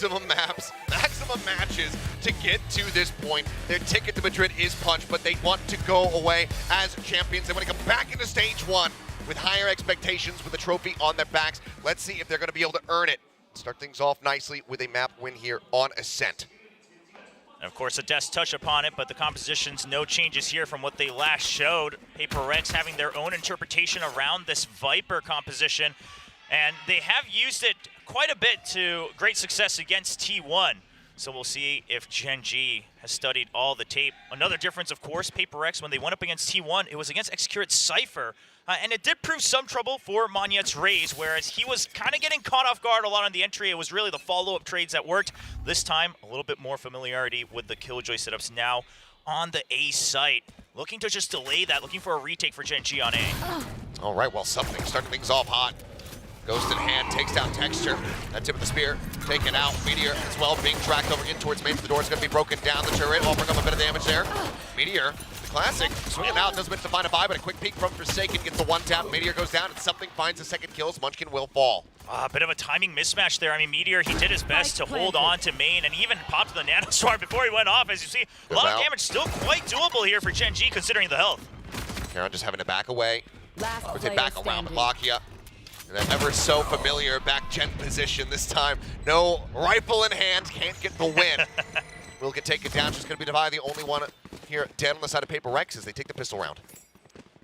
maximum maps, maximum matches to get to this point. Their ticket to Madrid is punched, but they want to go away as champions. They want to come back into stage one with higher expectations, with a trophy on their backs. Let's see if they're going to be able to earn it. Start things off nicely with a map win here on Ascent. And of course, a Death touch upon it, but the composition's no changes here from what they last showed. PRX having their own interpretation around this Viper composition, and they have used it quite a bit to great success against T1. So we'll see if Gen.G has studied all the tape. Another difference, of course, PRX, when they went up against T1, it was against Xcurate's Cypher. And it did prove some trouble for Monyet's Raze, whereas he was kind of getting caught off guard a lot on the entry. It was really the follow-up trades that worked. This time, a little bit more familiarity with the Killjoy setups now on the A site. Looking to just delay that, looking for a retake for Gen.G on A. All right, well, something starting things off hot. Ghost in hand, takes down Texture. That tip of the spear, taken out. Meteor as well, being tracked over in towards main. The door is going to be broken down. The turret offering up a bit of damage there. Meteor, the classic, swinging out, doesn't manage to find a buy, but a quick peek from Forsaken gets the one tap. Meteor goes down, and something finds the second kills. Munchkin will fall. A bit of a timing mismatch there. I mean, Meteor, he did his best to hold on to main and even popped the Nanoswarm before he went off. As you see, a lot of damage still quite doable here for Gen.G considering the health. Karen just having to back away. Or take back around, but Lakia. That ever so familiar back gen position this time. No rifle in hand, can't get the win. Will get taken down, just gonna be Divide, the only one here dead on the side of PRX as they take the pistol round.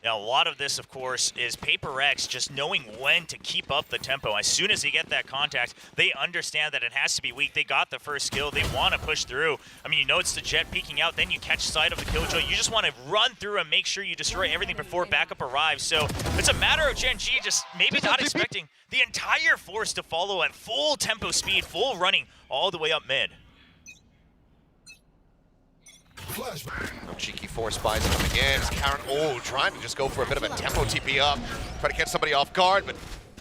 Now, a lot of this, of course, is PRX just knowing when to keep up the tempo. As soon as they get that contact, they understand that it has to be weak. They got the first kill. They want to push through. I mean, you know it's the Jet peeking out. Then you catch sight of the Killjoy. You just want to run through and make sure you destroy everything before backup arrives. So it's a matter of Gen.G just maybe not expecting the entire force to follow at full tempo speed, full running all the way up mid. No cheeky force buys coming in. As Karen, trying to just go for a bit of a tempo TP up. Try to catch somebody off guard, but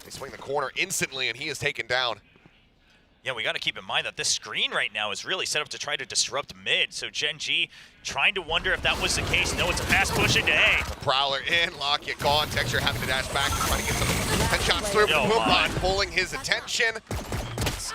they swing the corner instantly and he is taken down. Yeah, we got to keep in mind that this screen right now is really set up to try to disrupt mid. So Gen.G trying to wonder if that was the case. No, it's a fast push into A. The Prowler in, Lockett gone. Texture having to dash back, trying to get some headshots through. Boomba pulling his attention.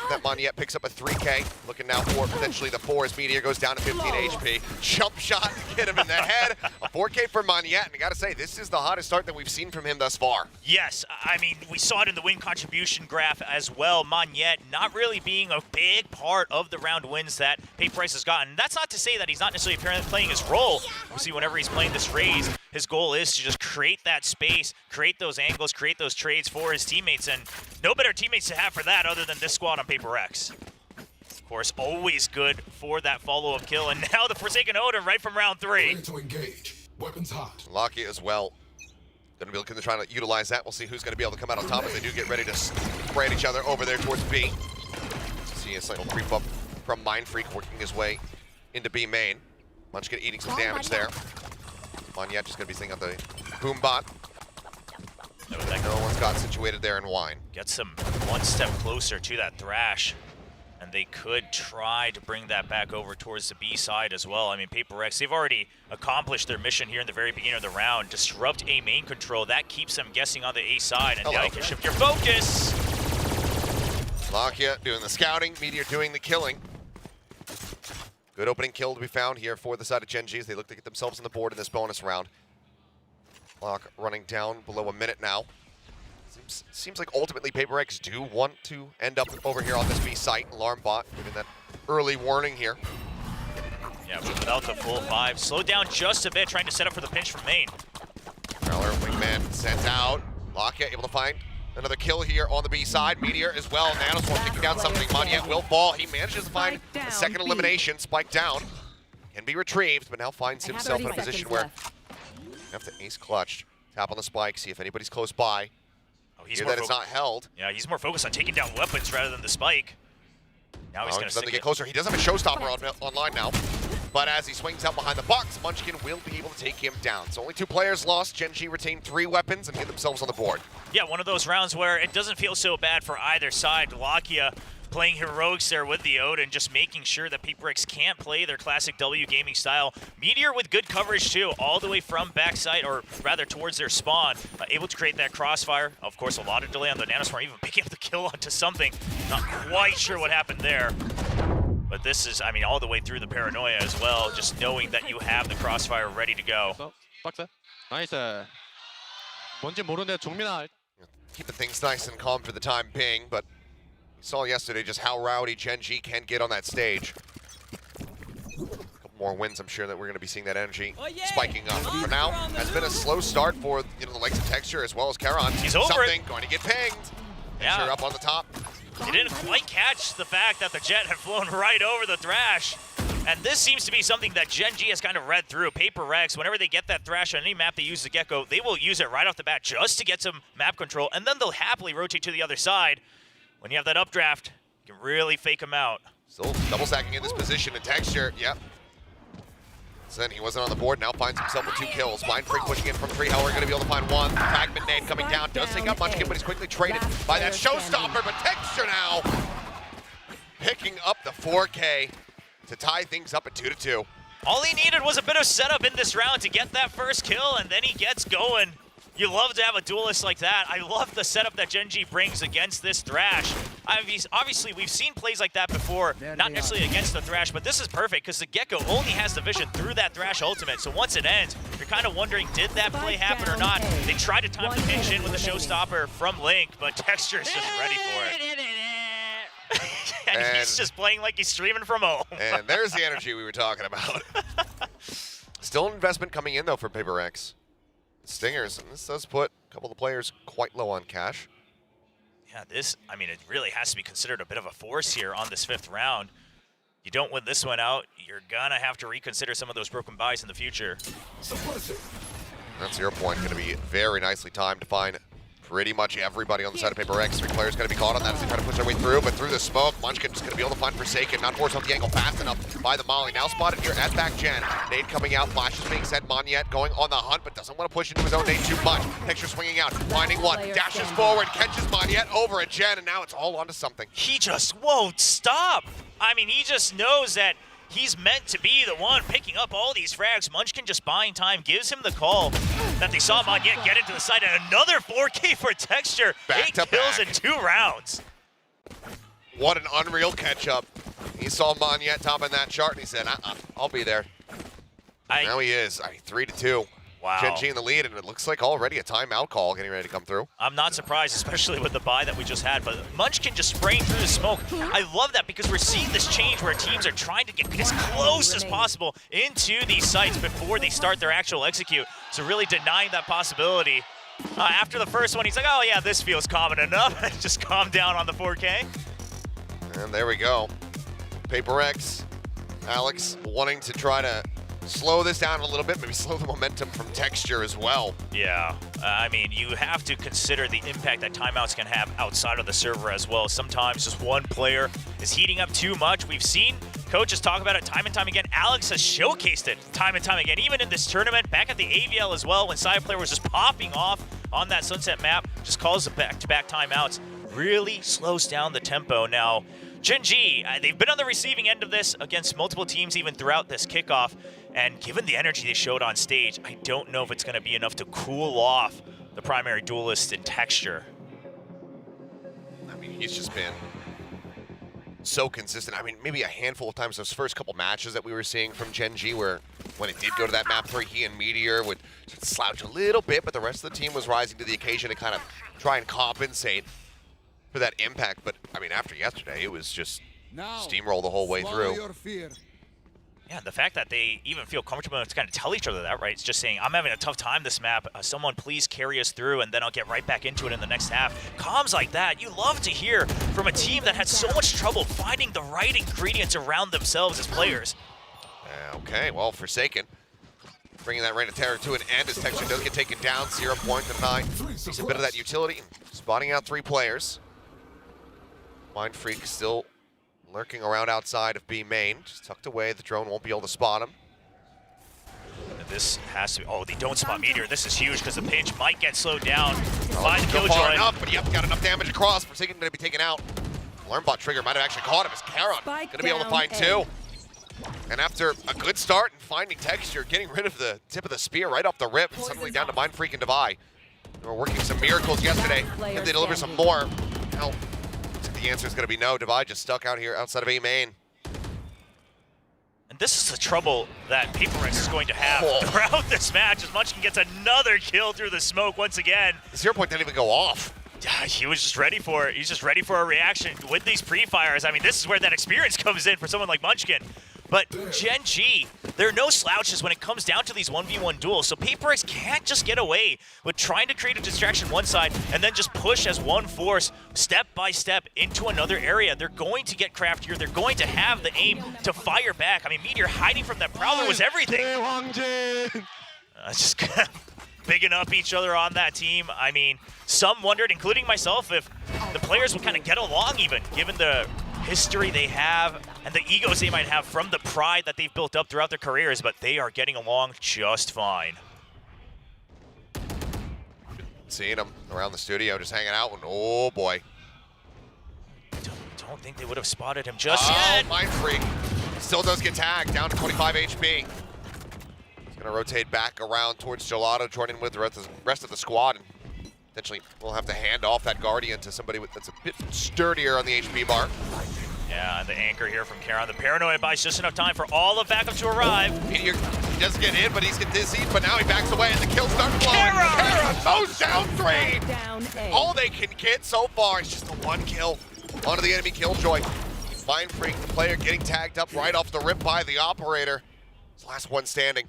That Monyet picks up a 3K. Looking now for potentially the 4 as Meteor goes down to 15 HP. Jump shot to get him in the head. A 4K for Monyet, and I gotta say, this is the hottest start that we've seen from him thus far. Yes, I mean, we saw it in the win contribution graph as well. Monyet not really being a big part of the round wins that PRX has gotten. That's not to say that he's not necessarily playing his role. We see whenever he's playing this Raze, his goal is to just create that space, create those angles, create those trades for his teammates, and no better teammates to have for that other than this squad on PRX. Of course, always good for that follow-up kill, and now the Forsaken Odin right from round 3. To engage. Weapons hot. Lockett as well. Going to be looking to try to utilize that. We'll see who's going to be able to come out on top as they do get ready to spray at each other over there towards B. See a slight little creep up from Mindfreak working his way into B main. Munchkin eating some damage there. Monyet just going to be sitting on the boom bot. No one's got situated there in Wine. Gets them one step closer to that Thrash, and they could try to bring that back over towards the B side as well. I mean, PRX, they've already accomplished their mission here in the very beginning of the round. Disrupt A main control. That keeps them guessing on the A side, and now you can shift your focus. Lakia doing the scouting, Meteor doing the killing. Good opening kill to be found here for the side of Gen.G as they look to get themselves on the board in this bonus round. Clock running down below a minute now. Seems like ultimately PRX do want to end up over here on this B site. Alarm bot giving that early warning here. Yeah, but without the full 5. Slowed down just a bit, trying to set up for the pinch from main. Prowler, wingman sent out. Lakia able to find another kill here on the B side. Meteor as well. Nanoswarm taking down something. Monyet will fall. He manages to find a second elimination. Spike down. Can be retrieved, but now finds himself in a position where have to ace clutch. Tap on the spike, see if anybody's close by. Oh, he's Hear more that it's not held. Yeah, he's more focused on taking down weapons rather than the spike. Now he's going to get closer. He does have a showstopper online now. But as he swings out behind the box, Munchkin will be able to take him down. So only 2 players lost. Gen.G retained 3 weapons and get themselves on the board. Yeah, one of those rounds where it doesn't feel so bad for either side. Lakia playing heroics there with the Odin, just making sure that PRX can't play their classic W gaming style. Meteor with good coverage too, all the way from backside, or rather towards their spawn, able to create that crossfire. Of course, a lot of delay on the nanoswarm, even picking up the kill onto something. Not quite sure what happened there. But this is, I mean, all the way through the paranoia as well, just knowing that you have the crossfire ready to go. 박스. 나이스. 뭔지 모르는데 종민아. Keeping things nice and calm for the time being, but we saw yesterday just how rowdy Gen.G can get on that stage. A couple more wins, I'm sure that we're going to be seeing that energy spiking up. But for now, has been a slow start for the likes of Texture as well as Karon. He's over Something it. going to get pinged. Yeah. Texture up on the top. He didn't quite catch the fact that the Jet had flown right over the Thrash. And this seems to be something that Gen.G has kind of read through. PRX, whenever they get that Thrash on any map they use the Gecko, they will use it right off the bat just to get some map control, and then they'll happily rotate to the other side. When you have that updraft, you can really fake them out. Still double stacking in this position, and Texture, yep. So then he wasn't on the board, now finds himself with 2 kills. Mind Freak pushing in from 3, however, going to be able to find 1. Fragment nade coming down, does take out Munchkin, but he's quickly traded by that showstopper, but Texture now picking up the 4K to tie things up at 2-2. All he needed was a bit of setup in this round to get that first kill, and then he gets going. You love to have a duelist like that. I love the setup that Gen.G brings against this Thrash. Obviously, we've seen plays like that before, not necessarily against the Thrash, but this is perfect because the Gecko only has the vision through that Thrash ultimate. So once it ends, you're kind of wondering, did that play happen or not? They tried to time the pinch in with the showstopper from Link, but Texture is just ready for it. and he's just playing like he's streaming from home. And there's the energy we were talking about. Still an investment coming in, though, for PRX. Stingers, and this does put a couple of the players quite low on cash. Yeah, this, I mean, it really has to be considered a bit of a force here on this 5th round. You don't win this one out, you're gonna have to reconsider some of those broken buys in the future. That 0 point going to be very nicely timed to find pretty much everybody on the side of PRX. 3 players going to be caught on that as they try to push their way through, but through the smoke, Munchkin just going to be able to find Forsaken, not forced off the angle fast enough by the Molly. Now spotted here at back Gen. Nade coming out, flash is being sent, Monyet going on the hunt, but doesn't want to push into his own nade too much. Texture swinging out, finding one, dashes forward, catches Monyet over at Gen, and now it's all onto something. He just won't stop. I mean, he just knows that he's meant to be the one picking up all these frags. Munchkin just buying time, gives him the call that they saw Monyet get into the side, and another 4K for Texture. 8 kills in 2 rounds. What an unreal catch-up. He saw Monyet topping that chart, and he said, I'll be there. Now he is, 3-2. Wow. Gen.G in the lead, and it looks like already a timeout call getting ready to come through. I'm not surprised, especially with the buy that we just had, but Munchkin just spraying through the smoke. I love that because we're seeing this change where teams are trying to get as close as possible into these sites before they start their actual execute. So really denying that possibility. After the first one, he's like, oh yeah, this feels common enough. Just calm down on the 4K. And there we go. PRX, Alex wanting to try to slow this down a little bit, maybe slow the momentum from Texture as well. Yeah, I mean, you have to consider the impact that timeouts can have outside of the server as well. Sometimes just one player is heating up too much. We've seen coaches talk about it time and time again. Alex has showcased it time and time again, even in this tournament, back at the AVL as well, when side player was just popping off on that Sunset map, just calls the back-to-back timeouts, really slows down the tempo. Now, Gen.G, they've been on the receiving end of this against multiple teams even throughout this kickoff, and given the energy they showed on stage, I don't know if it's going to be enough to cool off the primary duelist in Texture. I mean, he's just been so consistent. I mean, maybe a handful of times those first couple matches that we were seeing from Gen.G where when it did go to that map 3, he and Meteor would slouch a little bit, but the rest of the team was rising to the occasion to kind of try and compensate for that impact. But, I mean, after yesterday, it was just steamroll the whole way through. Yeah, the fact that they even feel comfortable enough to kind of tell each other that, right? It's just saying, I'm having a tough time this map. Someone please carry us through, and then I'll get right back into it in the next half. Comms like that, you love to hear from a team that had so much trouble finding the right ingredients around themselves as players. Okay, well, Forsaken bringing that reign of terror to an end as Texture does get taken down. 0 point to 9. He's a bit of that utility, spotting out 3 players. Mind Freak still lurking around outside of B main, just tucked away. The drone won't be able to spot him. And this has to be, oh, they don't spot Meteor. This is huge because the pinch might get slowed down by the Go Killjoy. far enough, but yep, got enough damage across. Forsaken going to be taken out. Alarm bot trigger might have actually caught him as Karon Spike gonna be able to down find A. two. And after a good start and finding Texture, getting rid of the tip of the spear right off the rip, and suddenly down to Mind Freak and Devi. They were working some miracles yesterday. If they deliver some more, well, the answer is gonna be no. Devi just stuck out here outside of A main. And this is the trouble that PRX is going to have throughout this match, as Munchkin gets another kill through the smoke once again. The 0 point didn't even go off. He was just ready for it. He's just ready for a reaction with these pre-fires. I mean, this is where that experience comes in for someone like Munchkin. But Gen.G, there are no slouches when it comes down to these 1v1 duels, so PRX can't just get away with trying to create a distraction one side and then just push as one force step by step into another area. They're going to get craftier. They're going to have the aim to fire back. I mean, Meteor hiding from that Prowler was everything. Just bigging up each other on that team. I mean, some wondered, including myself, if the players would kind of get along even, given the history they have and the egos they might have from the pride that they've built up throughout their careers, but they are getting along just fine. Seeing them around the studio, just hanging out, and oh boy. Don't think they would have spotted him just yet. Mind Freak still does get tagged, down to 25 HP. He's gonna rotate back around towards Gelato, joining with the rest of the squad, and potentially we'll have to hand off that Guardian to somebody that's a bit sturdier on the HP bar. Yeah, and the anchor here from Karon. The Paranoid buys just enough time for all of backup to arrive. Meteor, he does get in, but he's get dizzy, but now he backs away and the kills start flowing. Karon goes down 3! Down A. All they can get so far is just the one kill onto the enemy Killjoy. Mind Freak, the player getting tagged up right off the rip by the operator. It's the last one standing.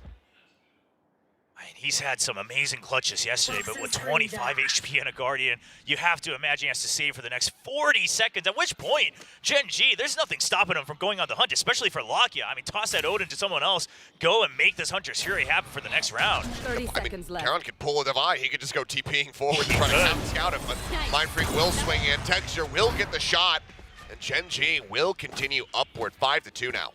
I mean, he's had some amazing clutches yesterday, but with 25 HP and a Guardian, you have to imagine he has to save for the next 40 seconds, at which point, Gen.G, there's nothing stopping him from going on the hunt, especially for Lakia. I mean, toss that Odin to someone else, go and make this Hunter's Fury happen for the next round. 30 seconds left. Karon could pull a Devi. He could just go TPing forward and try to scout him, but Mind Freak will swing in. Texture will get the shot, and Gen.G will continue upward. 5-2 now.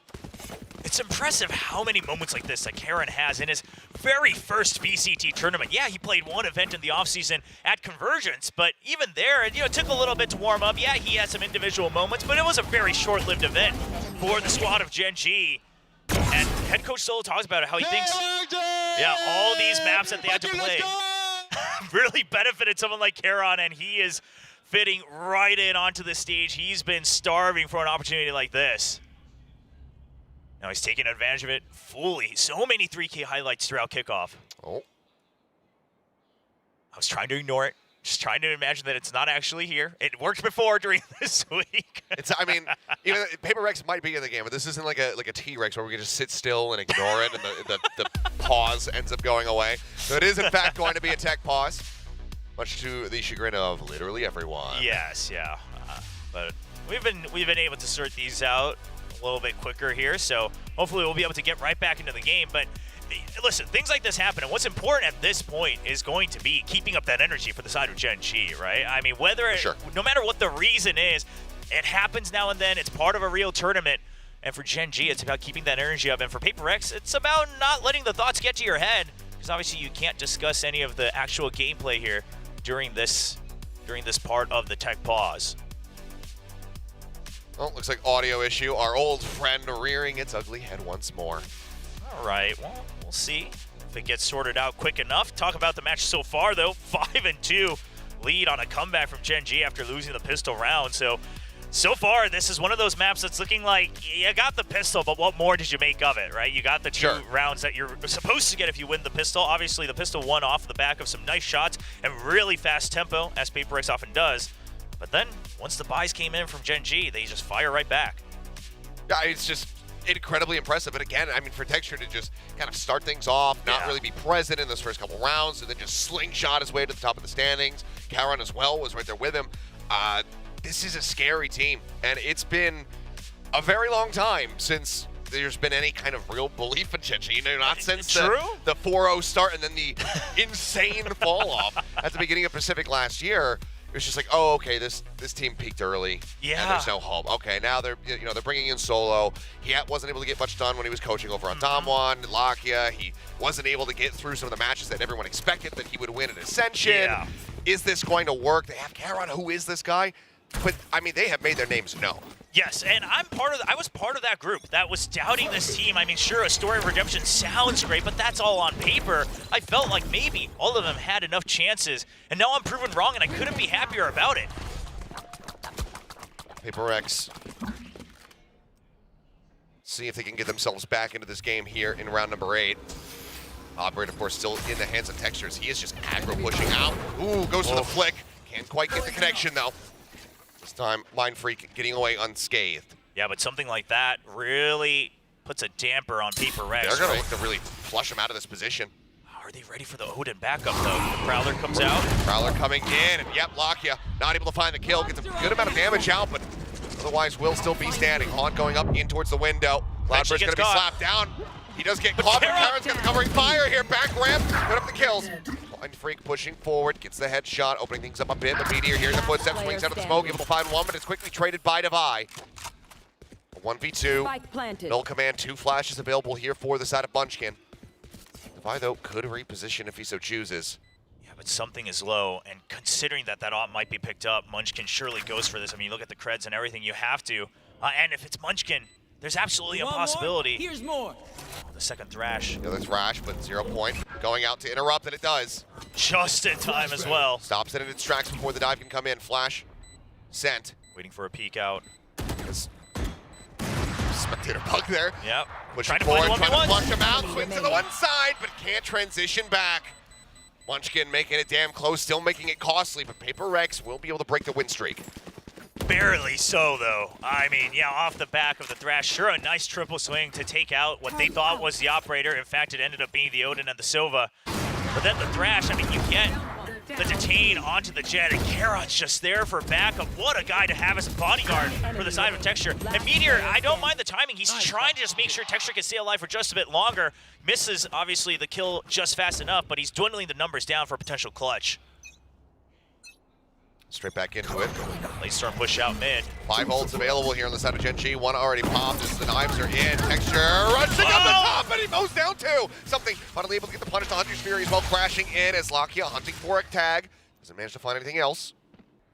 It's impressive how many moments like this that Karon has in his very first VCT tournament. Yeah, he played one event in the offseason at Convergence, but even there, it took a little bit to warm up. Yeah, he had some individual moments, but it was a very short-lived event for the squad of Gen.G. And head coach Solo talks about it, how he thinks, yeah, all these maps that they had to play really benefited someone like Karon, and he is fitting right in onto the stage. He's been starving for an opportunity like this. Now he's taking advantage of it fully. So many 3K highlights throughout kickoff. Oh. I was trying to ignore it. Just trying to imagine that it's not actually here. It worked before during this week. I mean, even PRX might be in the game, but this isn't like a T-Rex where we can just sit still and ignore it, and the pause ends up going away. So it is in fact going to be a tech pause, much to the chagrin of literally everyone. Yes, yeah. But we've been able to sort these out a little bit quicker here, so hopefully we'll be able to get right back into the game. But listen, things like this happen, and what's important at this point is going to be keeping up that energy for the side of Gen.G, right? I mean, no matter what the reason is, it happens now and then. It's part of a real tournament, and for Gen.G, it's about keeping that energy up, and for PRX, it's about not letting the thoughts get to your head, because obviously you can't discuss any of the actual gameplay here during this part of the tech pause. Well, looks like audio issue. Our old friend rearing its ugly head once more. All right, well, we'll see if it gets sorted out quick enough. Talk about the match so far, though. 5-2 lead on a comeback from Gen.G after losing the pistol round. So far, this is one of those maps that's looking like you got the pistol, but what more did you make of it, right? You got the two rounds that you're supposed to get if you win the pistol. Obviously, the pistol won off the back of some nice shots and really fast tempo, as PRX often does. But then, once the buys came in from Gen.G, they just fire right back. Yeah, it's just incredibly impressive. And again, I mean, for Texture to just kind of start things off, not really be present in those first couple rounds, and then just slingshot his way to the top of the standings. Karon as well was right there with him. This is a scary team, and it's been a very long time since there's been any kind of real belief in Gen.G. Not since the 4-0 start and then the insane fall off at the beginning of Pacific last year. It was just like, oh, okay, this team peaked early. Yeah. And there's no hope. Okay, now they're bringing in Solo. He wasn't able to get much done when he was coaching over on Damwon, Lakia. He wasn't able to get through some of the matches that everyone expected that he would win at Ascension. Yeah. Is this going to work? They have Karon. Who is this guy? But, I mean, they have made their names known. Yes, and I was part of that group that was doubting this team. I mean, sure, a story of redemption sounds great, but that's all on paper. I felt like maybe all of them had enough chances, and now I'm proven wrong, and I couldn't be happier about it. PRX. See if they can get themselves back into this game here in round number 8. Operator, of course, still in the hands of Textures. He is just aggro pushing out. Ooh, goes for the flick. Can't quite get the connection, though. This time, Mind Freak getting away unscathed. Yeah, but something like that really puts a damper on PRX. They're going to look to really flush him out of this position. Are they ready for the Odin backup, though? The Prowler comes out. Prowler coming in, and yep, Lakia not able to find the kill. Gets a good amount of damage out, but otherwise will still be standing. Haunt going up in towards the window. Cloudburst going to be slapped down. He does get caught, but Karen's got the covering fire here. Back ramp, put up the kills. Mind Freak pushing forward, gets the headshot, opening things up a bit. The Meteor hears the footsteps, swings out of the smoke, able to find one, but it's quickly traded by Devi. 1v2, null command, 2 flashes available here for the side of Munchkin. Devi, though, could reposition if he so chooses. Yeah, but something is low, and considering that that op might be picked up, Munchkin surely goes for this. I mean, you look at the creds and everything, you have to. And if it's Munchkin, there's absolutely a possibility. Here's more. The second Thrash. Yeah, that's Rash, but 0 point. Going out to interrupt, and it does. Just in time as well. Stops it in its tracks before the dive can come in. Flash sent. Waiting for a peek out. Spectator bug there. Yep. Pushing forward, trying to flush him out. Swings to the one side, but can't transition back. Munchkin making it damn close, still making it costly, but PRX will be able to break the win streak. Barely so, though. I mean, yeah, off the back of the Thrash, sure, a nice triple swing to take out what they thought was the Operator. In fact, it ended up being the Odin and the Sova. But then the Thrash, I mean, you get the detain onto the Jet, and Karon's just there for backup. What a guy to have as a bodyguard for the side of Texture. And Meteor, I don't mind the timing. He's trying to just make sure Texture can stay alive for just a bit longer. Misses, obviously, the kill just fast enough, but he's dwindling the numbers down for a potential clutch. Straight back into it. Late storm push out mid. 5 ults available here on the side of Gen.G. 1 already popped as the knives are in. Texture rushing up the top, and he mows down 2. Something finally able to get the punish. The Hunter's Fury as well crashing in as Lakia hunting for a tag. Doesn't manage to find anything else.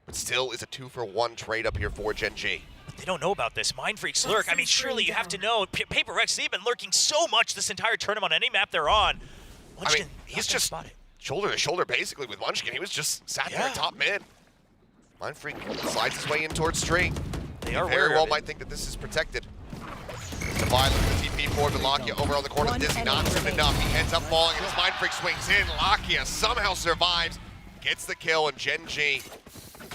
But still is a 2-for-1 trade up here for Gen.G. They don't know about this. Mind Freaks lurk. I mean, surely you have to know. PRX, they've been lurking so much this entire tournament on any map they're on. Munchkin, I mean, he's just shoulder to shoulder basically with Munchkin. He was just sat there top mid. Mind Freak slides his way in towards String. They are very well might think that this is protected. Devi looks the TP forward with Lakia over on the corner of Dizzy, not soon enough. He ends up falling and his Mind Freak swings in. Lakia somehow survives, gets the kill, and Gen.G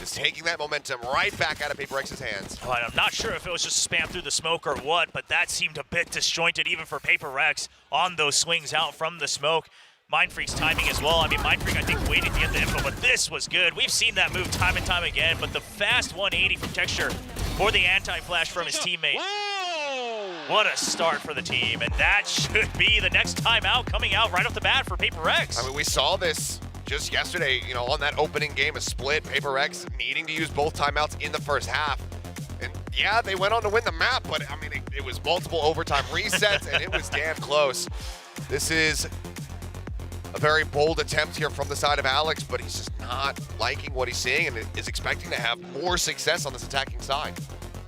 just taking that momentum right back out of PRX's hands. Oh, I'm not sure if it was just spam through the smoke or what, but that seemed a bit disjointed even for PRX on those swings out from the smoke. Mind Freak's timing as well. I mean, Mind Freak, I think, waited to get the info, but this was good. We've seen that move time and time again, but the fast 180 from Texture for the anti-flash from his teammate. What a start for the team, and that should be the next timeout coming out right off the bat for PRX. I mean, we saw this just yesterday, you know, on that opening game, a split, PRX needing to use both timeouts in the first half. And yeah, they went on to win the map, but I mean, it was multiple overtime resets, and it was damn close. This is a very bold attempt here from the side of Alex, but he's just not liking what he's seeing and is expecting to have more success on this attacking side.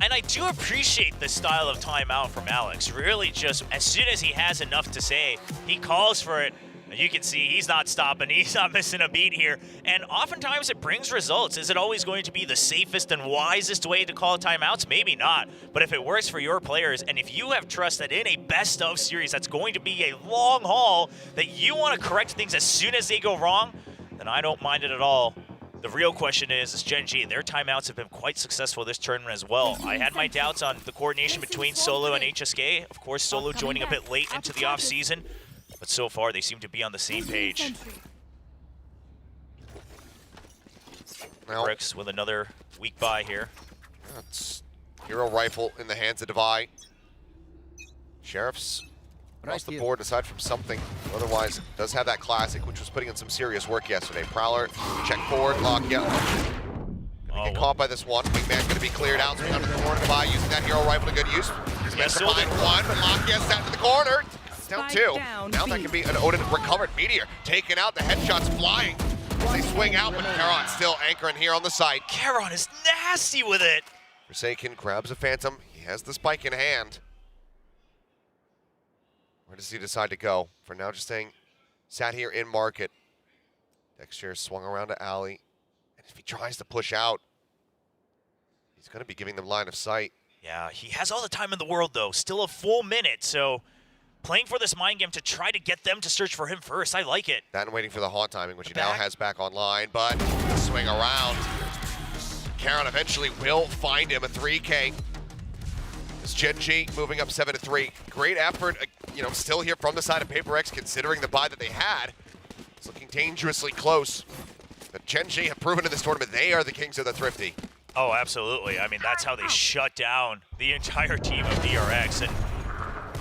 And I do appreciate the style of timeout from Alex. Really just, as soon as he has enough to say, he calls for it. And you can see he's not stopping, he's not missing a beat here. And oftentimes it brings results. Is it always going to be the safest and wisest way to call timeouts? Maybe not. But if it works for your players, and if you have trust that in a best of series that's going to be a long haul, that you want to correct things as soon as they go wrong, then I don't mind it at all. The real question is Gen.G, their timeouts have been quite successful this tournament as well. I had my doubts on the coordination between Solo and HSK. Of course, Solo joining a bit late into the offseason. But so far, they seem to be on the same page. PRX with another weak buy here. That's hero rifle in the hands of Devi. Sheriff's across the board aside from something. Otherwise, does have that classic, which was putting in some serious work yesterday. Prowler, check forward, lock, yeah. Gonna get caught by this one. Wingman's gonna be cleared out, swing under the corner. Devi using that hero rifle to good use. He's going to find one, but Lakia sat to the corner. Down 2. Now that can be an Odin recovered. Meteor taking out, the headshots flying. They swing out, but Caron still anchoring here on the site. Caron is nasty with it. Forsaken grabs a Phantom. He has the spike in hand. Where does he decide to go? For now, just staying sat here in market. Texture swung around to Alley. And if he tries to push out, he's going to be giving them line of sight. Yeah, he has all the time in the world, though. Still a full minute, so playing for this mind game to try to get them to search for him first. I like it. That and waiting for the haunt timing, which he now has back online, but swing around. Caron eventually will find him a 3K. This Gen.G moving up 7-3. Great effort, still here from the side of PRX, considering the buy that they had. It's looking dangerously close. But Gen.G have proven in this tournament they are the kings of the thrifty. Oh, absolutely. I mean, that's how they shut down the entire team of PRX. And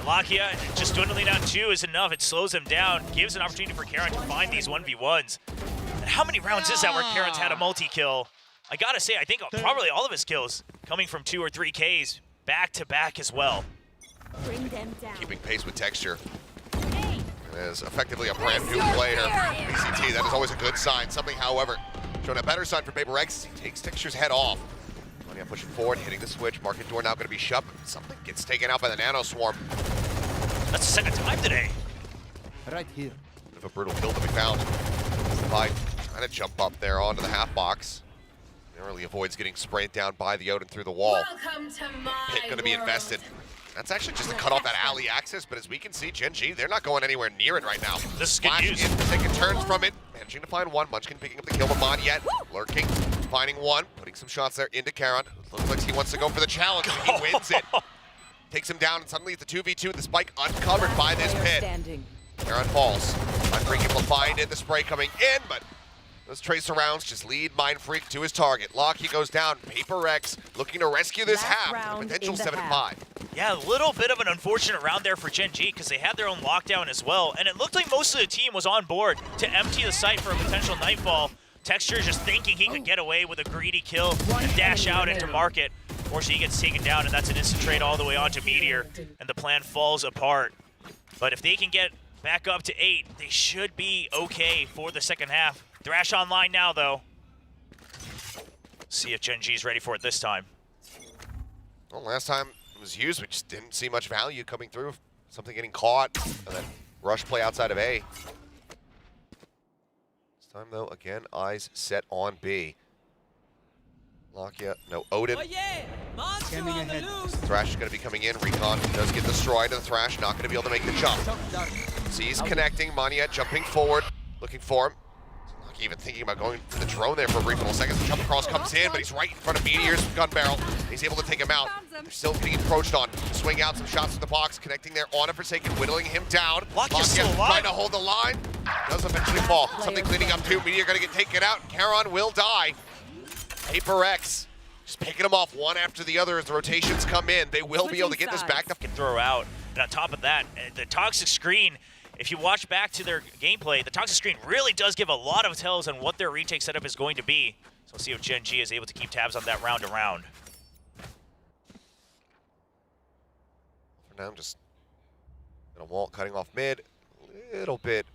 Lakia just dwindling down 2 is enough. It slows him down, gives an opportunity for Caron to find these 1v1s. And how many rounds is that where Caron's had a multi-kill? I gotta say, I think probably all of his kills coming from 2 or 3 Ks back-to-back as well. Bring them down. Keeping pace with Texture. As effectively a brand new player. VCT, that is always a good sign. Something, however, showing a better sign for PRX. He takes Texture's head off. Monia pushing forward, hitting the switch. Market door now going to be shut. Something gets taken out by the Nano Swarm. That's the second time today. Right here. Bit of a brutal kill to be found. By trying to jump up there onto the half box. Narrowly avoids getting sprayed down by the Odin through the wall. Welcome to my Hit going to be invested. That's actually just to cut off that alley access, but as we can see, Gen.G, they're not going anywhere near it right now. This is good Flashing news. in, taking turns from it, managing to find one. Munchkin picking up the kill, but Monyet lurking, finding one, putting some shots there into Caron. Looks like he wants to go for the challenge, and he wins it. Takes him down, and suddenly it's a 2v2, the spike uncovered by this pit. Caron falls. Mindfreak able to find it, the spray coming in, but those trace rounds just lead Mindfreak to his target. Locky goes down, PRX looking to rescue this half, with a potential 7-5. Yeah, a little bit of an unfortunate round there for Gen.G because they had their own lockdown as well, and it looked like most of the team was on board to empty the site for a potential nightfall. Texture just thinking he could get away with a greedy kill and dash out into market. Unfortunately, he gets taken down, and that's an instant trade all the way onto Meteor, and the plan falls apart. But if they can get back up to 8, they should be okay for the second half. Thrash online now, though. See if Gen.G's ready for it this time. Well, last time it was used, we just didn't see much value coming through. Something getting caught, and then rush play outside of A. This time, though, again, eyes set on B. Lakia, no Odin. Scanning ahead. Thrash is going to be coming in. Recon does get destroyed, and the Thrash not going to be able to make the jump. Sees connecting. Monyet jumping forward, looking for him. Lakia even thinking about going to the drone there for a brief couple seconds. The jump across comes in, but he's right in front of Meteor's gun barrel. He's able to take him out. They're still getting encroached on. Swing out some shots to the box, connecting there on a Forsaken, whittling him down. Lakia's still alive. Trying to hold the line. Does eventually fall. Something cleaning up too. Meteor going to get taken out. Caron will die. PRX just picking them off one after the other as the rotations come in. They will be able to get this back to Can throw out. And on top of that, the toxic screen, if you watch back to their gameplay, the toxic screen really does give a lot of tells on what their retake setup is going to be. So we'll see if Gen.G is able to keep tabs on that round to round. For now, I'm just in a wall cutting off mid. A little bit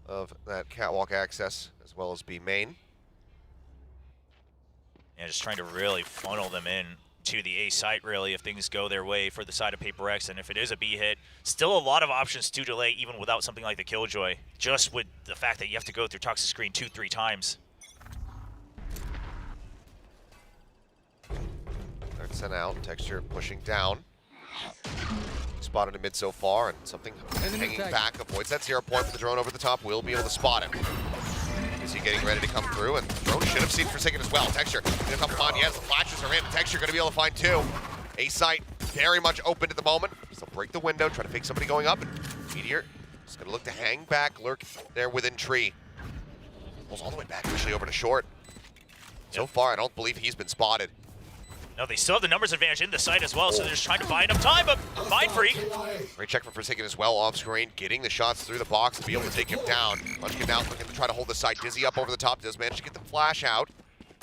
of that catwalk access as well as B main. Yeah, just trying to really funnel them in to the A site, really, if things go their way for the side of PRX. And if it is a B hit, still a lot of options to delay, even without something like the Killjoy, just with the fact that you have to go through toxic screen 2-3 times. Third sent out, Texture pushing down. Spotted in mid so far, and something hanging back avoids that 0 point for the drone over the top. Will be able to spot him. Is he getting ready to come through? And the drone should have seen Forsaken as well. Texture gonna come on. Yes, the flashes are in. Texture gonna be able to find 2. A site very much open at the moment. So break the window, try to fake somebody going up. And Meteor is gonna look to hang back, lurk there within tree. Pulls all the way back actually over to short. So far, I don't believe he's been spotted. No, they still have the numbers advantage in the site as well, so they're just trying to buy enough time, but Mindfreak. Great check from Forsaken as well off screen, getting the shots through the box to be able to take him down. Munchkin now looking to try to hold the side. Dizzy up over the top, does manage to get the flash out.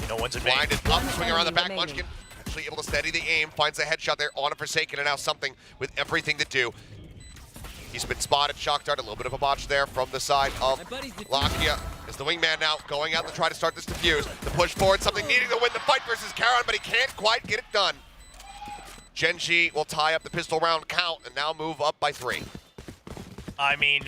No one's in main. Blinded up, swing around the back. Munchkin actually able to steady the aim, finds the headshot there on a Forsaken, and now something with everything to do. He's been spotted. Shock dart, a little bit of a botch there from the side of Lakia. Is the wingman now going out to try to start this defuse. The push forward, something needing to win the fight versus Karon, but he can't quite get it done. Gen.G will tie up the pistol round count and now move up by 3. I mean,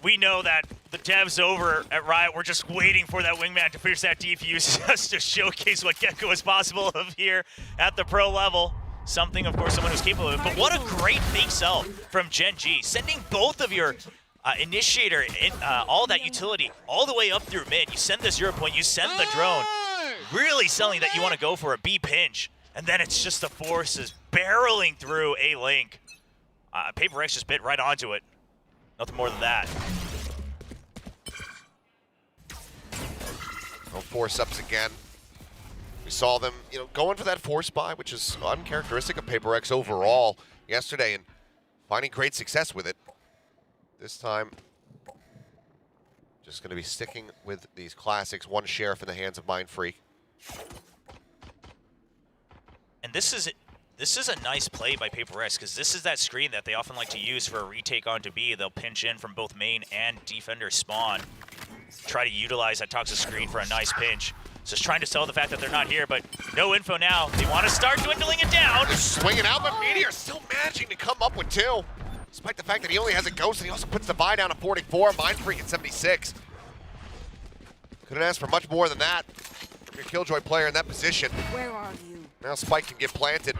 we know that the devs over at Riot were just waiting for that wingman to finish that defuse just to showcase what Gecko is possible of here at the pro level. Something, of course, someone who's capable of it. But what a great fake sell from Gen.G, sending both of your initiator, all that utility, all the way up through mid. You send the 0 point, you send the drone. Really selling that you want to go for a B pinch. And then it's just the forces barreling through a link. PRX just bit right onto it. Nothing more than that. No force ups again. We saw them, going for that force buy, which is uncharacteristic of PRX overall yesterday, and finding great success with it. This time, just going to be sticking with these classics. One sheriff in the hands of Mindfreak. And this is a nice play by PRX, because this is that screen that they often like to use for a retake onto B. They'll pinch in from both main and defender spawn. Try to utilize that toxic screen for a nice pinch. Just trying to sell the fact that they're not here, but no info now. They want to start dwindling it down. They're swinging out, but Meteor still managing to come up with 2. Despite the fact that he only has a ghost, and he also puts the buy down to 44, Mindfreak at 76. Couldn't ask for much more than that from your Killjoy player in that position. Where are you? Now Spike can get planted.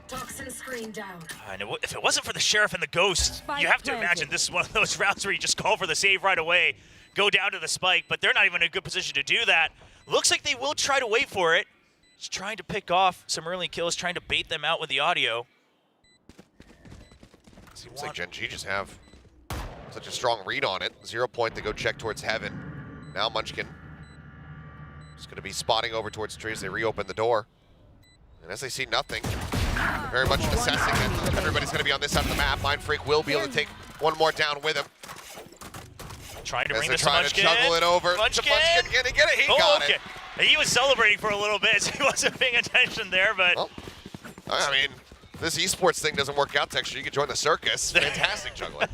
Toxin screen down. And if it wasn't for the Sheriff and the Ghost, you have to imagine this is one of those rounds where you just call for the save right away, go down to the Spike, but they're not even in a good position to do that. Looks like they will try to wait for it. Just trying to pick off some early kills, trying to bait them out with the audio. Seems like Gen.G just have such a strong read on it. 0 point to go check towards heaven. Now Munchkin is going to be spotting over towards trees. They reopen the door. And as they see nothing, they're very much assessing that everybody's going to be on this side of the map. Mindfreak will be able to take one more down with him. Trying to as bring they're this to trying Munchkin. to juggle it over. Munchkin. Can he get it? He got it. He was celebrating for a little bit, so he wasn't paying attention there, but... Well, I mean, this esports thing doesn't work out, Texture. You can join the circus. Fantastic juggling.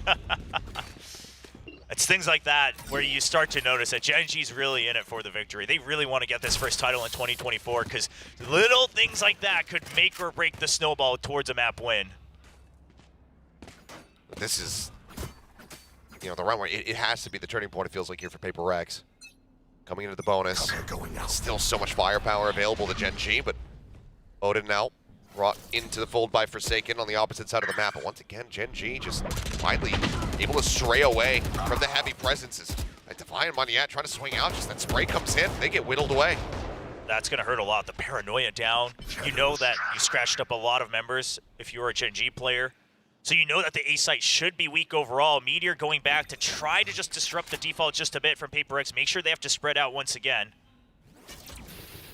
It's things like that where you start to notice that Gen.G's really in it for the victory. They really want to get this first title in 2024, because little things like that could make or break the snowball towards a map win. This is, the round where it has to be the turning point, it feels like, here for PRX. Coming into the bonus. Still so much firepower available to Gen.G, but Odin now brought into the fold by Forsaken on the opposite side of the map. But once again, Gen.G just finally able to stray away from the heavy presences. Defiant Moneyat trying to swing out, just that spray comes in, they get whittled away. That's going to hurt a lot. The paranoia down. You know that you scratched up a lot of members if you were a Gen.G player. So you know that the A site should be weak overall. Meteor going back to try to just disrupt the default just a bit from PRX. Make sure they have to spread out once again.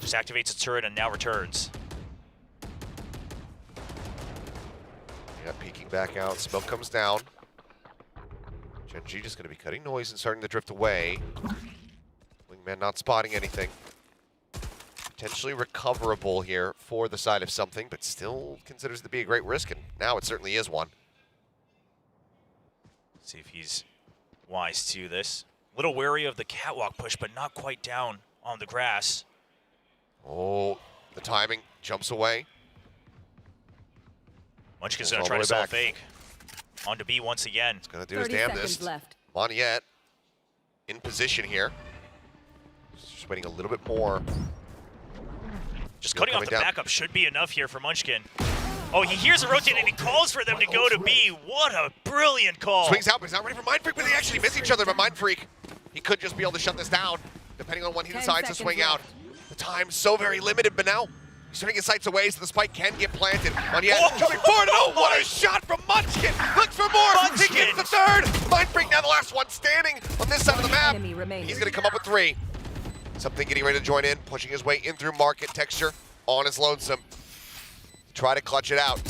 Just activates its turret and now returns. Yeah, peeking back out. Smoke comes down. Gen.G just going to be cutting noise and starting to drift away. Wingman not spotting anything. Potentially recoverable here for the side of something, but still considers it to be a great risk, and now it certainly is one. See if he's wise to this. A little wary of the catwalk push, but not quite down on the grass. Oh, the timing jumps away. Munchkin's going to try to sell a fake. On to B once again. He's going to do his damnedest. Moneyet in position here. Just waiting a little bit more. Just cutting off the backup should be enough here for Munchkin. Oh, he hears a rotate and he calls for them to go to B. What a brilliant call. Swings out, but he's not ready for Mindfreak, but they actually miss each other. But Mindfreak, he could just be able to shut this down, depending on when he decides to swing out. The time's so very limited, but now he's turning his sights away so the spike can get planted. Moneyet jumping forward. Oh, what a shot from Munchkin. Looks for more. Munchkin. He gets the third. Mindfreak now the last one standing on this side of the map. He's going to come up with 3. Something getting ready to join in, pushing his way in through market. Texture on his lonesome. Try to clutch it out.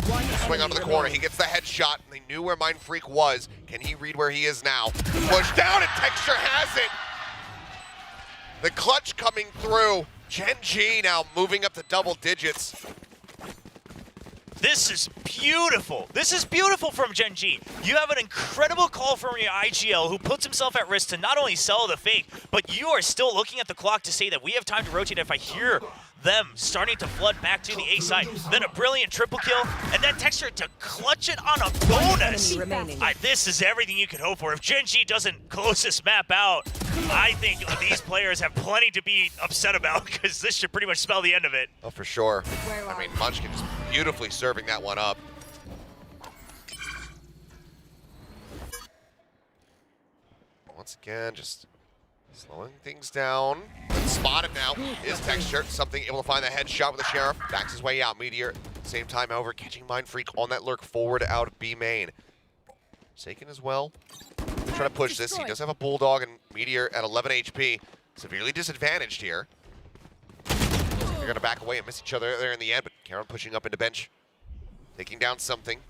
Swing onto the corner. He gets the headshot, and they knew where Mindfreak was. Can he read where he is now? Push down, and Texture has it. The clutch coming through. Gen.G now moving up to double digits. This is beautiful. This is beautiful from Gen.G. You have an incredible call from your IGL who puts himself at risk to not only sell the fake, but you are still looking at the clock to say that we have time to rotate. If I hear them starting to flood back to the A side, then a brilliant triple kill, and then Texture to clutch it on a bonus. This is everything you could hope for. If Gen.G doesn't close this map out, I think these players have plenty to be upset about, because this should pretty much spell the end of it. Oh, for sure. I mean, Munchkin just beautifully serving that one up. Once again, just slowing things down. Spotted now is Texture. Something able to find the headshot with the Sheriff. Backs his way out. Meteor, same time, however, catching Mindfreak on that lurk forward out of B main. Saken as well. Trying to push this. He does have a Bulldog and Meteor at 11 HP. Severely disadvantaged here. They're going to back away and miss each other there in the end, but Karen pushing up into bench. Taking down something.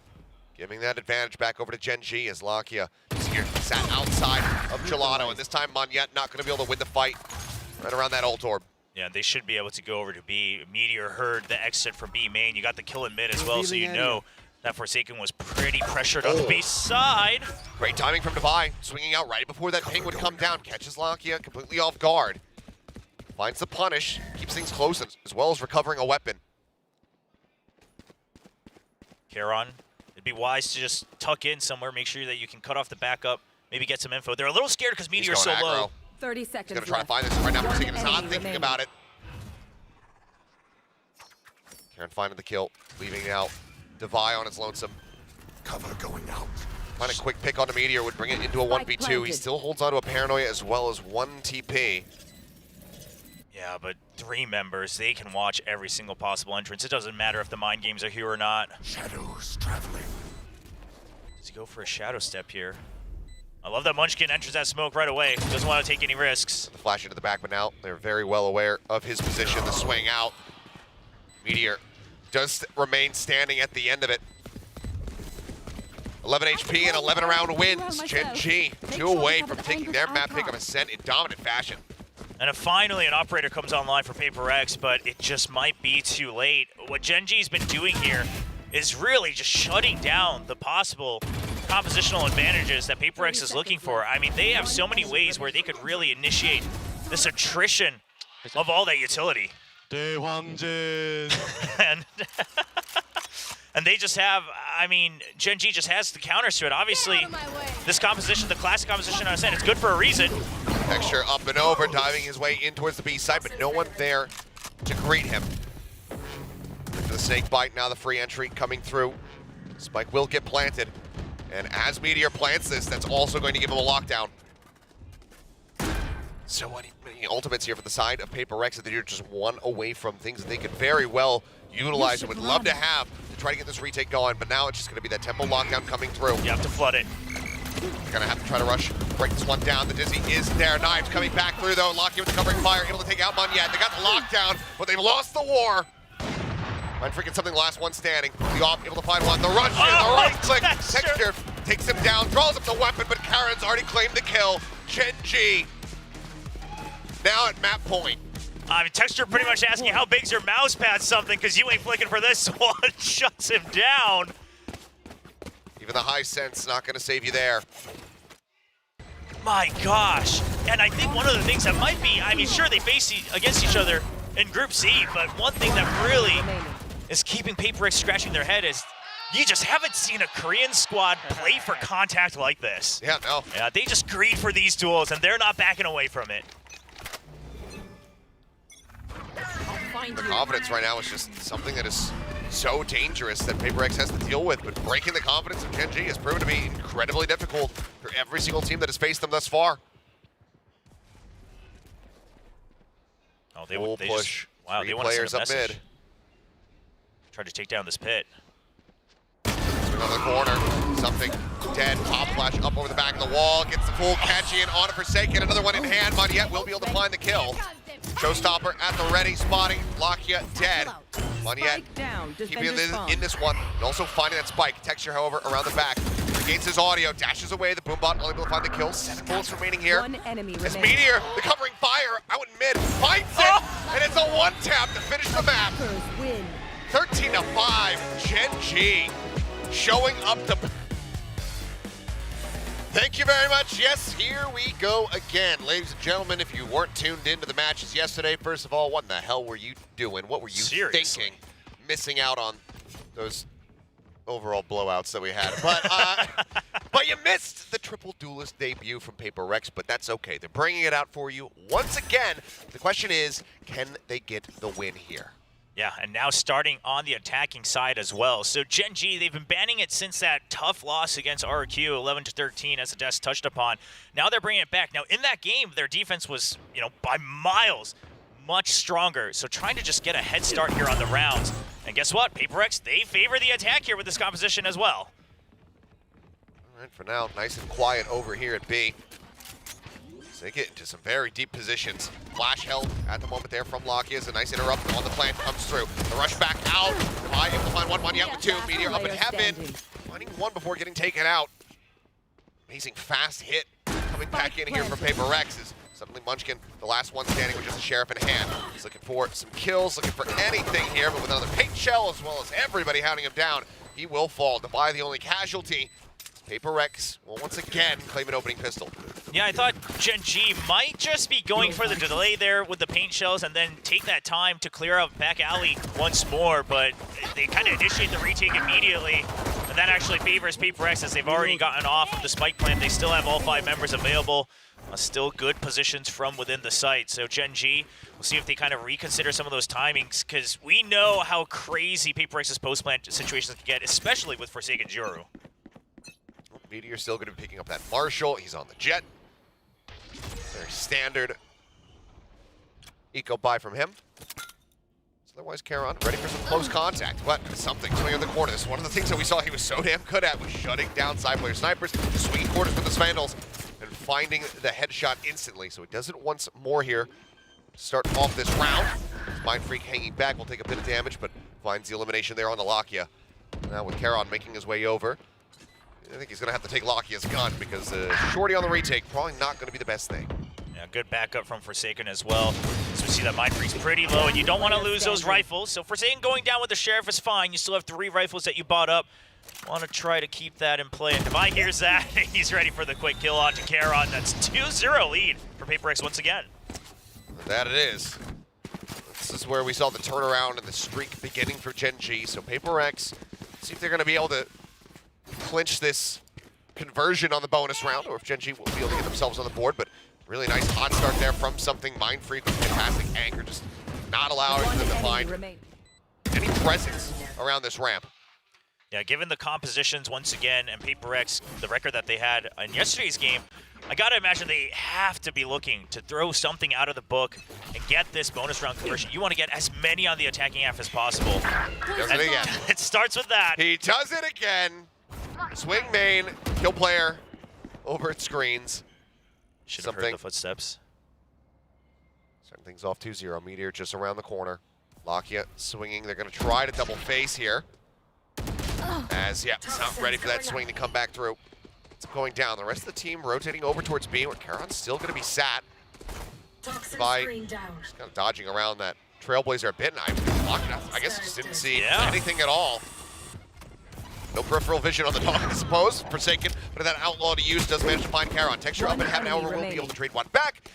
Giving that advantage back over to Gen.G as Lakia is here, sat outside of Gelato, and this time Monyet not going to be able to win the fight right around that ult orb. Yeah, they should be able to go over to B. Meteor heard the exit from B main. You got the kill in mid as well, so you know that Forsaken was pretty pressured on the B side. Great timing from Devi, swinging out right before that ping would come down. Catches Lakia completely off guard. Finds the punish, keeps things close, as well as recovering a weapon. Charon, it'd be wise to just tuck in somewhere, make sure that you can cut off the backup, maybe get some info. They're a little scared because Meteor's so low. 30 seconds. He's going to try to find this right now. Forsaken is not thinking about it. Karen finding the kill, leaving it out. Devi on its lonesome. Cover going out. Find a quick pick on the Meteor, would bring it into a 1v2. He still holds on to a Paranoia as well as 1 TP. Yeah, but 3 members, they can watch every single possible entrance. It doesn't matter if the mind games are here or not. Shadows traveling. Does he go for a shadow step here? I love that Munchkin enters that smoke right away. Doesn't want to take any risks. The flash into the back, but now they're very well aware of his position. The swing out. Meteor does remain standing at the end of it. 11 HP and 11 round wins. Gen.G 2 away from taking their map pick of Ascent in dominant fashion. And finally an operator comes online for PRX, but it just might be too late. What Gen.G's been doing here is really just shutting down the possible compositional advantages that PRX is looking for. I mean, they have so many ways where they could really initiate this attrition of all that utility. and they just have, I mean, Gen.G just has the counters to it. Obviously, this composition, the classic composition on Ascent, it's good for a reason. Texture up and over, diving his way in towards the B side, but no one there to greet him. For the snake bite, now the free entry coming through. Spike will get planted. And as Meteor plants this, that's also going to give him a lockdown. So many ultimates here for the side of PRX that they're just 1 away from things that they could very well utilize and would love to have to try to get this retake going, but now it's just going to be that tempo lockdown coming through. You have to flood it. They're going to have to try to rush, break this one down. The Dizzy is there. Knives coming back through though. Locky with the covering fire, able to take out Monyet. They got the lockdown, but they've lost the war. Mind freaking something, the last one standing. The off able to find one. The rush in, the right click. Texture takes him down, draws up the weapon, but Karen's already claimed the kill. Gen.G now at map point. I mean, Texture pretty much asking how big's your mouse pad something, because you ain't flicking for this one. Shuts him down. Even the high sense not going to save you there. My gosh. And I think one of the things that might be, I mean, sure, they face against each other in Group C, but one thing that really is keeping PRX scratching their head is you just haven't seen a Korean squad play for contact like this. Yeah, no. Yeah, they just greed for these duels, and they're not backing away from it. The confidence right now is just something that is so dangerous that PRX has to deal with, but breaking the confidence of Gen.G has proven to be incredibly difficult for every single team that has faced them thus far. Oh, Full push. Wow, Three they want to players send a up message. mid. Try to take down this pit. Swing on the corner. Something dead. Top flash up over the back of the wall. Gets the full catchy and on a Forsaken. Another one in hand. Monyet will be able to find the kill. Showstopper at the ready, spotting Lakia dead. Monyet keeping in this one, and also finding that spike. Texture, however, around the back. Regains his audio, dashes away. The Boombot only able to find the kill. 7 bullets remaining here. As Meteor, the covering fire out in mid, finds it, and it's a 1-tap to finish the map. 13-5, Gen.G showing up to... Thank you very much. Yes, here we go again. Ladies and gentlemen, if you weren't tuned into the matches yesterday, first of all, what in the hell were you doing? What were you thinking? Missing out on those overall blowouts that we had. But you missed the triple duelist debut from PRX, but that's okay. They're bringing it out for you once again. The question is, can they get the win here? Yeah, and now starting on the attacking side as well. So Gen.G, they've been banning it since that tough loss against RQ, 11-13, as Ades touched upon. Now they're bringing it back. Now in that game, their defense was, by miles much stronger. So trying to just get a head start here on the rounds. And guess what? PRX, they favor the attack here with this composition as well. All right, for now, nice and quiet over here at B. So they get into some very deep positions. Flash held at the moment there from Lockheed as a nice interrupt on the plant comes through. The rush back out. Able to find one yet with two. Meteor up in heaven. Finding one before getting taken out. Amazing fast hit coming back in here from PRX is suddenly Munchkin, the last one standing with just a sheriff in hand. He's looking for some kills, looking for anything here, but with another paint shell as well as everybody hounding him down, he will fall. Dubai the only casualty. PRX will once again claim an opening pistol. Yeah, I thought Gen.G might just be going for the delay there with the paint shells and then take that time to clear up back alley once more, but they kind of initiate the retake immediately, and that actually favors PRX as they've already gotten off of the spike plant. They still have all 5 members available. Still good positions from within the site. So Gen.G, we'll see if they kind of reconsider some of those timings, because we know how crazy PRX's post-plant situations can get, especially with Forsaken Juru. Meteor still going to be picking up that Marshall. He's on the jet. Very standard eco buy from him. Otherwise, Charon ready for some close contact, but something swinging in the corner. This is one of the things that we saw he was so damn good at, was shutting down side player snipers, swinging corners with his Vandals, and finding the headshot instantly. So he does it once more here to start off this round. Mind Freak hanging back will take a bit of damage, but finds the elimination there on the Lakia. Now with Charon making his way over, I think he's going to have to take Lakia's gun, because shorty on the retake probably not going to be the best thing. Yeah, good backup from Forsaken as well. So we see that Mind Freak's pretty low, and you don't want to lose those rifles. So Forsaken going down with the Sheriff is fine. You still have 3 rifles that you bought up. Want to try to keep that in play. And Divine hears that, he's ready for the quick kill on to Charon. That's 2-0 lead for PRX once again. That it is. This is where we saw the turnaround and the streak beginning for Gen.G. So PRX, see if they're going to be able to clinch this conversion on the bonus round, or if Gen.G will be able to get themselves on the board. But really nice hot start there from something. Mind Freak with fantastic anchor, just not allowing them to find any presence around this ramp. Yeah, given the compositions once again, and PRX, the record that they had in yesterday's game, I gotta imagine they have to be looking to throw something out of the book and get this bonus round conversion. You want to get as many on the attacking half as possible. Does it again. It starts with that. He does it again. Swing main, kill player, over at screens. Should have heard the footsteps. Starting things off 2-0. Meteor just around the corner. Lakia swinging. They're going to try to double face here. As, yeah, it's not ready for that swing to come back through. It's going down. The rest of the team rotating over towards B, where Charon's still going to be sat. By just kind of dodging around that Trailblazer a bit. And I guess I just didn't see anything at all. No peripheral vision on the dog, I suppose. Forsaken, but that outlaw to use does manage to find Charon. Texture up in heaven, however, will be able to trade one back.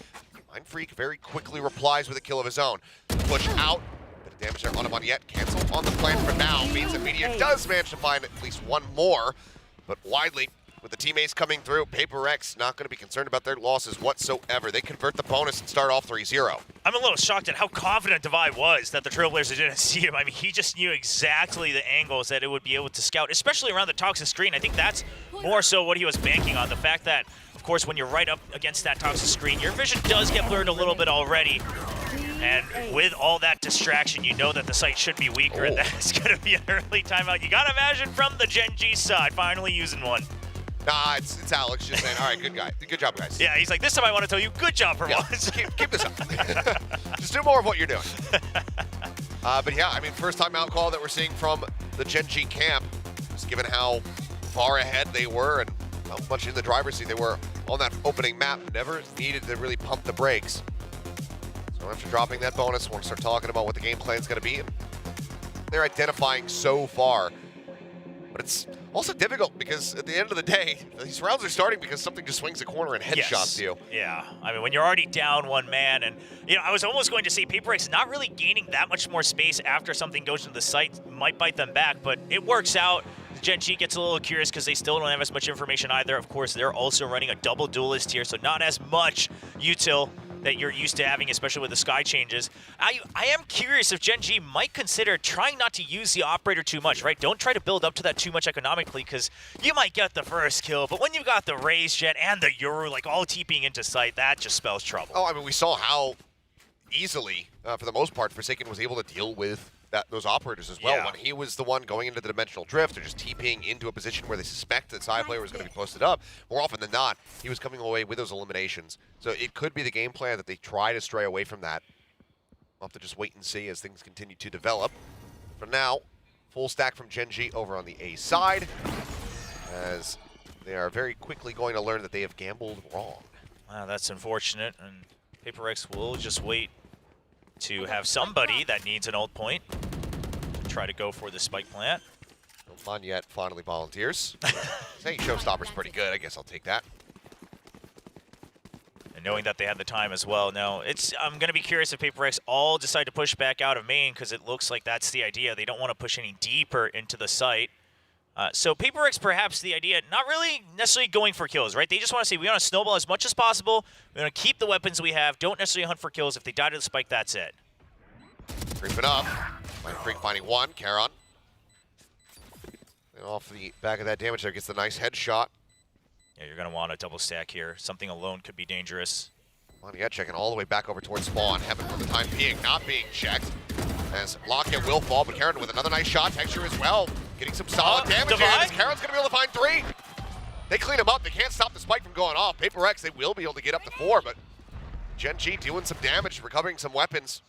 Mind Freak very quickly replies with a kill of his own. Push out. Bit of damage there on him on yet. Cancel on the plant for now. Means that Meteor does manage to find at least one more. But widely, with the teammates coming through, PRX not going to be concerned about their losses whatsoever. They convert the bonus and start off 3-0. I'm a little shocked at how confident Divide was that the Trailblazer didn't see him. I mean, he just knew exactly the angles that it would be able to scout, especially around the toxic screen. I think that's more so what he was banking on. The fact that, of course, when you're right up against that toxic screen, your vision does get blurred a little bit already. And with all that distraction, you know that the site should be weaker, and that's going to be an early timeout. You got to imagine from the Gen.G side, finally using one. Nah, it's Alex just saying, all right, good guy. Good job, guys. Yeah, he's like, this time I want to tell you, good job for once. Keep this up. Just do more of what you're doing. But yeah, I mean, first time out call that we're seeing from the Gen.G camp, just given how far ahead they were and how much in the driver's seat they were on that opening map. Never needed to really pump the brakes. So after dropping that bonus, we're going to start talking about what the game plan is going to be. And they're identifying so far. But it's also difficult because at the end of the day, these rounds are starting because something just swings a corner and headshots you. Yeah, I mean, when you're already down one man, and you know, I was almost going to say PRX not really gaining that much more space after something goes into the site might bite them back, but it works out. Gen.G gets a little curious because they still don't have as much information either. Of course, they're also running a double duelist here, so not as much util that you're used to having, especially with the sky changes. I am curious if Gen.G might consider trying not to use the operator too much, right? Don't try to build up to that too much economically, because you might get the first kill, but when you've got the Raze Jet and the Yoru like all TPing into sight, that just spells trouble. Oh, I mean, we saw how easily, for the most part, Forsaken was able to deal with those operators as well. Yeah. When he was the one going into the dimensional drift or just TPing into a position where they suspect the side player was going to be posted up, more often than not, he was coming away with those eliminations. So it could be the game plan that they try to stray away from that. We'll have to just wait and see as things continue to develop. For now, full stack from Gen.G over on the A side, as they are very quickly going to learn that they have gambled wrong. Wow, that's unfortunate, and PRX will just wait to have somebody that needs an ult point to try to go for the spike plant. No yet finally volunteers. Saying Showstopper's pretty good. I guess I'll take that. And knowing that they had the time as well. Now, I'm going to be curious if PRX all decide to push back out of main, because it looks like that's the idea. They don't want to push any deeper into the site. So PRX, perhaps the idea, not really necessarily going for kills, right? They just want to say, we want to snowball as much as possible. We want to keep the weapons we have. Don't necessarily hunt for kills. If they die to the spike, that's it. Creeping up. Mindfreak finding one. Charon. And off the back of that damage there gets the nice headshot. Yeah, you're going to want a double stack here. Something alone could be dangerous. Monia checking all the way back over towards spawn. Heaven for the time being not being checked. As Lockett will fall, but Karen with another nice shot. Texture as well. Getting some solid damage in. As Karen's going to be able to find 3. They clean him up. They can't stop the spike from going off. PRX, they will be able to get up to 4, but Gen.G doing some damage, recovering some weapons.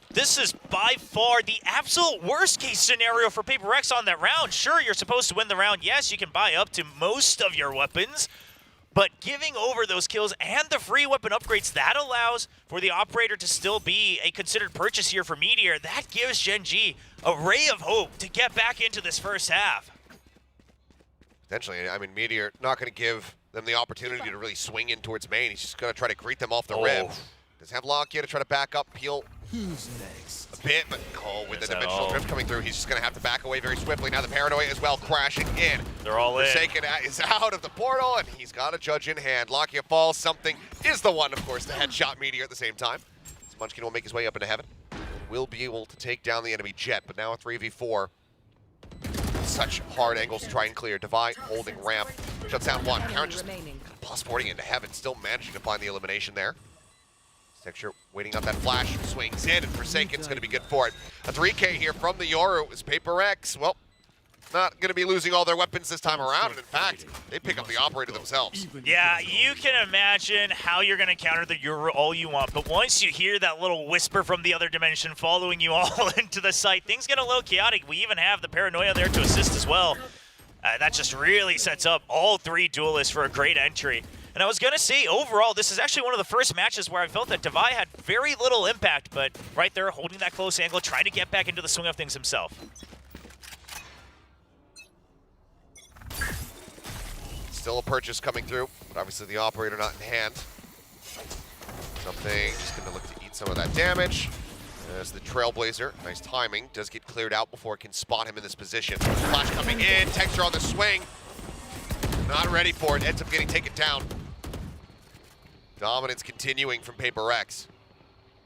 This is by far the absolute worst case scenario for PRX on that round. Sure, you're supposed to win the round. Yes, you can buy up to most of your weapons, but giving over those kills and the free weapon upgrades, that allows for the operator to still be a considered purchase here for Meteor. That gives Gen.G a ray of hope to get back into this first half. Potentially, I mean, Meteor not going to give them the opportunity to really swing in towards main. He's just going to try to greet them off the rib. Does have Lockyer to try to back up, peel Who's next? a bit, but with the dimensional drift coming through, he's just going to have to back away very swiftly. Now the Paranoia as well crashing in. They're all in. Forsaken is out of the portal, and he's got a judge in hand. Lockyer falls. Something is the one, of course, the headshot Meteor at the same time. Munchkin will make his way up into heaven. Will be able to take down the enemy jet, but now a 3v4. Such hard angles to try and clear. Divide holding ramp. Shuts down one. Karen just plus 40 into heaven, still managing to find the elimination there. Texture waiting up that flash, swings in, and Forsaken's going to be good for it. A 3K here from the Yoru is PRX. Well, not going to be losing all their weapons this time around, and in fact, they pick up the operator themselves. Yeah, you can imagine how you're going to counter the Yoru all you want, but once you hear that little whisper from the other dimension following you all into the site, things get a little chaotic. We even have the Paranoia there to assist as well. That just really sets up all 3 duelists for a great entry. And I was going to say, overall, this is actually one of the first matches where I felt that Divide had very little impact, but right there, holding that close angle, trying to get back into the swing of things himself. Still a purchase coming through, but obviously the operator not in hand. Something just going to look to eat some of that damage. As the Trailblazer, nice timing, does get cleared out before it can spot him in this position. Flash coming in, Texture on the swing. Not ready for it, ends up getting taken down. Dominance continuing from PRX.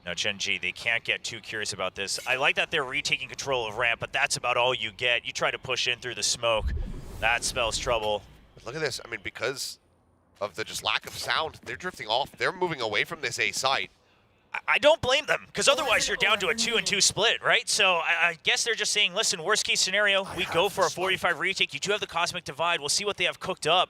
Now, Gen.G, they can't get too curious about this. I like that they're retaking control of ramp, but that's about all you get. You try to push in through the smoke. That spells trouble. But look at this. I mean, because of the just lack of sound, they're drifting off. They're moving away from this A site. I don't blame them, because otherwise you're down to a 2-2 split, right? So I guess they're just saying, listen, worst case scenario, we go for a 45 retake. You do have the Cosmic Divide. We'll see what they have cooked up.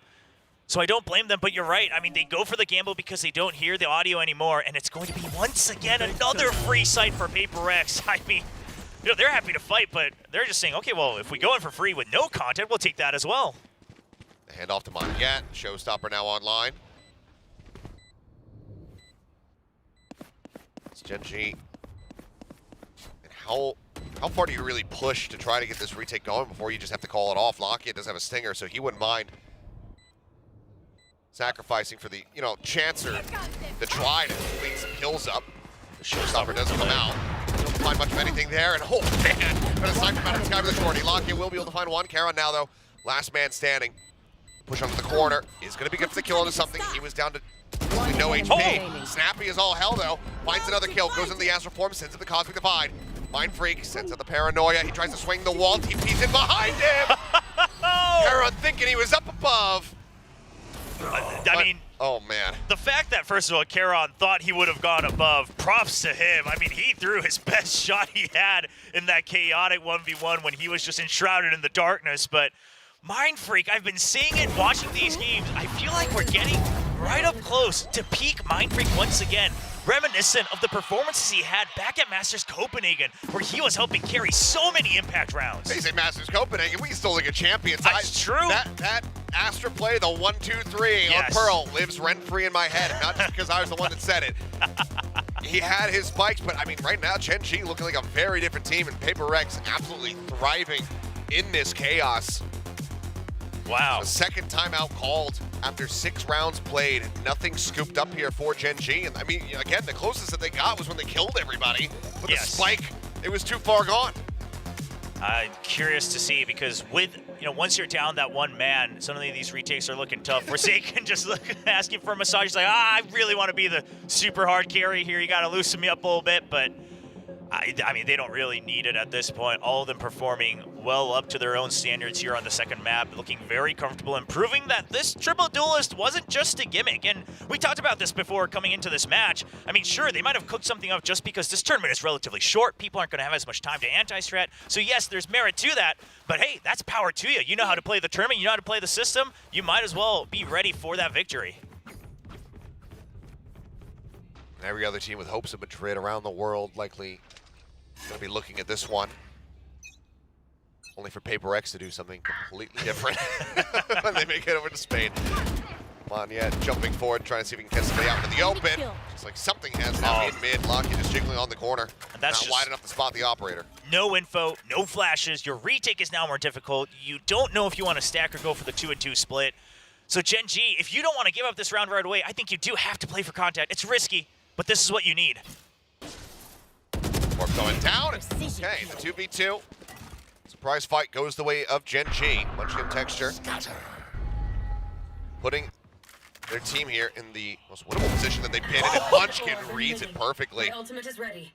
So I don't blame them, but you're right. I mean, they go for the gamble because they don't hear the audio anymore, and it's going to be, once again, another free site for PRX. I mean, you know, they're happy to fight, but they're just saying, okay, well, if we go in for free with no content, we'll take that as well. The handoff to Monget. Showstopper now online. It's Gen.G. And how How far do you really push to try to get this retake going before you just have to call it off? Lockheed does have a stinger, so he wouldn't mind sacrificing for the, chancer to try to clean some kills up. The showstopper doesn't come out. Don't find much of anything there, and oh man, but a sniper out of the sky with a shorty. Lockheed will be able to find one. Karon now though, last man standing. Push onto the corner is going to be good for the kill into something. He was down to no HP. Snappy as all hell though. Finds another kill, goes into the Astral Form, sends it the Cosmic Divide. Mind Freak sends out the Paranoia. He tries to swing the wall. TP's in behind him. Karon thinking he was up above. I mean, oh man. The fact that, first of all, Karon thought he would have gone above, props to him. I mean, he threw his best shot he had in that chaotic 1v1 when he was just enshrouded in the darkness. But Mind Freak, I've been seeing it, watching these games. I feel like we're getting right up close to peak Mind Freak once again. Reminiscent of the performances he had back at Masters Copenhagen, where he was helping carry so many impact rounds. They say Masters Copenhagen, we can still look at champions. That's true. That Astra play, the 1-2-3 on Pearl, lives rent-free in my head, not just because I was the one that said it. He had his spikes, but I mean, right now, Gen.G looking like a very different team, and PRX absolutely thriving in this chaos. Wow. A second timeout called after 6 rounds played. Nothing scooped up here for Gen.G. And I mean, again, the closest that they got was when they killed everybody. But the spike, it was too far gone. I'm curious to see, because with, once you're down that one man, suddenly these retakes are looking tough. Forsaken just asking for a massage. He's like, I really want to be the super hard carry here. You got to loosen me up a little bit. But I mean, they don't really need it at this point. All of them performing well up to their own standards here on the second map, looking very comfortable and proving that this triple duelist wasn't just a gimmick. And we talked about this before coming into this match. I mean, sure, they might have cooked something up just because this tournament is relatively short. People aren't going to have as much time to anti-strat. So yes, there's merit to that. But hey, that's power to you. You know how to play the tournament. You know how to play the system. You might as well be ready for that victory. Every other team with hopes of Madrid around the world likely going to be looking at this one. Only for PRX to do something completely different when they make it over to Spain. Manya jumping forward, trying to see if he can catch somebody out in the open. It's like something has now in mid. Lockheed is jiggling on the corner. And that's not wide enough to spot the operator. No info, no flashes. Your retake is now more difficult. You don't know if you want to stack or go for the 2-and-2 split. So Gen.G, if you don't want to give up this round right away, I think you do have to play for contact. It's risky, but this is what you need. Warp going down. Okay, the 2v2. Surprise fight goes the way of Gen.G. Munchkin Texture putting their team here in the most winnable position that they've been in, and Munchkin reads it perfectly. My ultimate is ready.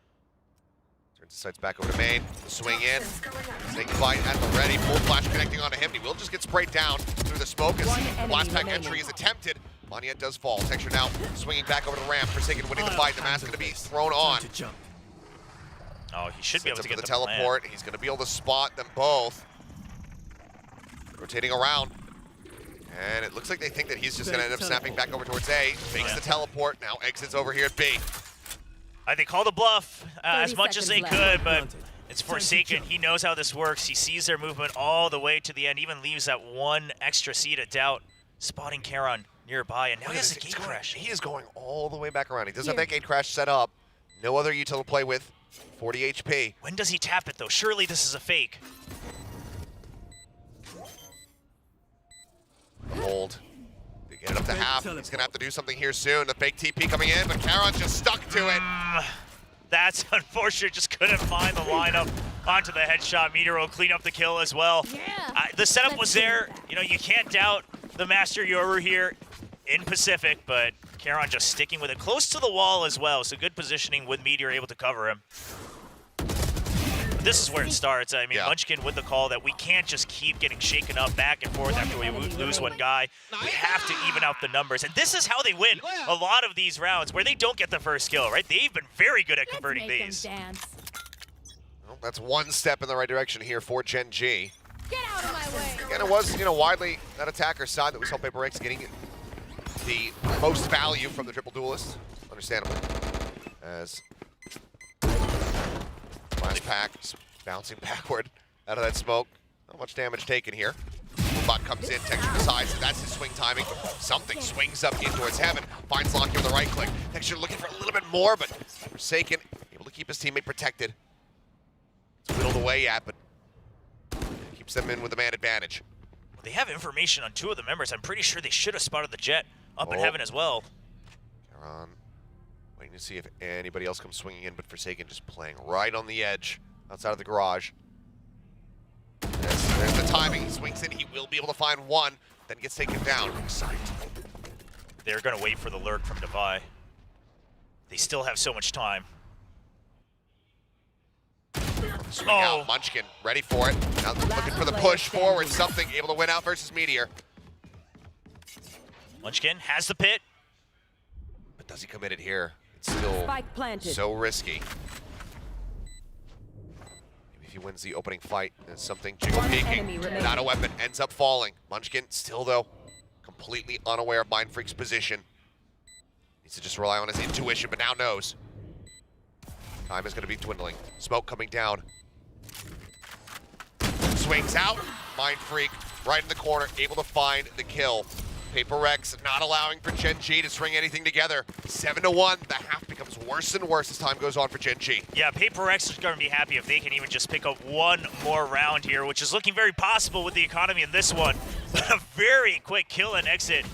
Turns the sights back over to main. The swing in. Snake fight at the ready. Full flash connecting onto him. He will just get sprayed down through the smoke as blast pack entry is attempted. Manya does fall. Texture now swinging back over to the ramp. Forsaken winning the fight. The mask going to be thrown on. Oh, he should be able to get the the teleport. He's going to be able to spot them both. Rotating around. And it looks like they think that he's just going to end up snapping back over towards A. Fakes the teleport. Now exits over here at B. They call the bluff as much as they left. could, but it's Forsaken. He knows how this works. He sees their movement all the way to the end, even leaves that one extra seed of doubt, spotting Karon nearby, and now he has a gate crash. He is going all the way back around. He does have that gate crash set up. No other util to play with. 40 HP. When does he tap it, though? Surely this is a fake. Hold. They get it up to half. He's going to have to do something here soon. The fake TP coming in, but Karon just stuck to it. That's unfortunate. Just couldn't find the lineup onto the headshot. Meteor will clean up the kill as well. The setup was there. You can't doubt the Master Yoru here in Pacific, but Karon just sticking with it close to the wall as well. So good positioning with Meteor able to cover him. But this is where it starts. I mean, Munchkin with the call that we can't just keep getting shaken up back and forth after we lose one guy. We have to even out the numbers. And this is how they win a lot of these rounds, where they don't get the first kill, right? They've been very good at converting these. Well, that's one step in the right direction here for Gen.G. Get out of my way. And it was, widely that attacker side that we saw PRX getting the most value from the triple duelist. Understandable. As last pack bouncing backward out of that smoke. Not much damage taken here. Bot comes in, Texture decides that's his swing timing. Something swings up in towards heaven. Finds Lockheed with a right click. Texture looking for a little bit more, but Forsaken able to keep his teammate protected. whittled away at, but keeps them in with the man advantage. Well, they have information on 2 of the members. I'm pretty sure they should have spotted the Jet up in heaven as well. Caron waiting to see if anybody else comes swinging in, but Forsaken just playing right on the edge outside of the garage. There's the timing. He swings in. He will be able to find one, then gets taken down. They're going to wait for the lurk from Devi. They still have so much time. Swing out. Munchkin ready for it. Now looking for the push forward. Something able to win out versus Meteor. Munchkin has the pit. But does he commit it here? It's still so risky. Maybe if he wins the opening fight, there's something. Jiggle peeking. Not a weapon. Ends up falling. Munchkin still, though, completely unaware of Mindfreak's position. Needs to just rely on his intuition, but now knows. Time is going to be dwindling. Smoke coming down. Swings out. Mindfreak right in the corner, able to find the kill. PRX not allowing for Gen.G to string anything together. 7-1. The half becomes worse and worse as time goes on for Gen.G. Yeah, PRX is going to be happy if they can even just pick up one more round here, which is looking very possible with the economy in this one. But a very quick kill and exit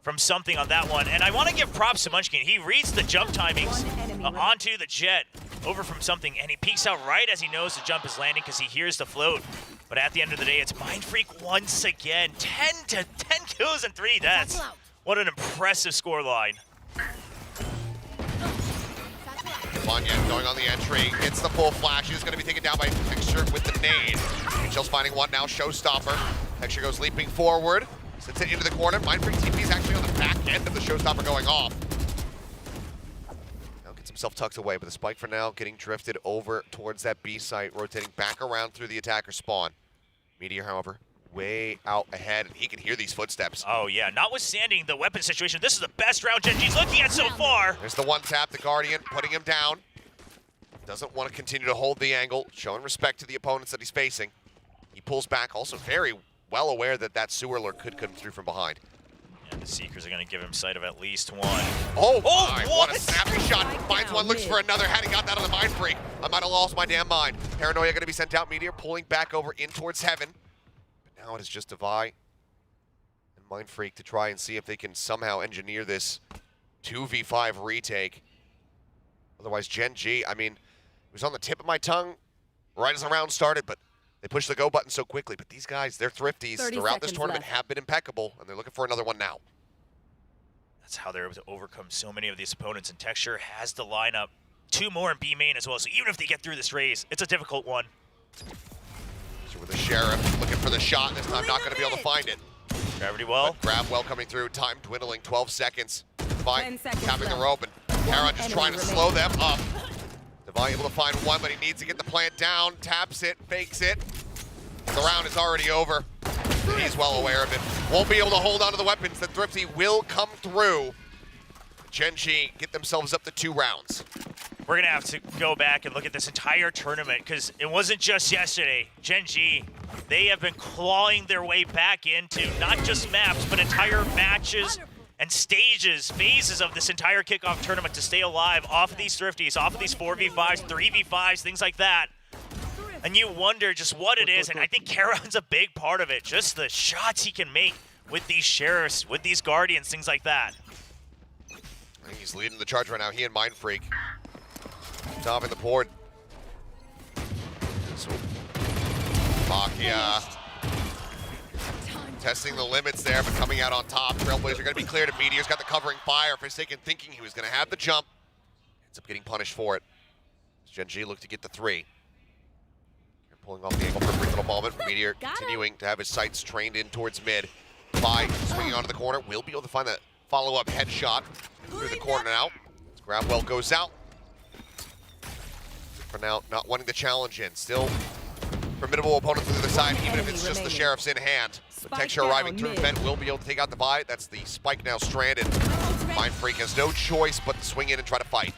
from something on that one. And I want to give props to Munchkin. He reads the jump timings onto the Jet over from something, and he peeks out right as he knows the jump is landing because he hears the float. But at the end of the day, it's Mindfreak once again. 10 kills and 3 deaths. What an impressive scoreline. Vanya going on the entry, gets the full flash. He's going to be taken down by Texture with the nade. Angel's finding one now, Showstopper. Texture goes leaping forward, sends it into the corner. Mindfreak TP is actually on the back end of the Showstopper going off. Now gets himself tucked away, but the spike for now getting drifted over towards that B site, rotating back around through the attacker spawn. Meteor, however, way out ahead, and he can hear these footsteps. Oh yeah, notwithstanding the weapon situation, this is the best round Gen.G's looking at so far. There's the one tap, the Guardian, putting him down. Doesn't want to continue to hold the angle, showing respect to the opponents that he's facing. He pulls back, also very well aware that that sewer lurk could come through from behind. Yeah, the Seekers are going to give him sight of at least one. Oh my, what a snappy shot. Finds one, looks for another. Hadn't got that on the Mindfreak. I might have lost my damn mind. Paranoia going to be sent out. Meteor pulling back over in towards heaven. But now it is just Devi and Mindfreak to try and see if they can somehow engineer this 2v5 retake. Otherwise, Gen.G, I mean, it was on the tip of my tongue right as the round started, but they pushed the go button so quickly. But these guys, they're thrifties throughout this tournament, have been impeccable, and they're looking for another one now. That's how they're able to overcome so many of these opponents, and Texture has the lineup. 2 more in B main as well, so even if they get through this race, it's a difficult one. So with the Sheriff looking for the shot, this time not going to be able to find it. Gravity well. But grab well coming through, time dwindling, 12 seconds. Devi tapping the rope, and Caron just trying to slow them up. Devi able to find one, but he needs to get the plant down, taps it, fakes it. The round is already over. He's well aware of it. Won't be able to hold on to the weapons. The Thrifty will come through. Gen.G get themselves up to 2 rounds. We're going to have to go back and look at this entire tournament because it wasn't just yesterday. Gen.G, they have been clawing their way back into not just maps, but entire matches and stages, phases of this entire kickoff tournament to stay alive off of these Thrifties, off of these 4v5s, 3v5s, things like that. And you wonder just what it is, and I think Caron's a big part of it. Just the shots he can make with these Sheriffs, with these Guardians, things like that. I think he's leading the charge right now. He and Mindfreak topping the board. So, Makia testing the limits there, but coming out on top. Trailblazer going to be cleared. Meteor's got the covering fire. Forsaken thinking he was going to have the jump. Ends up getting punished for it. Gen.G look to get the 3. Pulling off the angle for a brief little moment. Meteor continuing to have his sights trained in towards mid. Devi swinging onto the corner. Will be able to find that follow-up headshot through the corner now. Grabwell goes out. For now, not wanting the challenge in. Still formidable opponent to the other side, even if it's just the Sheriff's in hand. But Texture arriving through vent will be able to take out Devi. That's the spike now stranded. Mindfreak has no choice but to swing in and try to fight.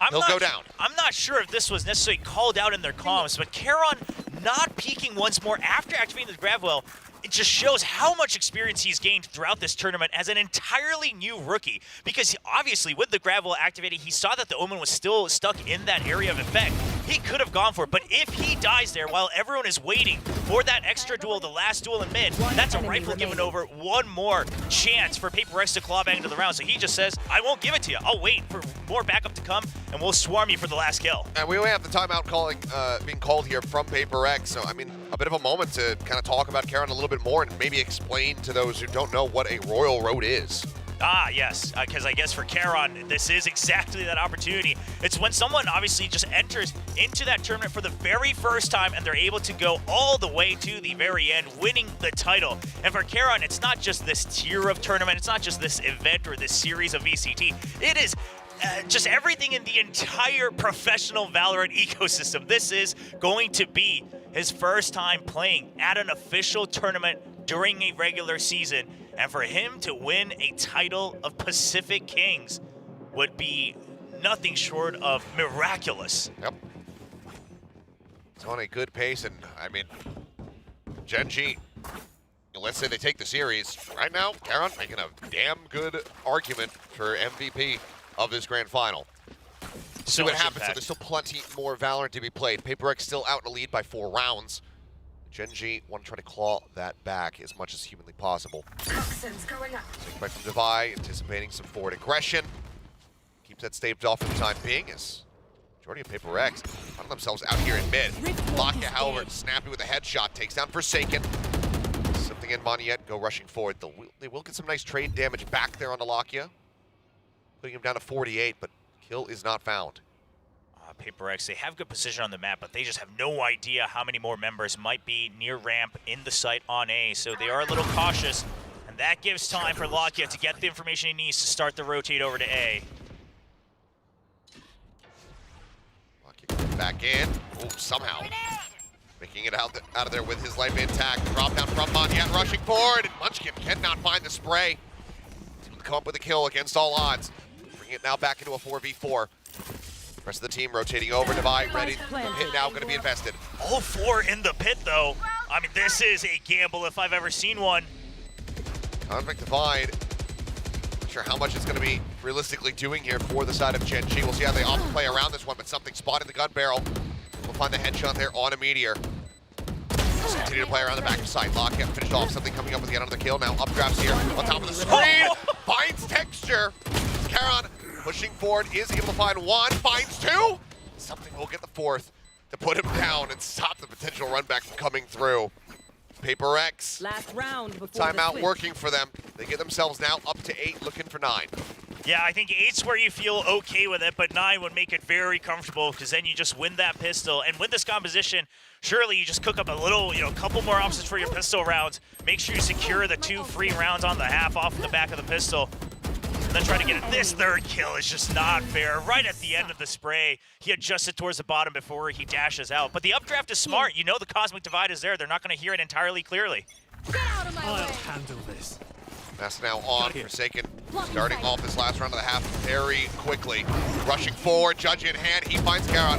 He'll go down. I'm not sure if this was necessarily called out in their comms, but Caron not peeking once more after activating the Gravwell, it just shows how much experience he's gained throughout this tournament as an entirely new rookie. Because obviously with the Gravwell activated, he saw that the Omen was still stuck in that area of effect. he could have gone for it. But if he dies there while everyone is waiting for that extra duel, the last duel in mid, that's a rifle given over one more chance for Paper X to claw back into the round. So he just says, I won't give it to you. I'll wait for more backup to come, and we'll swarm you for the last kill. And we only have the timeout being called here from Paper X. So, I mean, a bit of a moment to kind of talk about Karon a little bit more and maybe explain to those who don't know what a Royal Road is. Ah, yes, because I guess for Karon, this is exactly that opportunity. It's when someone obviously just enters into that tournament for the very first time and they're able to go all the way to the very end, winning the title. And for Karon, it's not just this tier of tournament, it's not just this event or this series of VCT. It is just everything in the entire professional Valorant ecosystem. This is going to be his first time playing at an official tournament during a regular season. And for him to win a title of Pacific Kings would be nothing short of miraculous. Yep. It's on a good pace, and I mean, Gen.G, let's say they take the series. Right now, Karon making a damn good argument for MVP of this grand final. See what happens. So there's still plenty more Valorant to be played. Paper X still out in the lead by 4 rounds. Gen.G want to try to claw that back as much as humanly possible. Toxins going up. Take back from Devi, anticipating some forward aggression. Keeps that staved off for the time being as majority of Paper X finding themselves out here in mid. Lakia, however, snappy with a headshot, takes down Forsaken. Something in Moniette, go rushing forward. They will get some nice trade damage back there on the Lakia, putting him down to 48, but kill is not found. Paper X, they have good position on the map, but they just have no idea how many more members might be near ramp in the site on A, so they are a little cautious, and that gives time for Lakia to get the information he needs to start the rotate over to A. Lakia comes back in. Oh, somehow making it out of there with his life intact. Drop down from Moniette, rushing forward, and Munchkin cannot find the spray. He's able to come up with a kill against all odds. Bringing it now back into a 4v4. Rest of the team rotating over. Devi ready. The pit now going to be invested. All 4 in the pit, though. I mean, this is a gamble if I've ever seen one. Conflict Divide. Not sure how much it's going to be realistically doing here for the side of Gen.G. We'll see how they opt to play around this one, but something spotted the gun barrel. We'll find the headshot there on a Meteor. Just continue to play around the back of the site. Lock finished off. Something coming up with yet another kill now. Updrafts here on top of the screen. Finds texture. Karon pushing forward, is able to find 1, finds 2. Something will get the 4th to put him down and stop the potential run back from coming through. Paper X, last round before timeout working for them. They get themselves now up to 8, looking for 9. Yeah, I think 8's where you feel okay with it, but 9 would make it very comfortable because then you just win that pistol. And with this composition, surely you just cook up a little, couple more options for your pistol rounds. Make sure you secure the 2 free rounds on the half off the back of the pistol. And then try to get it. This 3rd kill is just not fair. Right at the end of the spray, he adjusted towards the bottom before he dashes out. But the updraft is smart. You know the Cosmic Divide is there. They're not going to hear it entirely clearly. Get out of my way. Handle this. That's now on. Forsaken starting off this last round of the half very quickly. Rushing forward, judge in hand. He finds Karon.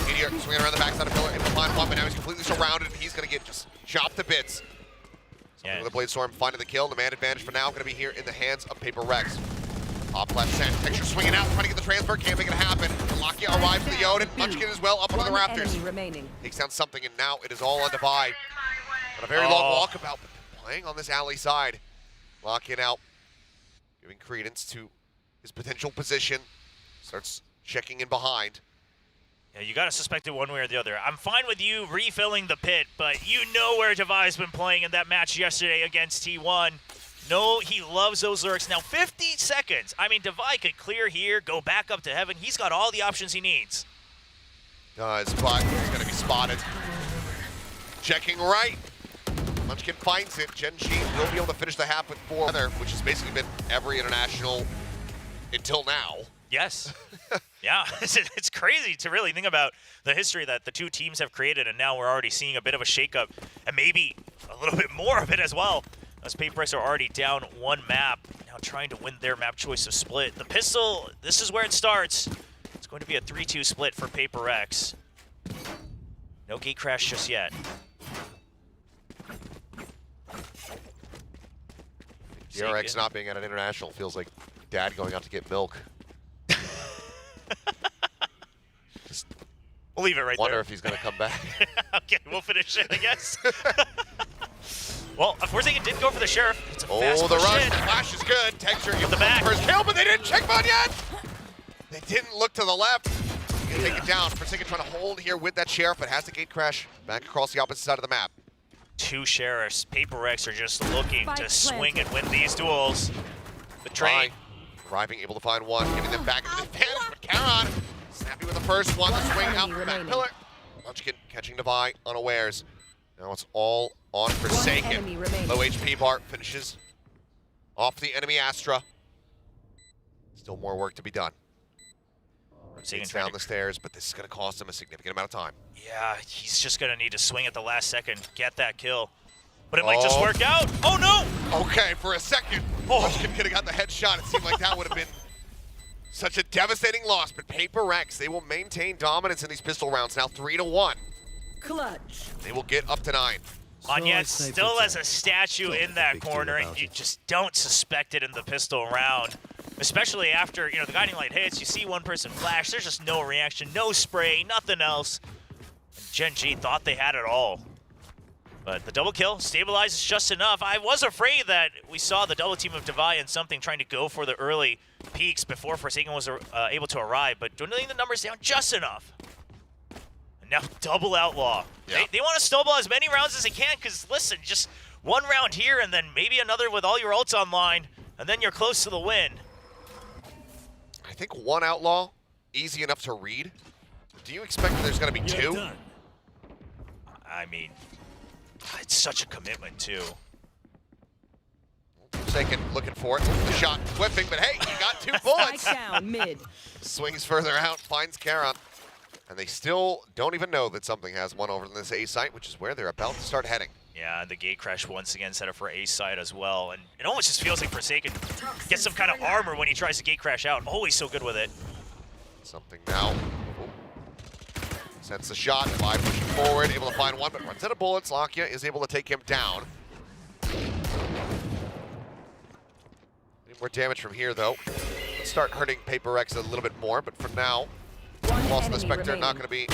Meteor swinging around the backside of pillar. Able to find 1, but now he's completely surrounded. He's going to get just chopped to bits. Something with the Blade Storm finding the kill. The man advantage for now going to be here in the hands of Paper X. Off left send. Texture swinging out, trying to get the transfer. Can't make it happen. Lakia arrives with the Odin. Munchkin as well up under the Raptors. Takes down something, and now it is all on Devi. But a very long walkabout, but playing on this alley side. Lakia out, giving credence to his potential position. Starts checking in behind. Yeah, you got to suspect it one way or the other. I'm fine with you refilling the pit, but you know where Devi's been playing in that match yesterday against T1. No, he loves those lurks. Now, 50 seconds. I mean, Devi could clear here, go back up to heaven. He's got all the options he needs. Does, but he's going to be spotted. Checking right. Munchkin finds it. Gen.G will be able to finish the half with 4, which has basically been every international until now. Yes. Yeah, it's crazy to really think about the history that the 2 teams have created, and now we're already seeing a bit of a shakeup, and maybe a little bit more of it as well. As Paper X are already down 1 map, now trying to win their map choice of split. The pistol, this is where it starts. It's going to be a 3-2 split for Paper X. No gate crash just yet. PRX not being at an international feels like dad going out to get milk. Just We'll leave it right Wonder there. if he's going to come back. Okay, we'll finish it, I guess. Well, of course, they did go for the Sheriff. It's a fast The push rush. in. The flash is good. Texture the back. First kill, but they didn't check Mon yet. They didn't look to the left. Gonna take it down. Forsaken trying to hold here with that Sheriff, but has the gate crash back across the opposite side of the map. 2 Sheriffs. PRX are just looking Spike to swing planted. and win these duels. The train. Arriving, able to find one, getting them back into the advantage, but Charon snappy with the first one. The swing out the back pillar. Munchkin catching Devi unawares. Now it's all on Forsaken. enemy remaining. Low HP Bart finishes off the enemy Astra. Still more work to be done. Forsaken It's trying down to- the stairs, but this is going to cost him a significant amount of time. Yeah, he's just going to need to swing at the last second, get that kill. But it might just work out. Oh, no! Okay, for a second, Munchkin could have got the headshot. It seemed like that would have been such a devastating loss, but PRX, they will maintain dominance in these pistol rounds, now 3-1. Clutch. They will get up to 9. Onyet it's safe still to as say. a statue Don't in that big deal corner, and about you it. just don't suspect it in the pistol round. Especially after, the guiding light hits, you see one person flash, there's just no reaction, no spray, nothing else. And GenG thought they had it all. But the double kill stabilizes just enough. I was afraid that we saw the double team of Devi and something trying to go for the early peaks before Forsaken was able to arrive, but dwindling the numbers down just enough. And now double outlaw. Yeah. They want to snowball as many rounds as they can, because listen, just one round here and then maybe another with all your ults online, and then you're close to the win. I think one outlaw, easy enough to read. Do you expect that there's going to be 2? I mean, it's such a commitment too. Forsaken looking for it. The shot whipping, but hey, you got 2 bullets. Spike down mid. Swings further out, finds Charon. And they still don't even know that something has one over in this A site, which is where they're about to start heading. Yeah, the gate crash once again set up for A side as well, and it almost just feels like Forsaken gets some kind of armor when he tries to gate crash out. Always so good with it. Something now. Ooh. Sends the shot, Devi pushing forward, able to find one, but runs out of bullets. Lakia is able to take him down. Need more damage from here, though. Let's start hurting PRX a little bit more, but for now, loss of the Spectre not going to be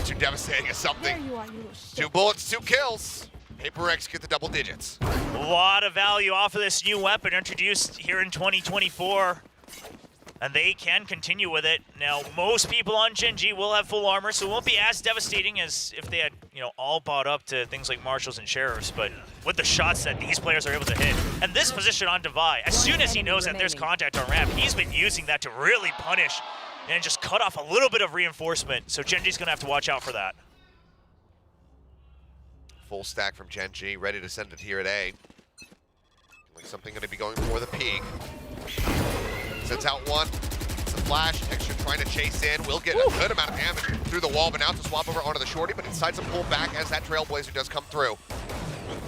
too devastating as something. There you are, you little shit. 2 bullets, 2 kills. PRX get the double digits. A lot of value off of this new weapon introduced here in 2024. And they can continue with it. Now, most people on Gen.G will have full armor, so it won't be as devastating as if they had, all bought up to things like Marshals and Sheriffs. But with the shots that these players are able to hit, and this position on Devi, as soon as he knows that there's contact on ramp, he's been using that to really punish and just cut off a little bit of reinforcement. So Gen.G's gonna have to watch out for that. Full stack from Gen.G, ready to send it here at A. Like something going to be going for the peak. Sends out one. It's a flash. Texture trying to chase in. Will get a good amount of damage through the wall, but now to swap over onto the shorty, but decides to pull back as that Trailblazer does come through.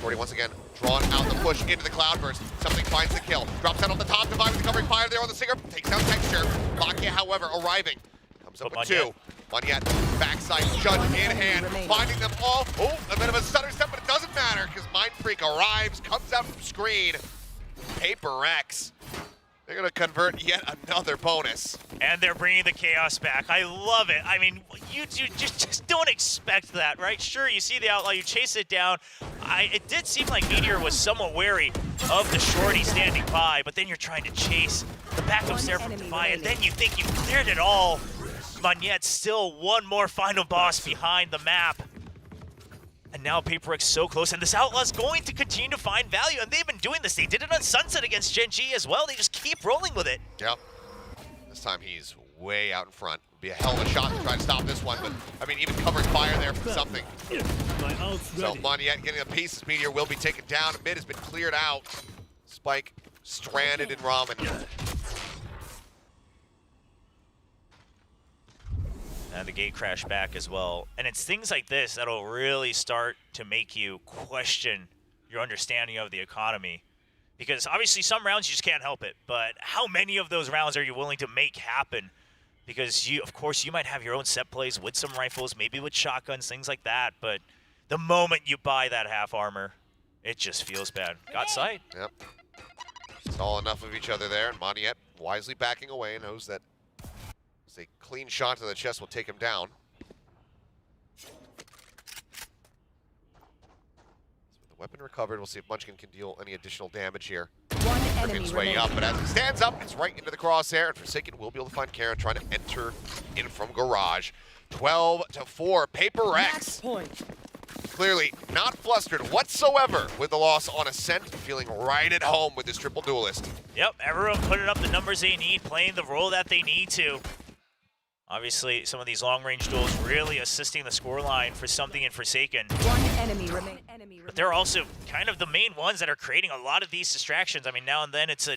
Shorty once again drawn out the push into the Cloudburst. Something finds the kill. Drops out on the top. Devi with the covering fire there on the Singer. Takes out Texture. Lakia, however, arriving. Comes up with 2. Monyet, backside, Judge in hand, finding them all. Oh, a bit of a stutter step, but it doesn't matter because Mind Freak arrives, comes out from screen. PRX, they're going to convert yet another bonus. And they're bringing the chaos back. I love it. I mean, you just don't expect that, right? Sure, you see the outlaw, you chase it down. It did seem like Meteor was somewhat wary of the shorty standing by, but then you're trying to chase the backups there from Devi, and then you think you've cleared it all. Monyet still one more final boss behind the map. And now PRX so close, and this outlaw's going to continue to find value, and they've been doing this. They did it on Sunset against Gen.G as well. They just keep rolling with it. Yep. This time he's way out in front. Be a hell of a shot to try to stop this one, but I mean, even covering fire there from something. So Monyet getting a piece. This Meteor will be taken down. Mid has been cleared out. Spike stranded in Ramen. And the gate crash back as well. And it's things like this that'll really start to make you question your understanding of the economy. Because obviously some rounds you just can't help it, but how many of those rounds are you willing to make happen? Because of course you might have your own set plays with some rifles, maybe with shotguns, things like that, but the moment you buy that half armor, it just feels bad. Got sight. Yep. Saw enough of each other there, and Monyet wisely backing away, knows that a clean shot to the chest will take him down. Weapon recovered. We'll see if Munchkin can deal any additional damage here. One Working enemy his way remaining. up, but as he stands up, it's right into the crosshair, and Forsaken will be able to find Karen trying to enter in from garage. 12-4, PRX. Match point. Clearly not flustered whatsoever with the loss on Ascent, feeling right at home with this triple duelist. Yep, everyone putting up the numbers they need, playing the role that they need to. Obviously, some of these long-range duels really assisting the scoreline for Something and Forsaken. One enemy remaining. But they're also kind of the main ones that are creating a lot of these distractions. I mean, now and then it's a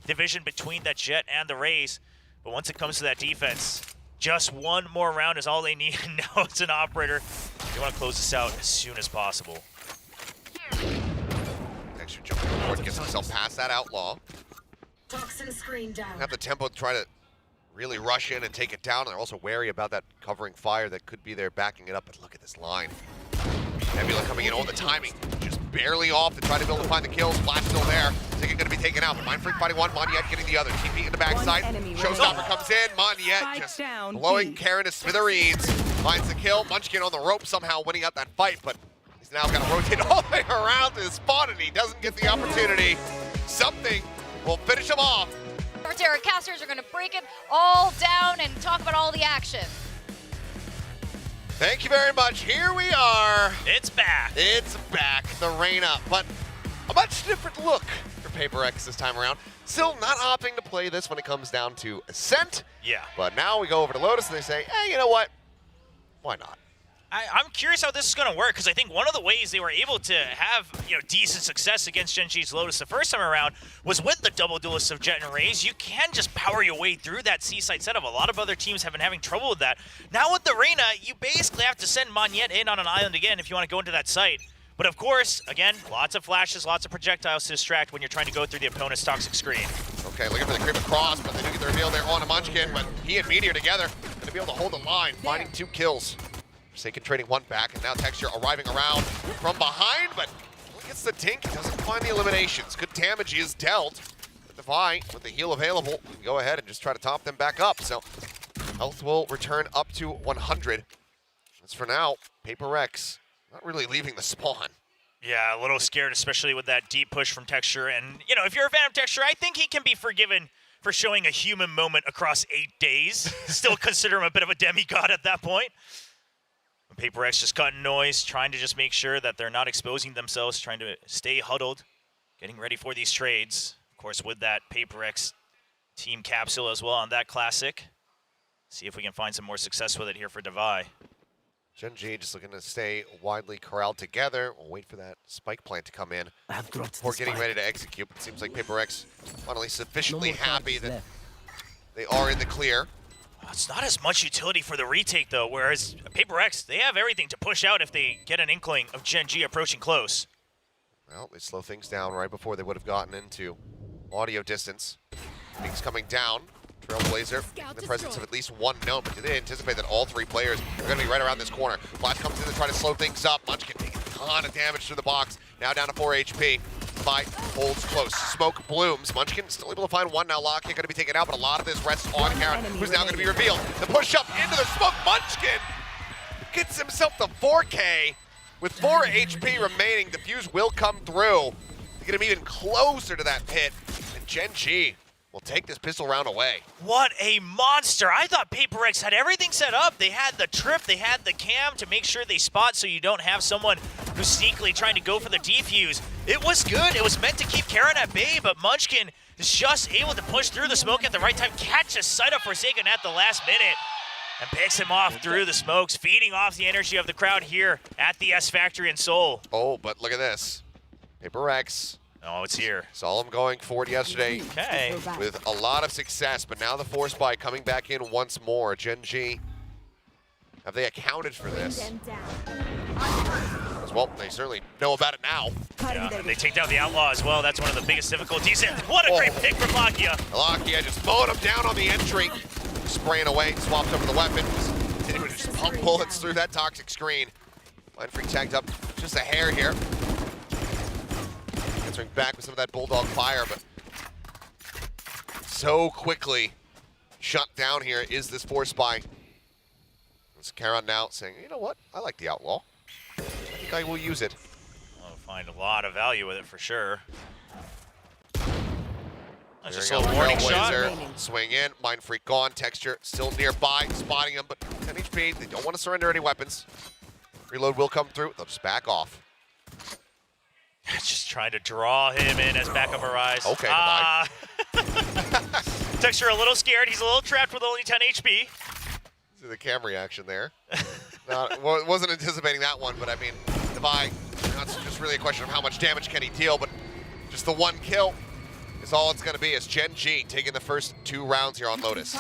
division between that Jet and the Raze. But once it comes to that defense, just one more round is all they need. And now it's an operator. They want to close this out as soon as possible. Extra jump forward, gets himself past that outlaw. Toxin screen down. Have the tempo to try to really rush in and take it down. They're also wary about that covering fire that could be there backing it up. But look at this line. Nebula coming in, the timing just barely off to try to be able to find the kills. Flash still there. Ticket going to be taken out. Mind Freak fighting one, Monyet getting the other. TP in the backside. Showstopper comes in. Monyet just blowing Karen to smithereens. Finds the kill. Munchkin on the rope somehow winning out that fight, but he's now got to rotate all the way around to his spawn, and he doesn't get the opportunity. Something will finish him off. Our Terra casters are going to break it all down and talk about all the action. Thank you very much. Here we are. It's back. It's back, the Reina, but a much different look for PRX this time around. Still not opting to play this when it comes down to Ascent. Yeah. But now we go over to Lotus and they say, hey, you know what? Why not? I'm curious how this is going to work, because I think one of the ways they were able to have decent success against Gen.G's Lotus the first time around was with the double duelists of Jet and Raze. You can just power your way through that seaside setup. A lot of other teams have been having trouble with that. Now with the Reina, you basically have to send Monyet in on an island again if you want to go into that site. But of course, again, lots of flashes, lots of projectiles to distract when you're trying to go through the opponent's toxic screen. Okay, looking for the creep across, but they do get the reveal there on a Munchkin, but he and Meteor together going to be able to hold the line, finding 2 kills. Forsaken trading 1 back, and now Texture arriving around from behind, but gets the tink, doesn't find the eliminations. Good damage is dealt. But Defy, with the heal available, can go ahead and just try to top them back up. So health will return up to 100. As for now, PRX not really leaving the spawn. Yeah, a little scared, especially with that deep push from Texture. And, if you're a fan of Texture, I think he can be forgiven for showing a human moment across 8 days. Still consider him a bit of a demigod at that point. PRX just cutting noise, trying to just make sure that they're not exposing themselves, trying to stay huddled, getting ready for these trades. Of course, with that PRX team capsule as well on that classic. See if we can find some more success with it here for Defy. Gen.G just looking to stay widely corralled together. We'll wait for that spike plant to come in before getting ready to execute. It seems like PRX finally sufficiently happy that they are in the clear. It's not as much utility for the retake, though, whereas PRX, they have everything to push out if they get an inkling of Gen.G approaching close. Well, they slow things down right before they would have gotten into audio distance. Things coming down. Trailblazer in the presence of at least 1 known, but did they anticipate that all 3 players are going to be right around this corner? Flash comes in to try to slow things up. Munchkin taking a ton of damage through the box. Now down to 4 HP. Fight holds close. Smoke blooms. Munchkin still able to find 1 now. Lockheed going to be taken out, but a lot of this rests on Karen, who's now going to be revealed. The push up into the smoke. Munchkin gets himself the 4K with 4 HP remaining. The fuse will come through to get him even closer to that pit. And Gen.G will take this pistol round away. What a monster. I thought PRX had everything set up. They had the trip, they had the cam to make sure they spot so you don't have someone who's sneakily trying to go for the defuse. It was good. It was meant to keep Karen at bay, but Munchkin is just able to push through the smoke at the right time, catch a sight of Forsaken at the last minute, and picks him off through the smokes, feeding off the energy of the crowd here at the S Factory in Seoul. Oh, but look at this. PRX. Oh, it's here. Saw him going for it yesterday Okay. with a lot of success, but now the force buy coming back in once more. Gen.G, have they accounted for this? Well, they certainly know about it now. Yeah, and they take down the Outlaw as well. That's one of the biggest difficulties. And what a great pick from Lakia. Lakia just mowed him down on the entry. Spraying away, swapped over the weapon. Continuing to just pump bullets through that toxic screen. Mind Freak tagged up just a hair here. Answering back with some of that Bulldog fire, but so quickly shut down here is this force buy. It's Karon now saying, you know what? I like the Outlaw. I think I will use it. Oh, Find a lot of value with it for sure. That's just a Clearing little out warning shot. Trailblazer, swing in, Mind Freak gone, Texture still nearby, spotting him, but 10 HP, they don't want to surrender any weapons. Reload will come through, they'll just back off. Just trying to draw him in as backup arrives. Okay, Texture a little scared. He's a little trapped with only 10 HP. See the cam reaction there. Wasn't anticipating that one, but I mean, Devi, that's just really a question of how much damage can he deal, but just the one kill is all it's going to be as Gen.G taking the first 2 rounds here on Lotus.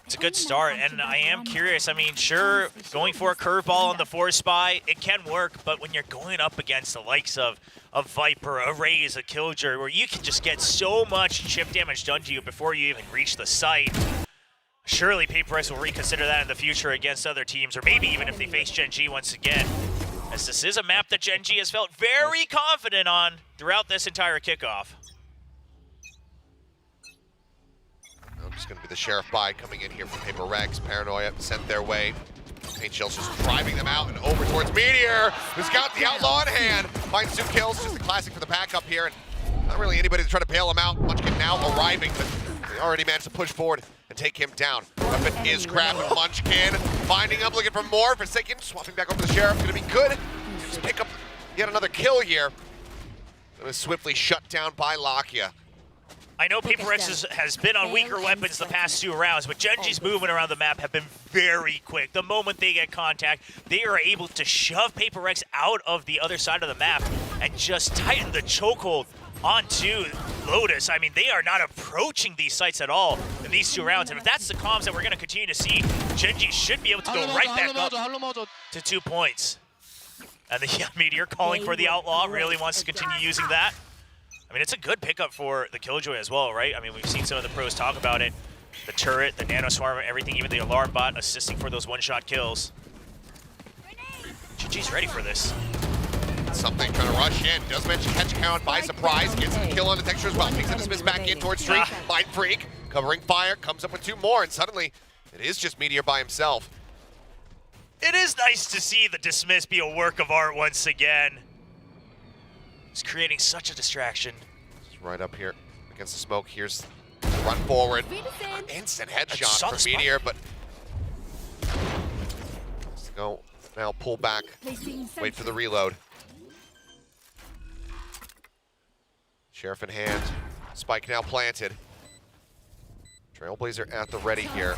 It's a good start, and I am curious. I mean, sure, going for a curveball on the 4 spy, it can work, but when you're going up against the likes of a Viper, a Raze, a Killjoy, where you can just get so much chip damage done to you before you even reach the site, surely PRX will reconsider that in the future against other teams, or maybe even if they face Gen.G once again, as this is a map that Gen.G has felt very confident on throughout this entire kickoff. Just going to be the Sheriff buy coming in here from PRX. Paranoia sent their way. Paint Shell's just driving them out and over towards Meteor, who's got the Outlaw in hand. Finds 2 kills, just a classic for the backup here. And not really anybody to try to bail him out. Munchkin now arriving, but they already managed to push forward and take him down. Weapon is grabbed. Munchkin finding him, looking for more. Forsaken swapping back over to the Sheriff. Going to be good. Just pick up yet another kill here. It was swiftly shut down by Lakia. I know PRX has been on weaker weapons the past 2 rounds, but Gen.G's movement around the map have been very quick. The moment they get contact, they are able to shove PRX out of the other side of the map and just tighten the chokehold onto Lotus. I mean, they are not approaching these sites at all in these 2 rounds, and if that's the comms that we're going to continue to see, Gen.G should be able to go right back up to 2 points. And the Meteor calling for the Outlaw, really wants to continue using that. I mean, it's a good pickup for the Killjoy as well, right? I mean, we've seen some of the pros talk about it. The turret, the nano swarm, everything, even the alarm bot assisting for those 1-shot kills. GG's ready for this. Something trying to rush in. Does manage to catch count by surprise. Gets a kill on the Texture as well. Takes a dismiss back in towards Street. Mind Freak covering fire. Comes up with 2 more, and suddenly it is just Meteor by himself. It is nice to see the dismiss be a work of art once again. It's creating such a distraction. Just right up here against the smoke. Here's the run forward. Instant headshot for Meteor, but let's go now. Pull back. Wait for the reload. Sheriff in hand. Spike now planted. Trailblazer at the ready here.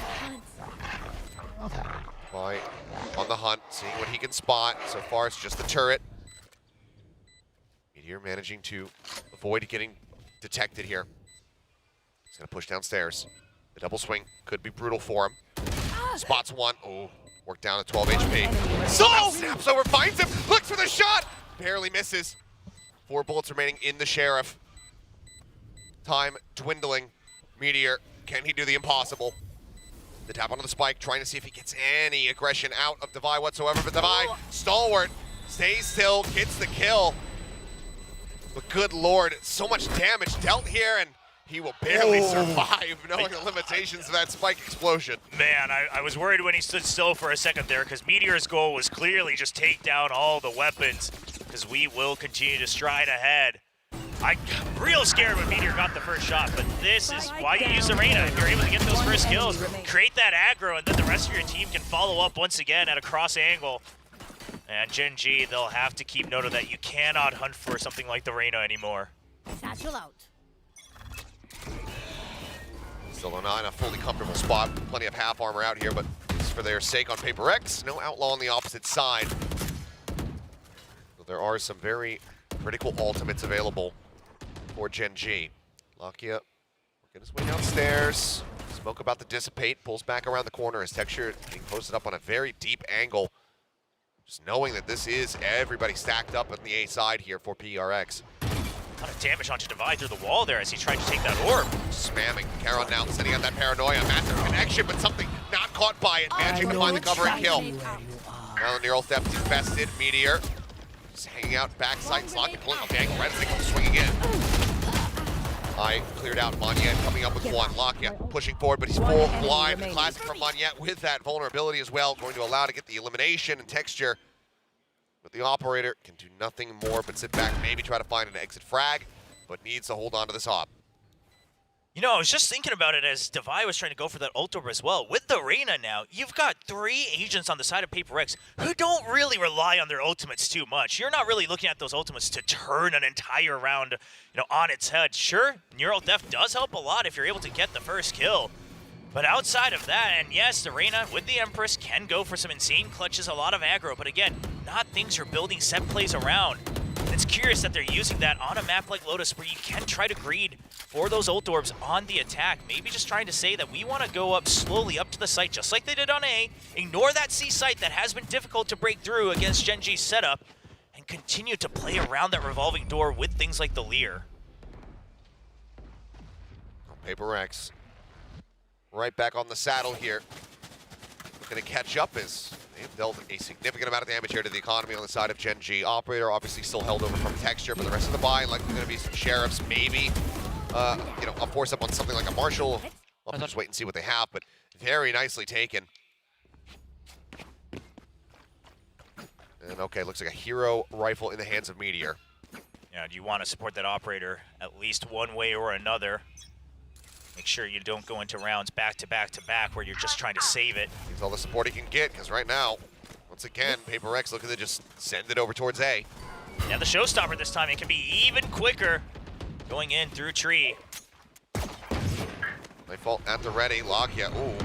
By on the hunt, seeing what he can spot. So far, it's just the turret. Meteor managing to avoid getting detected here. He's going to push downstairs. The double swing could be brutal for him. Spots 1. Oh, worked down at 12 HP. Somehow snaps over, finds him, looks for the shot. Barely misses. 4 bullets remaining in the Sheriff. Time dwindling. Meteor, can he do the impossible? The tap onto the spike, trying to see if he gets any aggression out of Devi whatsoever. But Devi, stalwart, stays still, gets the kill. But good lord, so much damage dealt here, and he will barely survive, knowing the limitations of that spike explosion. Man, I was worried when he stood still for a second there, because Meteor's goal was clearly just take down all the weapons, because we will continue to stride ahead. I'm real scared when Meteor got the first shot, but this is why you use Arena. If you're able to get those first kills, create that aggro, and then the rest of your team can follow up once again at a cross angle. And Gen.G, they'll have to keep note of that. You cannot hunt for something like the Reyna anymore. Satchel out. Still not in a fully comfortable spot. Plenty of half armor out here, but it's for their sake on PRX. No Outlaw on the opposite side. So there are some very critical ultimates available for Gen.G. Lakia working his way downstairs. Smoke about to dissipate. Pulls back around the corner as Texture being posted up on a very deep angle. Just knowing that this is everybody stacked up on the A side here for PRX. A lot of damage onto Devi through the wall there as he tried to take that orb. Spamming. Caron now sending out that paranoia. Massive connection, but something not caught by it. Managing to find the cover and kill. Now the neural theft infested. Meteor just hanging out backside. Slogging, pulling up the angle right as they come swinging in. Eye cleared out. Monyet coming up with 1. Lakia pushing forward, but he's full blind. The classic from Monyet with that vulnerability as well. Going to allow to get the elimination, and Texture But the operator can do nothing more but sit back, maybe try to find an exit frag, but needs to hold on to this op. You know, I was just thinking about it as Devi was trying to go for that ult orb as well. With the Reyna now, you've got 3 agents on the side of PRX who don't really rely on their ultimates too much. You're not really looking at those ultimates to turn an entire round, on its head. Sure, Neural Death does help a lot if you're able to get the first kill. But outside of that, and yes, the Reyna with the Empress can go for some insane clutches, a lot of aggro, but again, not things you're building set plays around. And it's curious that they're using that on a map like Lotus where you can try to greed for those ult orbs on the attack. Maybe just trying to say that we want to go up slowly up to the site, just like they did on A, ignore that C site that has been difficult to break through against Gen.G's setup, and continue to play around that revolving door with things like the Leer. PRX right back on the saddle here. Looking to catch up as they've dealt a significant amount of damage here to the economy on the side of Gen.G. Operator obviously still held over from Texture, but the rest of the buy likely going to be some Sheriffs, maybe, a force up on something like a Marshall. We'll have to just wait and see what they have, but very nicely taken. And okay, looks like a hero rifle in the hands of Meteor. Yeah, do you want to support that operator at least one way or another? Make sure you don't go into rounds back to back to back where you're just trying to save it. Needs all the support he can get, because right now, once again, PRX looking to just send it over towards A. Yeah, the showstopper this time, it can be even quicker going in through tree. Nightfall at the ready, Lakia, ooh.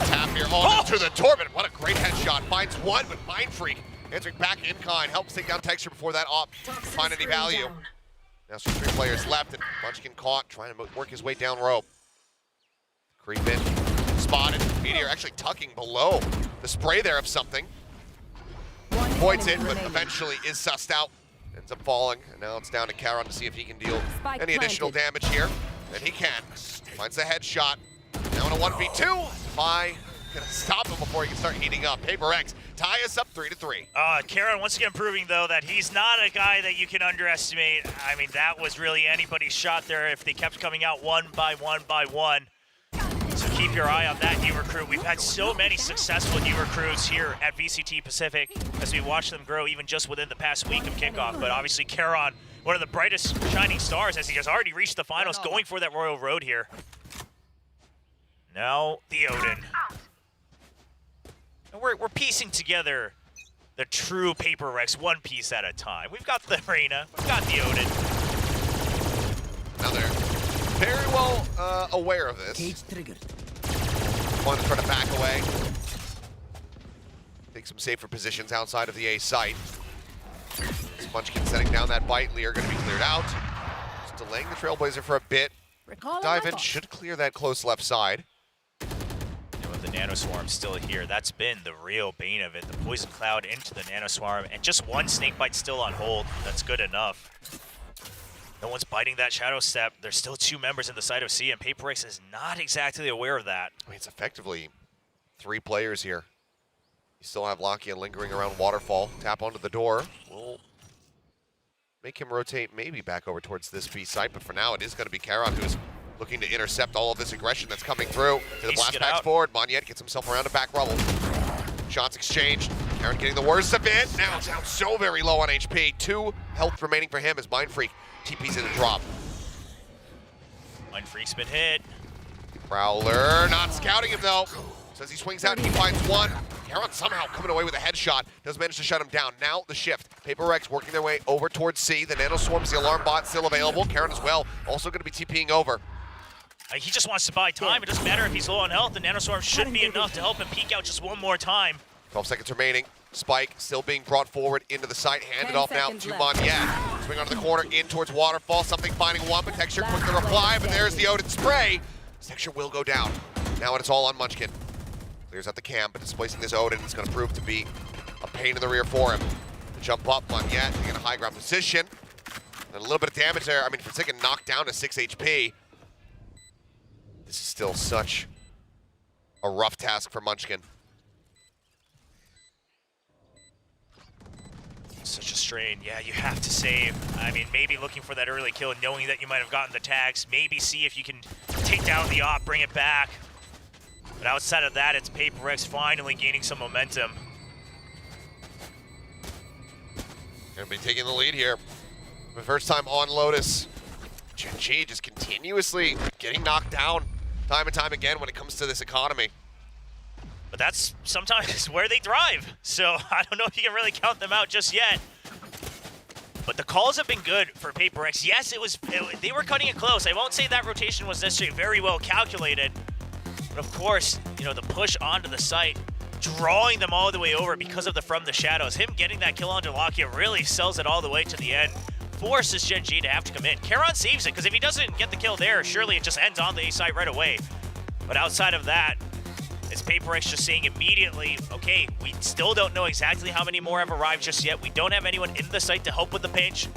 Tap here, to the Torment, what a great headshot. Finds one, but Mind Freak answering back in kind, helps take down Texture before that op find any value. Now just 3 players left, and Munchkin caught, trying to work his way down rope. Creep in, spotted. Meteor actually tucking below the spray there of something. Avoids it, but eventually is sussed out. Ends up falling, and now it's down to Charon to see if he can deal any additional damage here. And he can. Finds the headshot. Now in a 1v2. Fi gonna stop him before he can start heating up. PRX tie us up 3-3. Charon once again proving though that he's not a guy that you can underestimate. I mean, that was really anybody's shot there if they kept coming out one by one by one. So keep your eye on that new recruit. We've had so many successful new recruits here at VCT Pacific as we watch them grow even just within the past week of kickoff. But obviously Charon, one of the brightest shining stars as he has already reached the finals, going for that Royal Road here. Now the Odin. And we're piecing together the true PRX one piece at a time. We've got the Reyna, we've got the Odin. Now they're very well aware of this. Cage triggered. Want to try to back away. Take some safer positions outside of the A site. Munchkin setting down that bite. Lear going to be cleared out. Just delaying the Trailblazer for a bit. Dive in should clear that close left side. The Nanoswarm still here. That's been the real bane of it. The Poison Cloud into the Nanoswarm, and just one Snakebite still on hold. That's good enough. No one's biting that Shadow Step. There's still 2 members in the side of C, and PRX is not exactly aware of that. I mean, it's effectively 3 players here. You still have Lakia lingering around Waterfall. Tap onto the door. We'll make him rotate maybe back over towards this B site, but for now it is going to be Charon who's looking to intercept all of this aggression that's coming through. To the blast packs forward. Monyet gets himself around a back rubble. Shots exchanged. Charon getting the worst of it. Now down so very low on HP. 2 health remaining for him as Mind Freak TP's in a drop. Mind Freak's been hit. Prowler not scouting him though. So as he swings out, he finds one. Charon somehow coming away with a headshot. Does manage to shut him down. Now the shift. PRX working their way over towards C. The Nanoswarm's the alarm bot still available. Charon as well. Also going to be TPing over. He just wants to buy time. It doesn't matter if he's low on health. The Nanoswarm should be enough to help him peek out just one more time. 12 seconds remaining. Spike still being brought forward into the site. Handed off now to Monyet. Swing onto the corner in towards Waterfall. Something finding one, but Texture quick to reply. But there's the Odin spray. Texture will go down. Now it's all on Munchkin. Clears out the cam, but displacing this Odin is going to prove to be a pain in the rear for him. Jump up, Monyet taking a high ground position. And a little bit of damage there. I mean, Forsaken knocked down to 6 HP. This is still such a rough task for Munchkin. Such a strain. Yeah, you have to save. I mean, maybe looking for that early kill, knowing that you might have gotten the tags. Maybe see if you can take down the op, bring it back. But outside of that, it's PRX finally gaining some momentum. Gonna be taking the lead here. For the first time on Lotus. GenG just continuously getting knocked down time and time again when it comes to this economy. But that's sometimes where they thrive. So I don't know if you can really count them out just yet. But the calls have been good for PRX. Yes, they were cutting it close. I won't say that rotation was necessarily very well calculated. But of course, you know, the push onto the site, drawing them all the way over because of the From the Shadows. Him getting that kill onto Lakia really sells it all the way to the end. Forces Gen.G to have to come in. Karon saves it, because if he doesn't get the kill there, surely it just ends on the A site right away. But outside of that, it's PRX just saying immediately, okay, we still don't know exactly how many more have arrived just yet. We don't have anyone in the site to help with the pinch.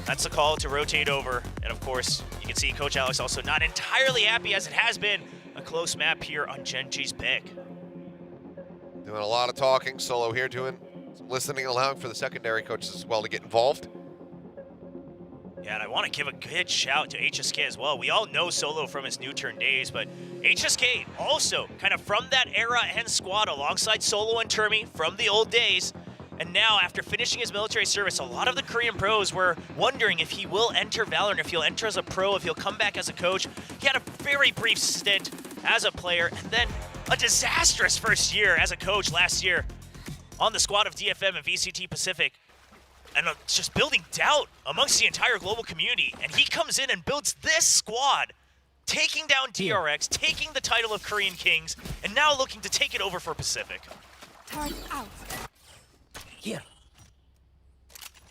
That's the call to rotate over. And of course, you can see Coach Alex also not entirely happy, as it has been a close map here on Gen.G's pick. Doing a lot of talking. Solo here doing some listening, allowing for the secondary coaches as well to get involved. Yeah, and I want to give a good shout to HSK as well. We all know Solo from his new turn days, but HSK also kind of from that era and squad alongside Solo and Termi from the old days. And now, after finishing his military service, a lot of the Korean pros were wondering if he will enter Valorant, if he'll enter as a pro, if he'll come back as a coach. He had a very brief stint as a player, and then a disastrous first year as a coach last year on the squad of DFM and VCT Pacific. And just building doubt amongst the entire global community. And he comes in and builds this squad, taking down PRX, taking the title of Korean Kings, and now looking to take it over for Pacific. Turn out. Here.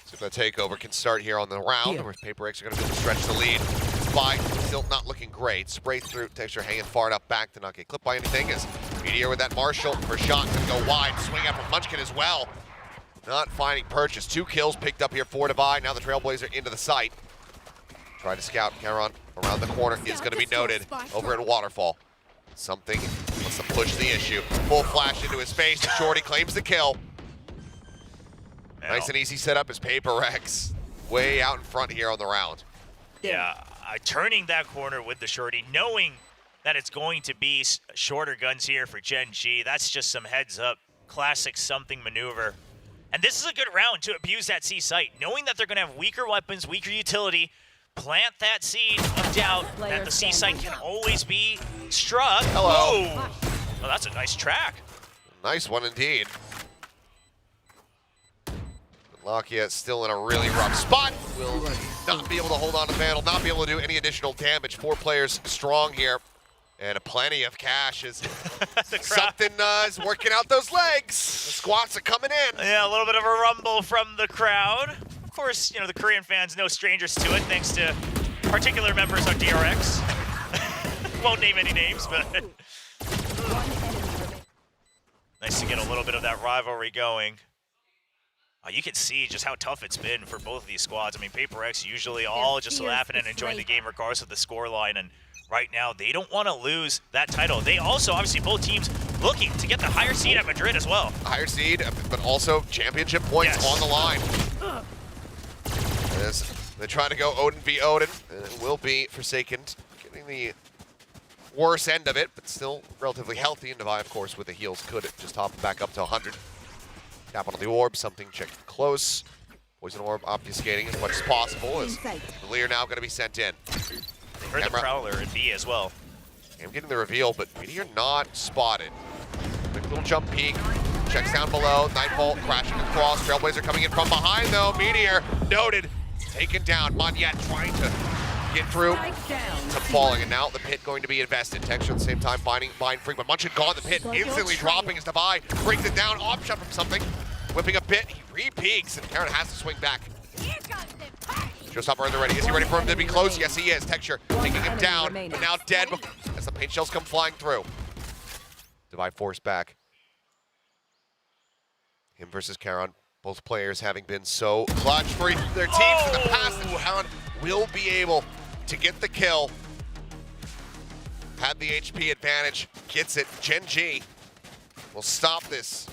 So the takeover can start here on the round, where PRX are going to be able to stretch the lead. Spy still not looking great. Spray through, Texture hanging far enough back to not get clipped by anything. As Meteor with that Marshall for shot can go wide. Swing out from Munchkin as well. Not finding purchase. 2 kills picked up here for Divide. Now the Trailblazer into the site. Try to scout. Karon around the corner is going to be noted over in Waterfall. Something wants to push the issue. Full flash into his face. Shorty claims the kill. Nice and easy setup as PRX way out in front here on the round. Yeah, turning that corner with the Shorty, knowing that it's going to be shorter guns here for Gen.G. That's just some heads up, classic something maneuver. And this is a good round to abuse that C site, knowing that they're going to have weaker weapons, weaker utility. Plant that seed of doubt that the C site can always be struck. Hello. Whoa. Oh, that's a nice track. Nice one indeed. Lakia still in a really rough spot. Will not be able to hold on to Vandal, not be able to do any additional damage. 4 players strong here. And plenty of cash is something is working out those legs. The squats are coming in. Yeah, a little bit of a rumble from the crowd. Of course, you know, the Korean fans, no strangers to it, thanks to particular members on DRX. Won't name any names, but nice to get a little bit of that rivalry going. You can see just how tough it's been for both of these squads. I mean, PRX usually all just laughing and enjoying the game regardless of the scoreline, and right now, they don't want to lose that title. They also, obviously, both teams looking to get the higher seed at Madrid as well. Higher seed, but also championship points on the line. As they try to go Odin v Odin, and it will be Forsaken getting the worse end of it, but still relatively healthy. And Devi, of course, with the heals, could just hop back up to 100. Tap onto the orb, something checked close. Poison orb obfuscating as much as possible, as the Lear now going to be sent in. They heard the Prowler in B as well. I'm getting the reveal, but Meteor not spotted. Quick little jump peek, checks down below, Nightfall crashing across, Trailblazer coming in from behind though, Meteor noted, taken down, Monyet trying to get through to falling, and now the pit going to be invested. Texture at the same time finding Mind Freak, but Munchkin gone, the pit instantly dropping as Devi brings it down, offshot from something, whipping a pit, he re-peeks, and Karon has to swing back. Showstopper in the ready. Is he ready for him to be close? Yes, he is. Texture taking him down, but now dead as the paint shells come flying through. Devi forced back. Him versus Karon. Both players having been so clutch for their teams in the past, and Karon will be able to get the kill. Had the HP advantage, gets it. Gen.G will stop this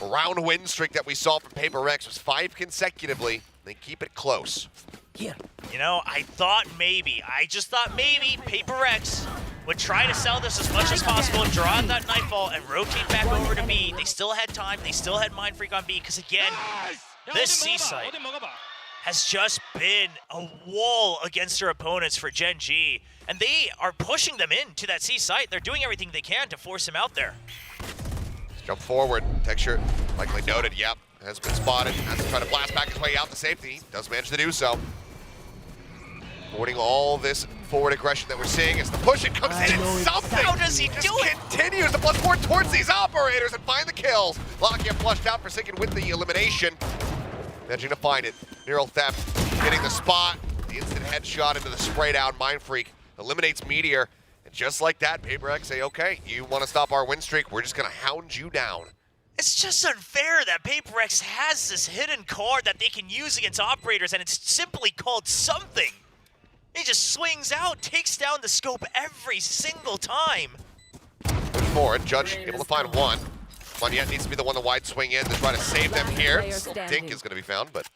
round win streak that we saw from PRX. Was 5 consecutively. They keep it close. Here. You know, I just thought maybe PRX would try to sell this as much as possible, draw out that Nightfall, and rotate back over to B. They still had time, they still had Mind Freak on B, because again, This C site has just been a wall against their opponents for Gen.G, and they are pushing them into that C site. They're doing everything they can to force him out there. Let's jump forward. Texture likely noted, yep. Has been spotted. Has to try to blast back his way out to safety. Does manage to do so. Avoiding all this forward aggression that we're seeing as the push it comes in and something. How does he do it? Continues to plus forward towards these operators and find the kills. Lockyer flushed out, forsaken with the elimination. Managing to find it. Neural Theft hitting the spot. The instant headshot into the sprayed out Mind Freak eliminates Meteor. And just like that, PRX say, okay, you want to stop our win streak, we're just going to hound you down. It's just unfair that PRX has this hidden card that they can use against operators, and it's simply called something. He just swings out, takes down the scope every single time. Push forward, Judge able to find one. Monyet needs to be the one to wide swing in to try to save them here. Still Dink is going to be found, but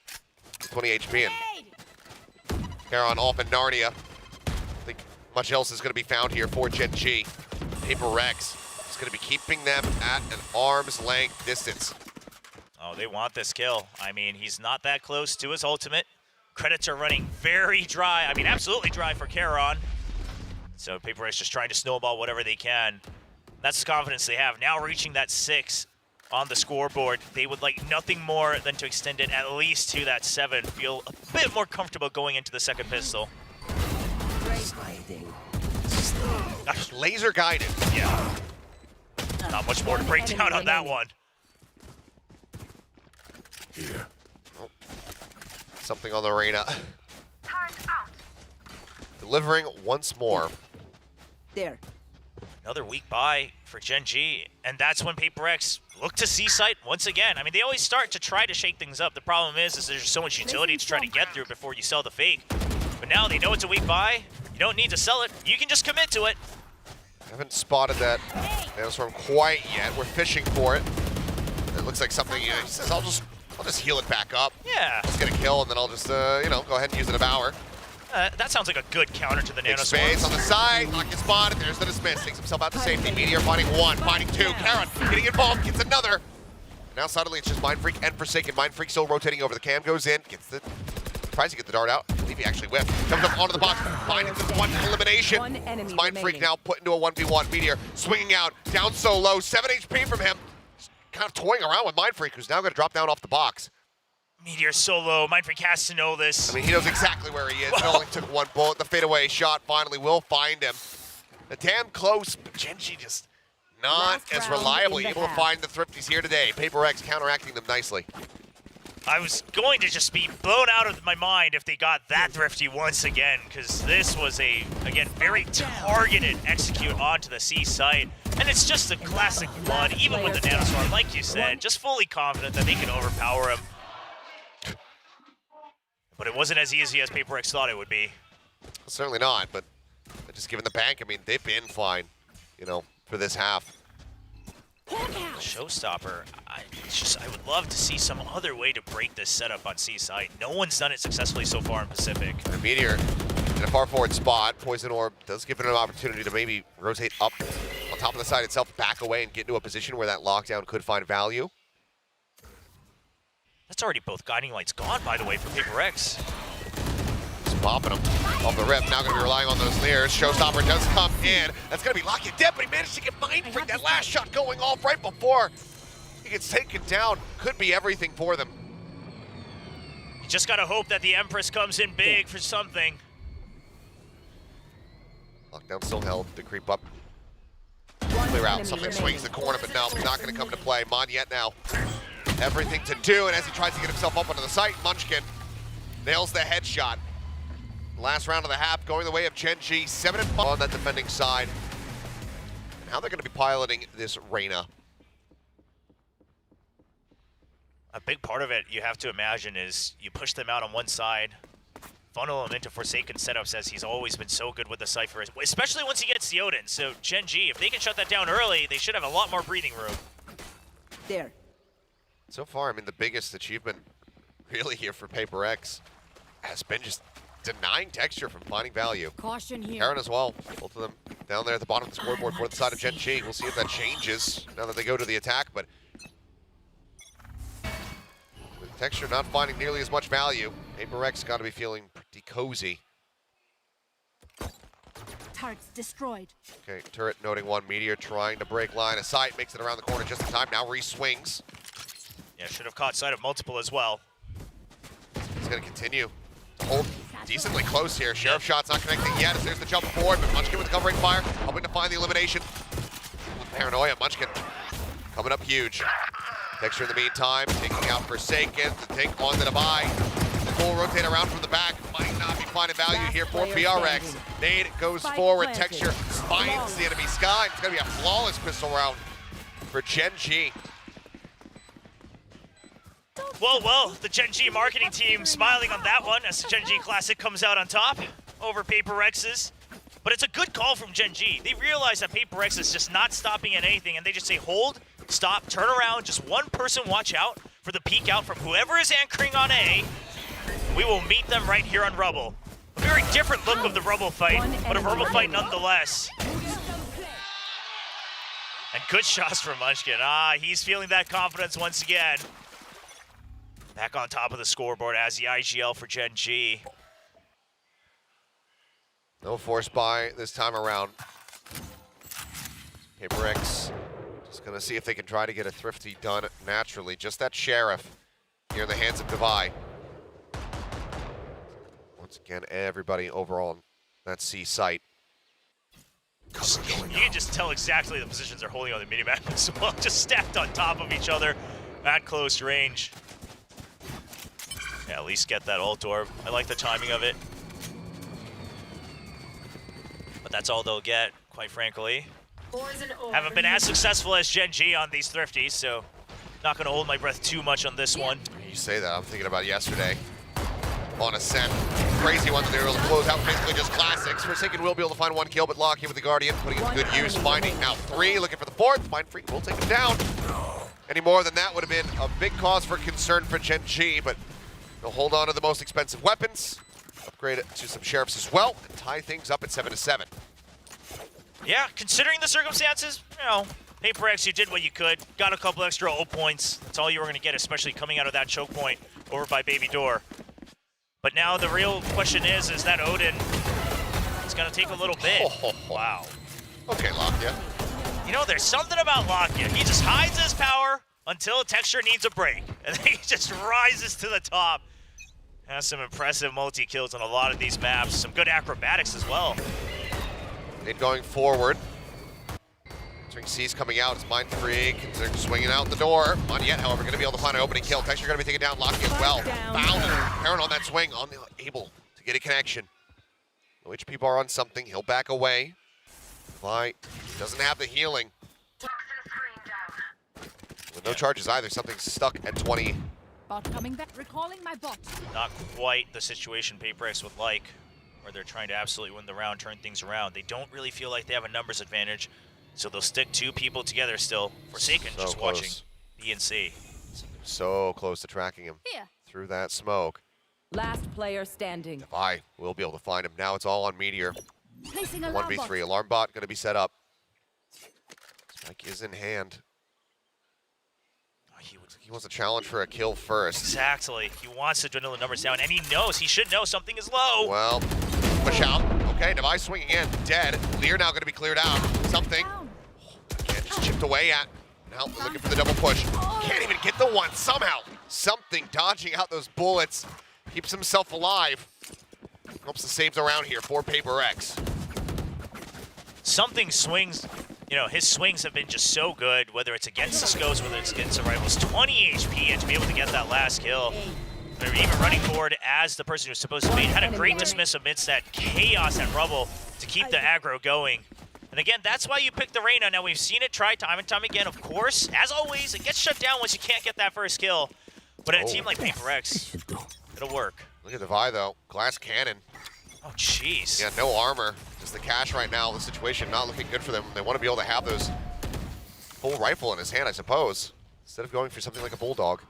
20 HP and Caron off in Narnia. I think much else is going to be found here for Gen.G. PRX is going to be keeping them at an arm's length distance. Oh, they want this kill. I mean, he's not that close to his ultimate. Credits are running very dry. I mean, absolutely dry for Caron. So PRX just trying to snowball whatever they can. That's the confidence they have. Now reaching that 6 on the scoreboard. They would like nothing more than to extend it at least to that 7. Feel a bit more comfortable going into the second pistol. Sliding. Gosh, laser guided. Yeah. Not much more to break down on that one. Here. Something on the arena. Delivering once more. There. Another weak buy for Gen.G, and that's when PRX look to C-Site once again. I mean, they always start to try to shake things up. The problem is there's so much utility to try to get through before you sell the fake. But now they know it's a weak buy. You don't need to sell it. You can just commit to it. Haven't spotted that Nanostorm quite yet. We're fishing for it. It looks like something, he says, I'll just heal it back up. Yeah. Let's get a kill, and then I'll just, go ahead and use a Devour. That sounds like a good counter to the Big Nanostorm. space on the side, lock is spotted, there's the dismiss, takes himself out to safety. Meteor finding one, finding two, Caron getting involved, gets another. Now suddenly it's just Mind Freak and Forsaken. Mind Freak still rotating over, the cam goes in, tries to get the dart out. I believe he actually whiffed. Comes up onto the box, finding the one elimination. One enemy Mind Freak remaining. now put into a 1v1. Meteor swinging out, down so low, 7 HP from him. Just kind of toying around with Mind Freak, who's now going to drop down off the box. Meteor solo. Mind Freak has to know this. I mean, he knows exactly where he is. It only took one bullet. The fadeaway shot finally will find him. Damn close, but Gen.G just not Last as round reliably in the able to half. find the thrifties here today. PRX counteracting them nicely. I was going to just be blown out of my mind if they got that thrifty once again, because this was again, very targeted execute onto the C site. And it's just a classic flood, even with the Nanostorm, like you said, just fully confident that they can overpower him. But it wasn't as easy as PRX thought it would be. Certainly not, but just given the bank, I mean, they've been fine, for this half. Showstopper, I would love to see some other way to break this setup on C site. No one's done it successfully so far in Pacific. The Meteor in a far forward spot. Poison Orb does give it an opportunity to maybe rotate up on top of the side itself, back away, and get into a position where that lockdown could find value. That's already both guiding lights gone, by the way, for PRX. Just popping them off the rip. Now going to be relying on those layers. Showstopper does come in. That's going to be Lockett dead, but he managed to get Mind Freak. That last shot going off right before he gets taken down. Could be everything for them. You just gotta hope that the Empress comes in big for something. Lockdown still held. The creep up. Clear out. Something swings the corner, but no, not going to come to play. Monyet now. Everything to do, and as he tries to get himself up onto the site, Munchkin nails the headshot. Last round of the half going the way of Gen.G, 7-5 on that defending side. And how they're going to be piloting this Reyna. A big part of it you have to imagine is you push them out on one side, funnel him into Forsaken setups as he's always been so good with the Cypher, especially once he gets the Odin. So Gen.G, if they can shut that down early, they should have a lot more breathing room. There. So far, I mean, the biggest achievement really here for PRX has been just denying texture from finding value. Caution here. Caron as well, both of them down there at the bottom of the scoreboard for the side of Gen.G. We'll see if that changes now that they go to the attack, but with Texture not finding nearly as much value. PRX got to be feeling pretty cozy. Targets destroyed. Okay, turret noting one. Meteor trying to break line of sight. Makes it around the corner just in time. Now re-swings. Yeah, should have caught sight of multiple as well. He's going to continue. Hold decently close here. Sheriff shot's not connecting yet as there's the jump forward, but Munchkin with covering fire, hoping to find the elimination. With paranoia, Munchkin coming up huge. Texture in the meantime, taking out Forsaken to take on the Divide. Full rotate around from the back, might not be finding value here for PRX. Nade goes forward, Texture finds the enemy sky. It's going to be a flawless pistol round for Gen.G. Well, the GenG marketing team smiling on that one as the GenG Classic comes out on top over PRX's. But it's a good call from GenG. They realize that PRX is just not stopping at anything, and they just say, hold, stop, turn around, just one person watch out for the peek out from whoever is anchoring on A. We will meet them right here on Rubble. A very different look of the Rubble fight, but a Rubble fight nonetheless. And good shots from Munchkin. He's feeling that confidence once again. Back on top of the scoreboard as the IGL for GenG. No force buy this time around. PRX just gonna see if they can try to get a thrifty done naturally. Just that Sheriff here in the hands of Divide. Once again, everybody overall on that C site. You can just tell exactly the positions they're holding on the minimap as well, just stacked on top of each other at close range. Yeah, at least get that ult orb. I like the timing of it. But that's all they'll get, quite frankly. Haven't been as successful as Gen.G on these thrifties, so not going to hold my breath too much on this one. You say that, I'm thinking about yesterday. On Ascent. Crazy one that they were able to close out, basically just classics. Forsaken will be able to find one kill, but Locky with the Guardian, putting it to good use, finding now 3, looking for the 4th. Mindfreak will take him down. Any more than that would have been a big cause for concern for Gen.G, but they'll hold on to the most expensive weapons, upgrade it to some Sheriffs as well, and tie things up at 7-7. Yeah, considering the circumstances, you know, PRX, you did what you could. Got a couple extra ult points. That's all you were going to get, especially coming out of that choke point over by Baby Door. But now the real question is that Odin is going to take a little bit. Wow. Okay, Lockya. You know, there's something about Lockya. He just hides his power until Texture needs a break. And then he just rises to the top. Has some impressive multi-kills on a lot of these maps. Some good acrobatics as well. Nade going forward. Entering C's coming out. It's Mindfreak. They're swinging out the door. Not yet, however, going to be able to find an opening kill. Texture going to be taking down Lockya as well. Parent on that swing, able to get a connection. No HP bar on something. He'll back away. Fly doesn't have the healing. With no charges either, something's stuck at 20. Bot coming back. Recalling my bot. Not quite the situation PRX would like, where they're trying to absolutely win the round, turn things around. They don't really feel like they have a numbers advantage, so they'll stick 2 people together still. Forsaken So just close. watching B and C. So close to tracking him Here. through that smoke. Last player standing. Defy will be able to find him. Now it's all on Meteor. Placing alarm 1v3. Alarm bot going to be set up. Spike is in hand. He wants a challenge for a kill first. Exactly. He wants to dwindle the numbers down, and he knows. He should know something is low. Well, push out. Okay, Device swinging in. Dead. Lear now going to be cleared out. Something. Again, just chipped away at. Now looking for the double push. Can't even get the one. Somehow, something dodging out those bullets. Keeps himself alive. Hopes the saves around here for PRX. Something swings. You know, his swings have been just so good, whether it's against the Scos, whether it's against the rivals. 20 HP, and to be able to get that last kill. They're even running forward as the person who's supposed to be. Had a great dismiss amidst that chaos and rubble to keep the aggro going. And again, that's why you pick the Reyna. Now, we've seen it try time and time again, of course. As always, it gets shut down once you can't get that first kill. But in a team like PRX, it'll work. Look at Devi, though. Glass cannon. Oh, jeez. Yeah, no armor. Just the cash right now. The situation not looking good for them. They want to be able to have those full rifle in his hand, I suppose, instead of going for something like a bulldog.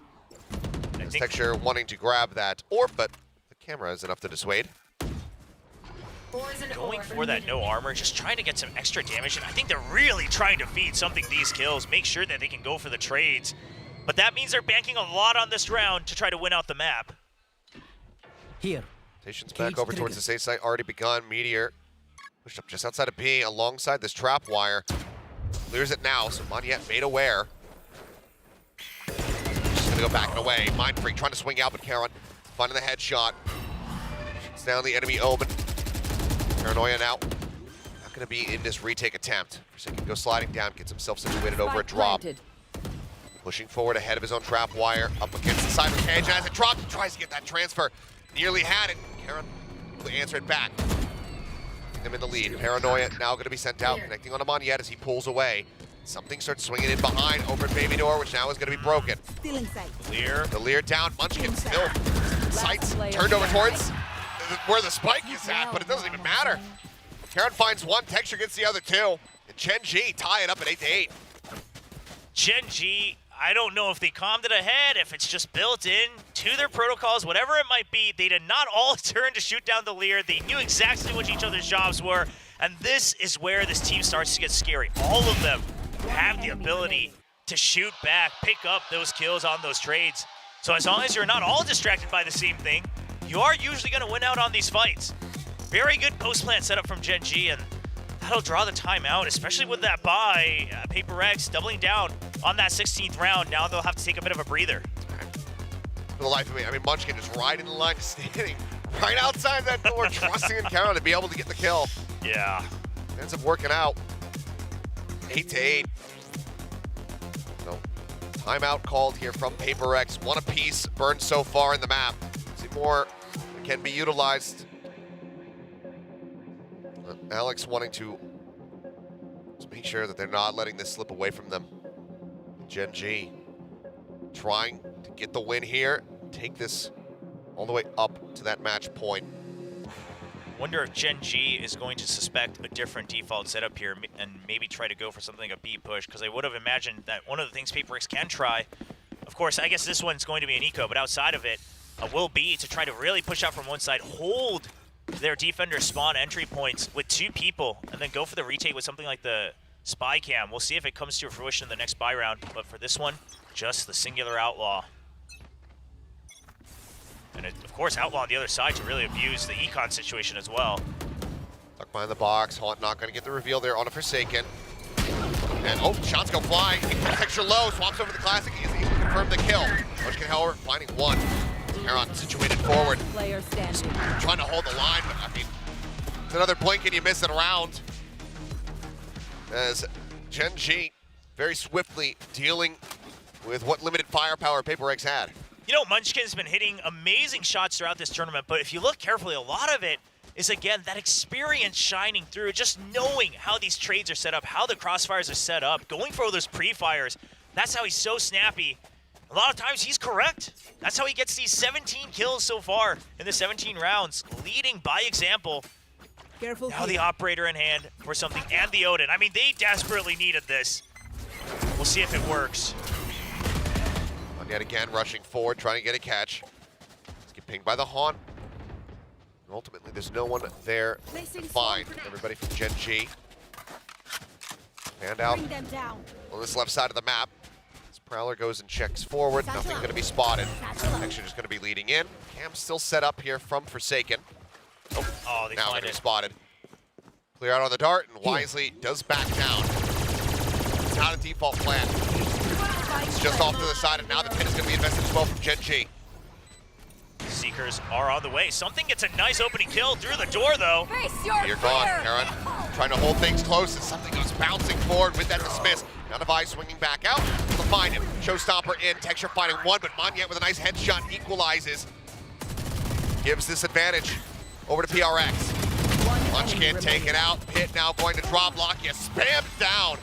Texture wanting to grab that orb, but the camera is enough to dissuade. Going for that no armor, just trying to get some extra damage, and I think they're really trying to feed something these kills, make sure that they can go for the trades. But that means they're banking a lot on this round to try to win out the map. Here. Rotation's back over towards the safe side, already begun. Meteor pushed up just outside of B, alongside this trap wire. Clears it now, so Monyet made aware. Just gonna go back and away. Mind Freak trying to swing out, but Karen finding the headshot. Shoots down the enemy Omen. Paranoia now. Not gonna be in this retake attempt. Forsaken goes sliding down, gets himself situated over a drop. Planted. Pushing forward ahead of his own trap wire, up against the side of the cage, and as it drops, he tries to get that transfer. Nearly had it. Karen will answer it back. Him in the lead. Paranoia now going to be sent out, connecting on a Monyet as he pulls away. Something starts swinging in behind, open baby door, which now is going to be broken. Still inside. The Lear down, Munchkin still. Sights turned over towards where the spike is at, but it doesn't even matter. Karen finds one, Texture gets the other two. And Gen.G tie it up at 8-8. Gen.G, I don't know if they calmed it ahead, if it's just built in to their protocols, whatever it might be. They did not all turn to shoot down the Lear. They knew exactly what each other's jobs were, and this is where this team starts to get scary. All of them have the ability to shoot back, pick up those kills on those trades. So as long as you're not all distracted by the same thing, you are usually going to win out on these fights. Very good post-plant setup from Gen.G, and that'll draw the timeout, especially with that buy. PRX doubling down on that 16th round. Now they'll have to take a bit of a breather. For the life of me, I mean, Munchkin is right in the line, standing right outside that door, trusting in Karen to be able to get the kill. Yeah. Ends up working out. 8-8. So, timeout called here from PRX. One apiece burned so far in the map. See more can be utilized. Alex wanting to just make sure that they're not letting this slip away from them. Gen.G trying to get the win here, take this all the way up to that match point. Wonder if Gen.G is going to suspect a different default setup here and maybe try to go for something like a B push, because I would have imagined that one of the things PRX can try, of course, I guess this one's going to be an eco, but outside of it, will be to try to really push out from one side, hold their defender spawn entry points with two people, and then go for the retake with something like the spy cam. We'll see if it comes to fruition in the next buy round, but for this one, just the singular Outlaw. And of course, Outlaw on the other side to really abuse the econ situation as well. Stuck behind the box, Haunt not going to get the reveal there on a Forsaken. And oh, shots go flying. Texture low, swaps over the Classic, easy to confirm the kill. Munchkin, however, finding one. Heron situated forward. Player standing. Trying to hold the line, but I mean, it's another blink and you miss it around. As Gen.G very swiftly dealing with what limited firepower PRX had. You know, Munchkin's been hitting amazing shots throughout this tournament, but if you look carefully, a lot of it is, again, that experience shining through, just knowing how these trades are set up, how the crossfires are set up, going for those pre-fires. That's how he's so snappy. A lot of times he's correct. That's how he gets these 17 kills so far in the 17 rounds, leading by example. Careful. Now the operator in hand for something, and the Odin. I mean, they desperately needed this. We'll see if it works. Yet again, rushing forward, trying to get a catch. Let's get pinged by the Haunt. And ultimately, there's no one there to find. Everybody from Gen.G. Stand out Bring them down. on this left side of the map. As Prowler goes and checks forward, nothing going to be spotted. Texture just going to be leading in. Cam's still set up here from Forsaken. Oh, they now going find to be it. spotted. Clear out on the dart, and wisely does back down. It's not a default plan. It's just off to the side, and now the pin is going to be invested as well from Gen.G. Seekers are on the way. Something gets a nice opening kill through the door, though. Face your You're gone, fear. Karen. Trying to hold things close, and something goes bouncing forward with that dismiss. Now Device swinging back out to find him. Showstopper in, Texture finding one, but Monyet with a nice headshot equalizes. Gives this advantage over to PRX. Munchkin take it out. Pit now going to drop lock. You spammed down.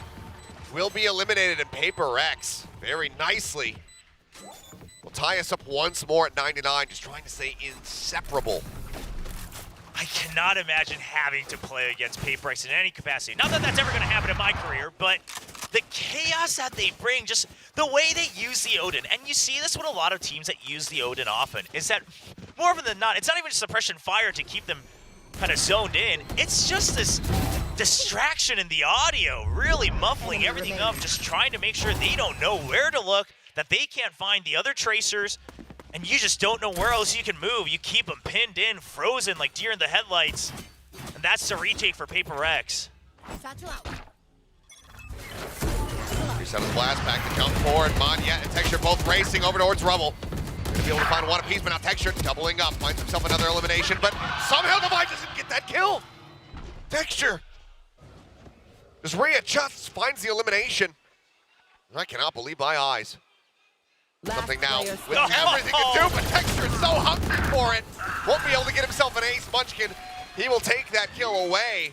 Will be eliminated in PRX very nicely. Will tie us up once more at 99, just trying to stay inseparable. I cannot imagine having to play against PRX in any capacity. Not that that's ever going to happen in my career, but the chaos that they bring, just the way they use the Odin, and you see this with a lot of teams that use the Odin often, is that more often than not, it's not even suppression fire to keep them kind of zoned in. It's just this distraction in the audio, really muffling everything up, just trying to make sure they don't know where to look, that they can't find the other tracers, and you just don't know where else you can move. You keep them pinned in, frozen like deer in the headlights, and that's the retake for PRX. Satchel out. Reset of the blast, back to jump forward. Manya and Texture both racing over towards Rubble. Gonna be able to find one apiece, but now Texture doubling up, finds himself another elimination, but somehow Divide doesn't get that kill. Texture. As Riot just finds the elimination. I cannot believe my eyes. Last Something now player with standing. everything to do, but Texture is so hungry for it. Won't be able to get himself an ace. Munchkin, he will take that kill away.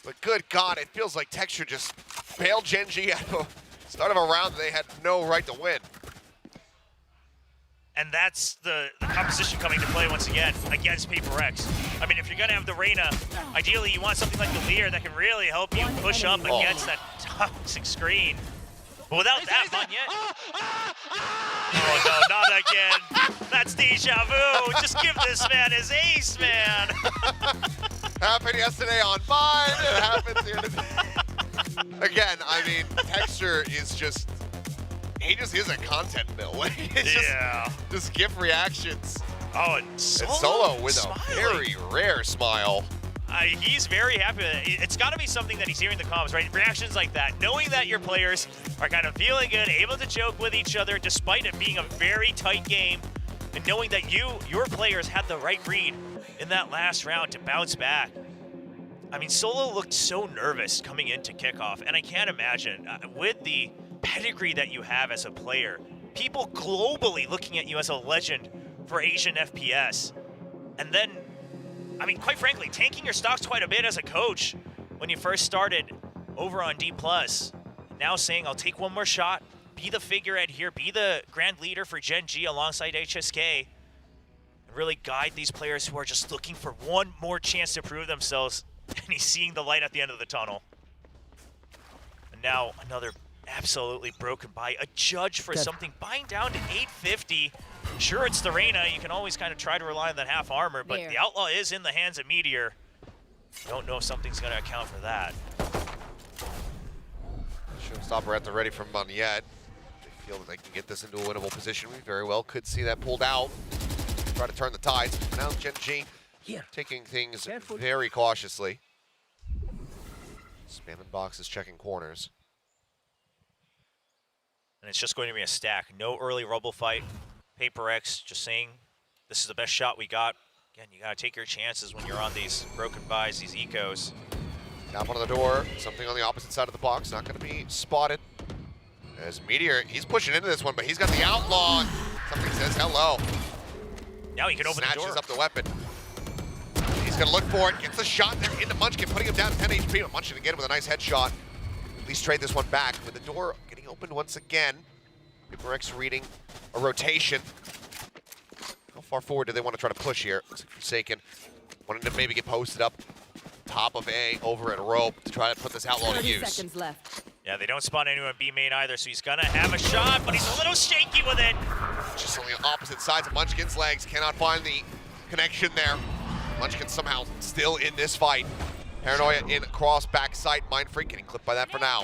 But good God, it feels like Texture just bailed Gen.G at the start of a round that they had no right to win. And that's the composition coming to play once again against PRX. I mean, if you're gonna have the Reyna, ideally you want something like the Lear that can really help you push up against that toxic screen. But without that, Manya. Oh no, not again. That's deja vu. Just give this man his ace, man. Happened yesterday on Vine, it happens here today. Again, I mean, Texture is just, he just is a content mill. It's just GIF reactions. Oh, and And Solo with a very rare smile. He's very happy with it. It's got to be something that he's hearing the comms, right? Reactions like that, knowing that your players are kind of feeling good, able to joke with each other despite it being a very tight game, and knowing that your players had the right read in that last round to bounce back. I mean, Solo looked so nervous coming into kickoff, and I can't imagine, with the pedigree that you have as a player, people globally looking at you as a legend for Asian FPS, and then, I mean, quite frankly, tanking your stocks quite a bit as a coach when you first started over on D+. Now saying, I'll take one more shot, be the figurehead here, be the grand leader for Gen.G alongside HSK, and really guide these players who are just looking for one more chance to prove themselves, and he's seeing the light at the end of the tunnel. And now another absolutely broken by a judge for something, buying down to 850. Sure, it's the Reyna. You can always kind of try to rely on that half armor, but the Outlaw is in the hands of Meteor. Don't know if something's going to account for that. Showstopper at the ready from Monyet. They feel that they can get this into a winnable position. We very well could see that pulled out. Try to turn the tides. For now, Gen.G taking things very cautiously. Spamming boxes, checking corners. And it's just going to be a stack. No early rubble fight. PRX just saying, this is the best shot we got. Again, you got to take your chances when you're on these broken buys, these ecos. Tap on the door, something on the opposite side of the box, not going to be spotted. As Meteor, he's pushing into this one, but he's got the Outlaw. Something says hello. Now he can open the door. Snatches up the weapon. He's going to look for it, gets the shot there into Munchkin, putting him down to 10 HP, but Munchkin again with a nice headshot. At least trade this one back with the door getting opened once again. PRX reading a rotation. How far forward do they want to try to push here? Looks like Forsaken wanting to maybe get posted up top of A over at rope to try to put this Outlaw to 30 use. seconds left. Yeah, they don't spawn anyone B main either, so he's gonna have a shot, but he's a little shaky with it. Just on the opposite sides of Munchkin's legs, cannot find the connection there. Munchkin somehow still in this fight. Paranoia in cross back sight. Mind Freak getting clipped by that for now.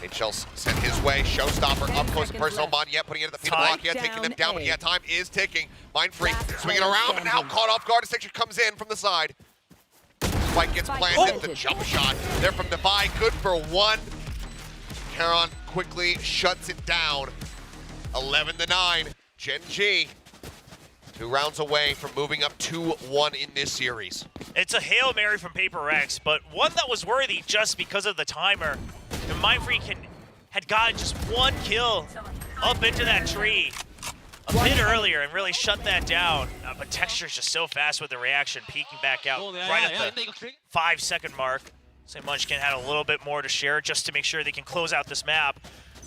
HL's sent his way. Showstopper up close and personal. Monyet putting it at the feet of block. Yeah, taking them down, but yeah, time is ticking. Mind Freak swinging around, but now caught off guard. Section comes in from the side. Spike gets planted. The jump shot there from Divide. Good for one. Caron quickly shuts it down. 11-9. Gen.G 2 rounds away from moving up 2-1 in this series. It's a Hail Mary from PRX, but one that was worthy just because of the timer. The Mind Freak had gotten just one kill up into that tree a bit earlier and really shut that down. But Texture's just so fast with the reaction, peeking back out right at the 5-second mark. So Munchkin had a little bit more to share just to make sure they can close out this map.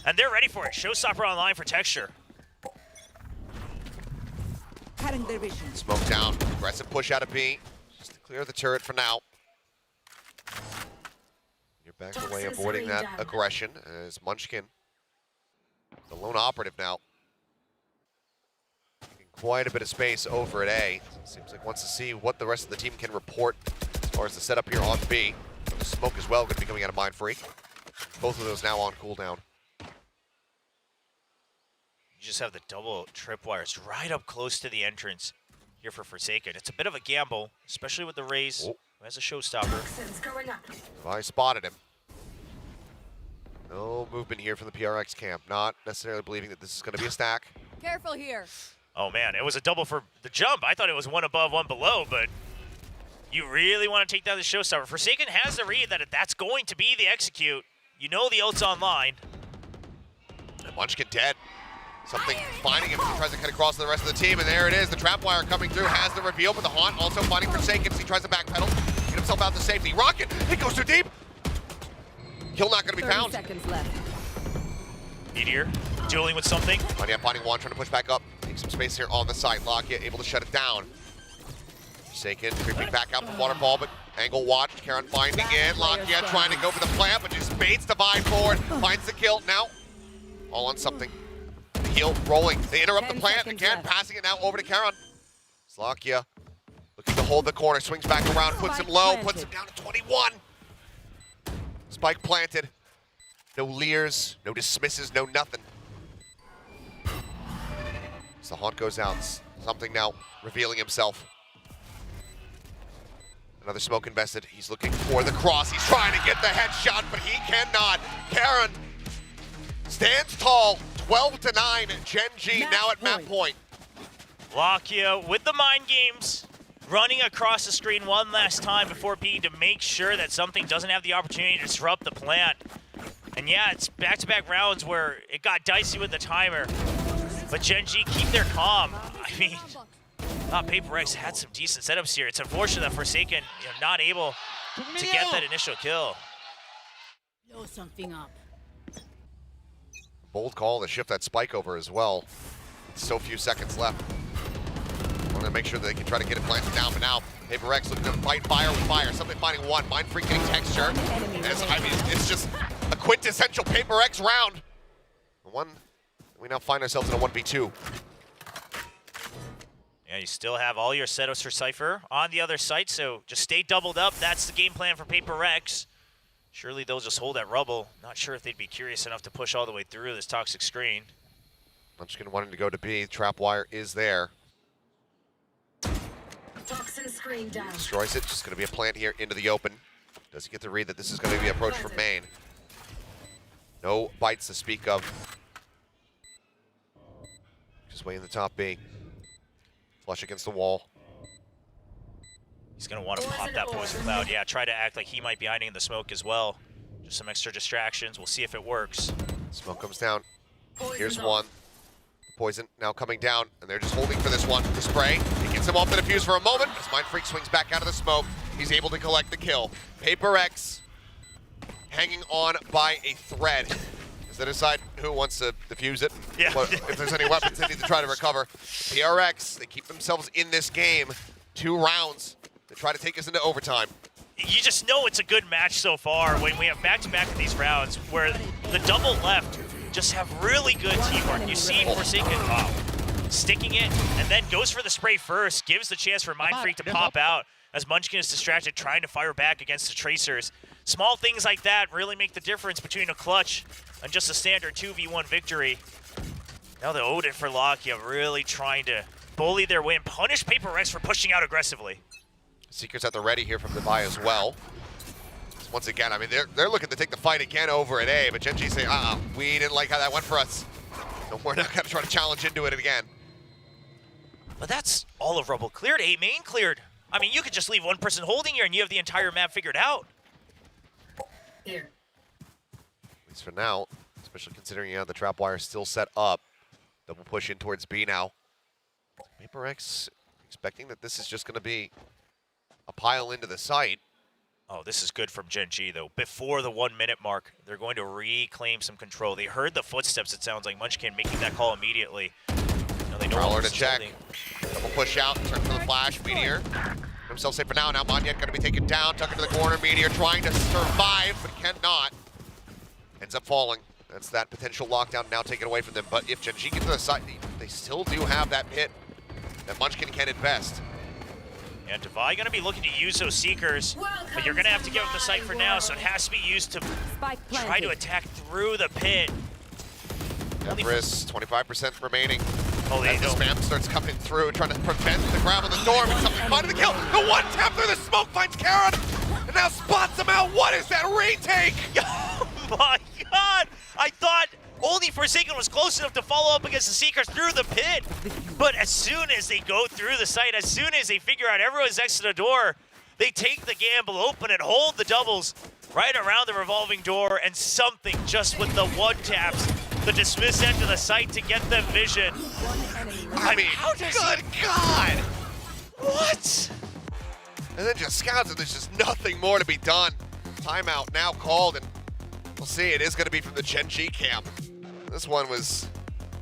And they're ready for it. Showstopper online for Texture. Smoke down, aggressive push out of B. Just to clear the turret for now. You're back away, avoiding that aggression as Munchkin, the lone operative now. Taking quite a bit of space over at A. Seems like wants to see what the rest of the team can report as far as the setup here on B. The smoke as well going to be coming out of Mind Freak. Both of those now on cooldown. You just have the double tripwires right up close to the entrance here for Forsaken. It's a bit of a gamble, especially with the Raze, who has a showstopper. I spotted him. No movement here from the PRX camp. Not necessarily believing that this is going to be a stack. Careful here. Oh man, it was a double for the jump. I thought it was one above, one below, but you really want to take down the showstopper. Forsaken has the read that that's going to be the execute. You know the ult's online. Munchkin dead. Something finding him as he tries to cut across to the rest of the team, and there it is. The trapwire coming through, has the reveal, but the Haunt also finding Forsaken as he tries to backpedal, get himself out to safety. Rocket, he goes too deep. Kill not going to be 30 found. seconds left. Meteor dueling with something. Manya finding one, trying to push back up. Take some space here on the side. Lakia able to shut it down. Forsaken creeping back out from waterfall, but angle watched. Karen finding in. Lakia trying to go for the plant, but just baits the Vine forward. Finds the kill. Now, all on something. The heal rolling. They interrupt the 10 plant. seconds Again, left. passing it now over to Karen. Lakia looking to hold the corner. Swings back around, puts him Spike low, planted. puts him down to 21. Spike planted. No leers, no dismisses, no nothing. So Haunt goes out. Something now revealing himself. Another smoke invested. He's looking for the cross. He's trying to get the headshot, but he cannot. Karen stands tall. 12-9. Gen.G now at map point. Lakia with the mind games, running across the screen one last time before peeking to make sure that something doesn't have the opportunity to disrupt the plant. And yeah, it's back-to-back rounds where it got dicey with the timer. But Gen.G keep their calm. I mean, PRX had some decent setups here. It's unfortunate that Forsaken, not able to get that initial kill. Blow something up. Bold call to shift that spike over as well. So few seconds left. Want to make sure that they can try to get it planted down, but now PRX looking to fight fire with fire. Something finding one. Mind Freak getting texture. It's just a quintessential PRX round. We now find ourselves in a 1v2. Yeah, you still have all your setups for Cypher on the other side, so just stay doubled up. That's the game plan for PRX. Surely they'll just hold that rubble. Not sure if they'd be curious enough to push all the way through this toxic screen. Munchkin wanting to go to B. Trapwire is there. Toxin screen down. Destroys it. Just going to be a plant here into the open. Does he get the read that this is going to be approached from main? No bites to speak of. Just way in the top B. Flush against the wall. He's going to want to pop that poison cloud. Yeah, try to act like he might be hiding in the smoke as well. Just some extra distractions. We'll see if it works. Smoke comes down. Here's one. Poison now coming down, and they're just holding for this one. The spray. He gets him off the defuse for a moment. As Mind Freak swings back out of the smoke, he's able to collect the kill. PRX hanging on by a thread. As they decide who wants to defuse it. Yeah. If there's any weapons they need to try to recover. PRX, they keep themselves in this game. 2 rounds. They try to take us into overtime. You just know it's a good match so far when we have back-to-back of these rounds where the double left just have really good teamwork. You see Forsaken sticking it and then goes for the spray first, gives the chance for Mind Freak to pop out as Munchkin is distracted trying to fire back against the Tracers. Small things like that really make the difference between a clutch and just a standard 2v1 victory. Now the Odin for Lakia really trying to bully their way and punish PRX for pushing out aggressively. Seekers at the ready here from Devi as well. Once again, I mean, they're looking to take the fight again over at A, but Gen.G say, we didn't like how that went for us. No, we're not going to try to challenge into it again. But that's all of rubble cleared. A main cleared. I mean, you could just leave one person holding here and you have the entire map figured out. Here. At least for now, especially considering the trapwire is still set up. Double push in towards B now. PRX expecting that this is just going to be a pile into the site. Oh, this is good from Gen.G, though. Before the 1 minute mark, they're going to reclaim some control. They heard the footsteps, it sounds like. Munchkin making that call immediately. Now they know Prowler to check. Double push out, turn for the flash. Meteor. Himself safe for now. Now Manya going to be taken down. Tuck into the corner. Meteor trying to survive, but cannot. Ends up falling. That's that potential lockdown now taken away from them. But if Gen.G get to the site, they still do have that pit that Munchkin can invest. Yeah, Devi going to be looking to use those Seekers, but you're going to have to give up the site for now, so it has to be used to try to attack through the pit. Everest, 25% remaining. Oh, they As the know. spam starts coming through, trying to prevent the grab on the door, but something finding the kill. The one tap through the smoke finds Karen, and now spots him out. What is that retake? Oh my god! I thought only Forsaken was close enough to follow up against the Seekers through the pit. But as soon as they go through the site, as soon as they figure out everyone's next to the door, they take the gamble, open it, hold the doubles right around the revolving door, and something just with the one taps, the dismiss end to the site to get the vision. I mean, how does good God! What? And then just scouts, and there's just nothing more to be done. Timeout now called, and we'll see. It is going to be from the Gen.G camp. This one was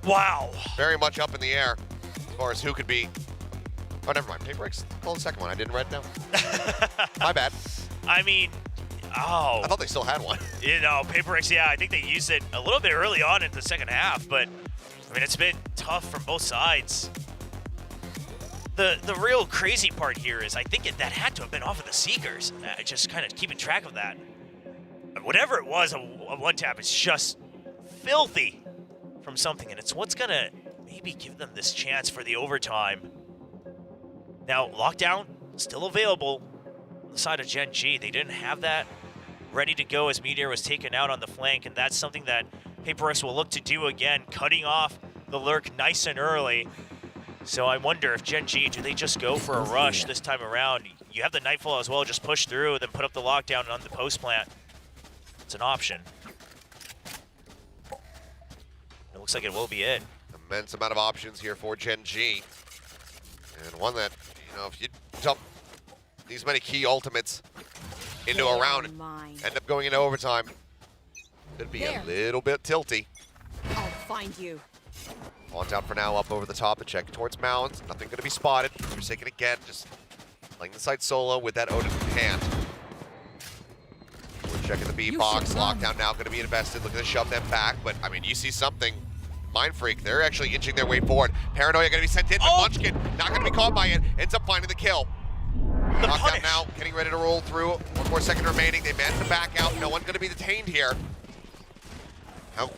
Wow. very much up in the air as far as who could be. Oh, never mind. PRX called the second one. I didn't write it down. My bad. I mean, oh. I thought they still had one. You know, PRX, yeah, I think they used it a little bit early on in the second half, but I mean, it's been tough from both sides. The real crazy part here is I think that had to have been off of the Seekers. Just kind of keeping track of that. Whatever it was, a one tap is just filthy from something, and it's what's gonna maybe give them this chance for the overtime. Now, lockdown still available on the side of Gen.G. They didn't have that ready to go as Meteor was taken out on the flank, and that's something that PRX will look to do again, cutting off the lurk nice and early. So I wonder if Gen.G, do they just go for a rush this time around? You have the Nightfall as well, just push through, then put up the lockdown on the post plant. It's an option. It looks like it will be it. Immense amount of options here for Gen.G. And one that, you know, if you dump these many key ultimates into a round, end up going into overtime, could be a little bit tilty. I'll find you. Launch out for now, up over the top, a check towards Mounds. Nothing going to be spotted. Forsaken again, just playing the side solo with that Odin in hand. We're checking the B box. Lockdown now going to be invested. Looking to shove them back, but I mean, you see something. Mind Freak, they're actually inching their way forward. Paranoia going to be sent in, but Munchkin not going to be caught by it. Ends up finding the kill. Lockdown now, getting ready to roll through. 1 more second remaining. They managed to back out. No one's going to be detained here. How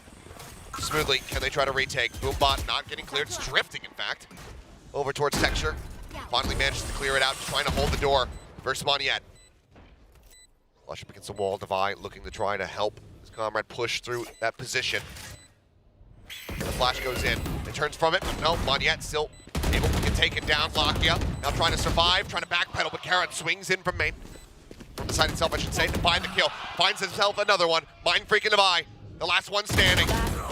smoothly can they try to retake? Boombot not getting cleared. It's drifting, in fact, over towards Texture. Finally manages to clear it out, trying to hold the door versus Moniette. Flush up against the wall. Devi looking to try to help his comrade push through that position. The flash goes in. It turns from it. No, Moniette still able to take it down. Lakia now trying to survive, trying to backpedal, but Karat swings in from main. From the side itself, I should say, to find the kill. Finds himself another one. Mind Freaking Devi, the last one standing.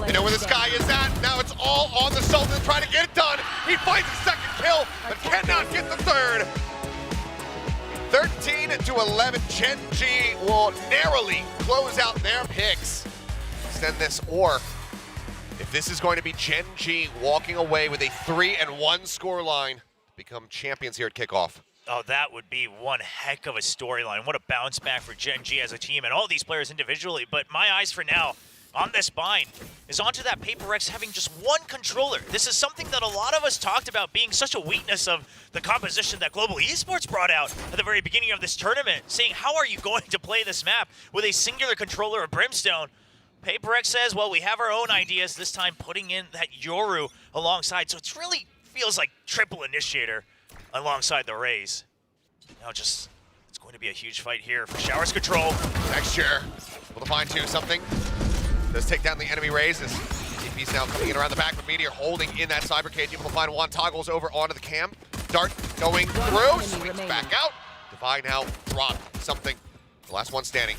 You know where this guy is at? Now it's all on the Sultan trying to get it done. He finds his second kill, but cannot get the third. 13-11, Gen.G will narrowly close out their picks. Extend this, or if this is going to be Gen.G walking away with a 3-1 scoreline, become champions here at kickoff. Oh, that would be one heck of a storyline. What a bounce back for Gen.G as a team and all these players individually. But my eyes for now on this bind is onto that PRX having just one controller. This is something that a lot of us talked about being such a weakness of the composition that Global Esports brought out at the very beginning of this tournament, saying, how are you going to play this map with a singular controller of Brimstone? PRX says, well, we have our own ideas, this time putting in that Yoru alongside. So it really feels like triple initiator alongside the Rays. Now just, it's going to be a huge fight here for Shower's control. Texture will find two something. Does take down the enemy Rays. This TP's now coming in around the back, but Meteor holding in that cyber cage. Able to find one, toggles over onto the cam. Dart going through, swings back out. Devi now dropped something. The last one standing.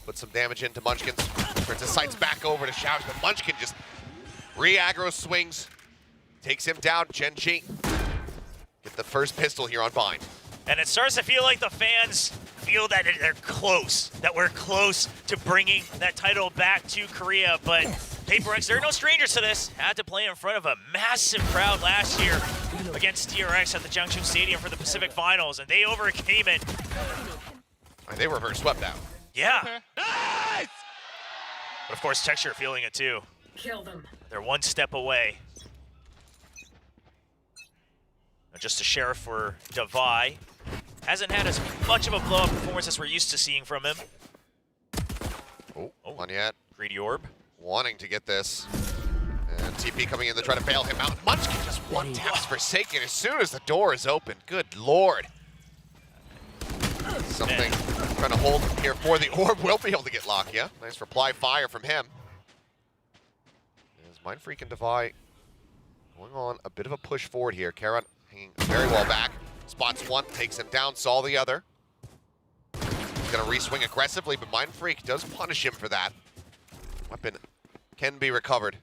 Put some damage into Munchkin's. Turns his sights back over to Showers, but Munchkin just re-aggro swings. Takes him down. Gen.G get the first pistol here on Bind. And it starts to feel like the fans feel that they're close, that we're close to bringing that title back to Korea. But PRX, they're no strangers to this. Had to play in front of a massive crowd last year against TRX at the Junction Stadium for the Pacific Finals, and they overcame it. And they reverse swept out. Yeah. Nice! But of course, Texture feeling it too. Kill them. They're one step away. Now just a sheriff for Devi. Hasn't had as much of a blow-up performance as we're used to seeing from him. Oh, Moniette. Greedy Orb. Wanting to get this. TP coming in to try to bail him out. Munchkin just one taps Forsaken as soon as the door is open. Good lord. Something trying to hold here for the orb. Will be able to get locked, yeah. Nice reply fire from him. As Mindfreak and Devi going on a bit of a push forward here. Karan hanging very well back. Spots one, takes him down, saw the other. He's gonna re-swing aggressively, but Mindfreak does punish him for that. Weapon can be recovered.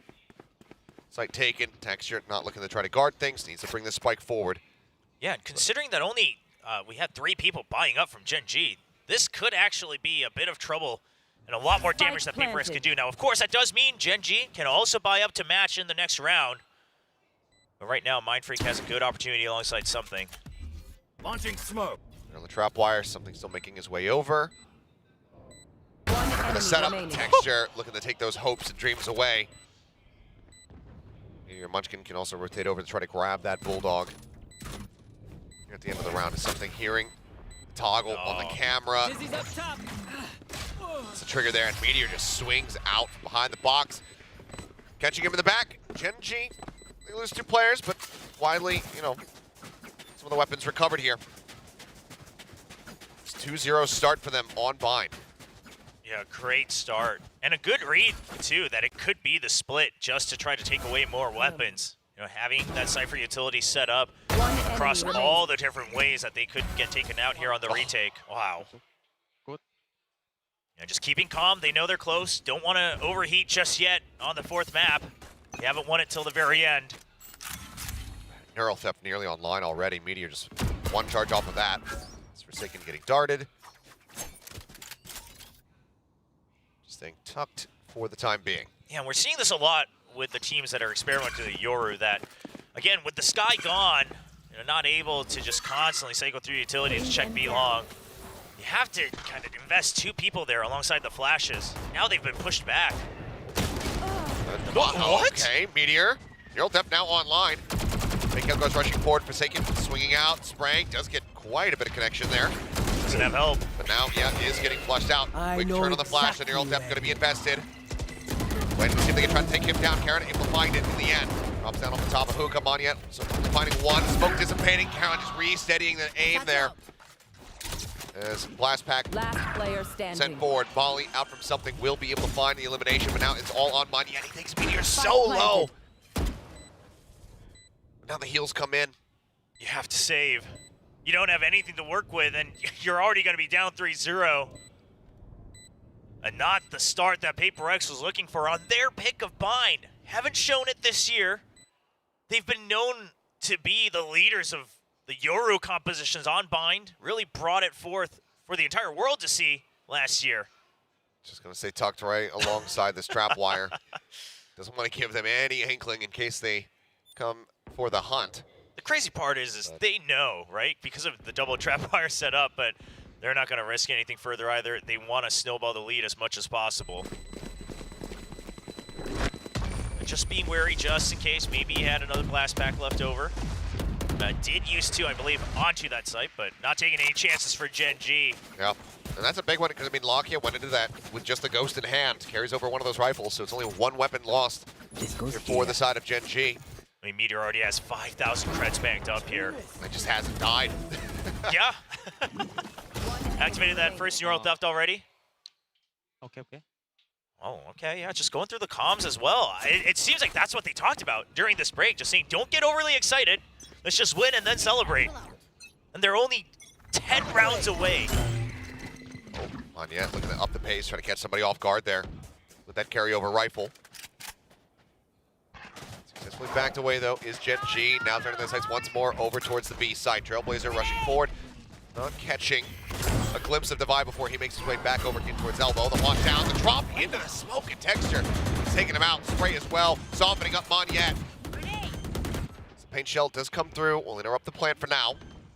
Site taken. Texture not looking to try to guard things. Needs to bring this spike forward. Yeah, and considering that only we had 3 people buying up from Gen.G, this could actually be a bit of trouble and a lot more damage that PRX can do. Now, of course, that does mean Gen.G can also buy up to match in the next round. But right now, Mindfreak has a good opportunity alongside something. Launching smoke. On the trap wire, something still making his way over. One The enemy setup, remaining. Texture looking to take those hopes and dreams away. Your Munchkin can also rotate over to try to grab that Bulldog. Here at the end of the round is something hearing. Toggle on the camera. It's a trigger there, and Meteor just swings out from behind the box. Catching him in the back. Gen.G, they lose 2 players, but widely, you know, some of the weapons recovered here. It's 2-0 start for them on Bind. Yeah, great start. And a good read, too, that it could be the split just to try to take away more weapons. You know, having that Cypher utility set up across all the different ways that they could get taken out here on the retake. Wow. Good. Yeah, just keeping calm. They know they're close. Don't want to overheat just yet on the 4th map. They haven't won it till the very end. Neural Theft nearly online already. Meteor just 1 charge off of that. It's Forsaken getting darted. Just staying tucked for the time being. Yeah, and we're seeing this a lot with the teams that are experimenting with the Yoru that, again, with the Sky gone, you know, not able to just constantly cycle through utility to check B long, you have to kind of invest 2 people there alongside the flashes. Now they've been pushed back. What? Okay, Meteor. Neural Theft now online. Makeup goes rushing forward. Forsaken swinging out. Spraying does get quite a bit of connection there. Doesn't have help. But now, yeah, is getting flushed out. Quick turn on the flash. The Neural Theft going to be invested. Wait to see if they can try to take him down. Karen able to find it in the end. Drops down on the top of Hookah on yet. So finding one. Smoke dissipating. Karen just re-steadying the aim there. As Blast Pack Last player standing. sent forward. Volley out from something. Will be able to find the elimination, but now it's all on Money. And he takes Meteor so low. Now the heals come in. You have to save. You don't have anything to work with, and you're already going to be down 3-0. And not the start that PRX was looking for on their pick of Bind. Haven't shown it this year. They've been known to be the leaders of the Yoru compositions on Bind. Really brought it forth for the entire world to see last year. Just going to say tucked right alongside this trap wire. Doesn't want to give them any inkling in case they come for the hunt. The crazy part is they know, right? Because of the double trap wire set up, but they're not going to risk anything further either. They want to snowball the lead as much as possible. And just being wary just in case. Maybe he had another blast pack left over. Did use 2, I believe, onto that site, but not taking any chances for Gen.G. Yeah, and that's a big one because, I mean, Lakia went into that with just the Ghost in hand. Carries over one of those rifles, so it's only 1 weapon lost here for the side of Gen.G. I mean, Meteor already has 5,000 creds banked up here. It just hasn't died. Yeah. Activated that first Neural Theft already. Okay, okay. Oh, okay, yeah, just going through the comms as well. It seems like that's what they talked about during this break, just saying, don't get overly excited. Let's just win and then celebrate. And they're only 10 rounds away. Oh, Anya looking to up the pace, trying to catch somebody off guard there with that carryover rifle. Successfully backed away, though, is Gen.G. Now turning their sights once more over towards the B side. Trailblazer rushing forward, not catching a glimpse of Devi before he makes his way back over in towards Elbow. The walk down, the drop into the smoke and Texture. He's taking him out. Spray as well, softening up Monyet. The paint shell does come through. We'll interrupt the plant for now.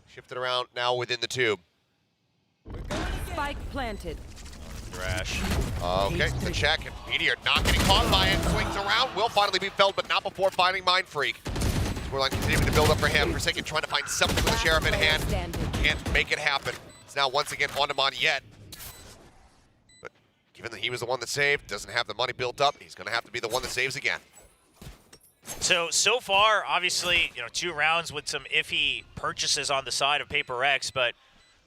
Shift it around now within the tube. Spike planted. Thrash. Okay, the check, and Meteor not getting caught by it. Swings around, will finally be felled, but not before finding Mindfreak. Scoreline continuing to build up for him. Forsaken trying to find something with the Sheriff in hand. Can't make it happen. It's now once again on to Monyet. But given that he was the one that saved, doesn't have the money built up, he's going to have to be the one that saves again. So far, obviously, 2 rounds with some iffy purchases on the side of PRX, but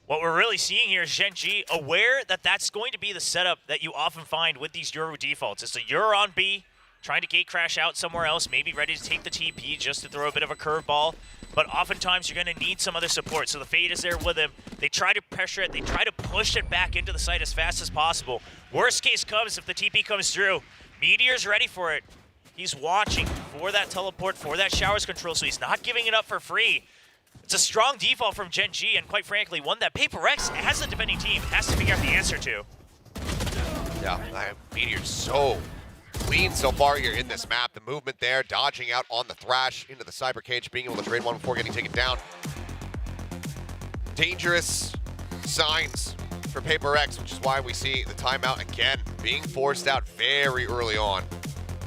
what we're really seeing here is Gen.G aware that that's going to be the setup that you often find with these Euro defaults. It's a Euro on B, trying to gate crash out somewhere else, maybe ready to take the TP just to throw a bit of a curveball. But oftentimes you're going to need some other support. So the Fade is there with him. They try to pressure it. They try to push it back into the site as fast as possible. Worst case comes if the TP comes through. Meteor's ready for it. He's watching for that teleport, for that showers control, so he's not giving it up for free. It's a strong default from Gen.G, and quite frankly, one that PRX, as the defending team, has to figure out the answer to. Yeah, Meteor's so clean so far here in this map. The movement there, dodging out on the Thrash into the Cyber Cage, being able to trade one before getting taken down. Dangerous signs for PRX, which is why we see the timeout again being forced out very early on.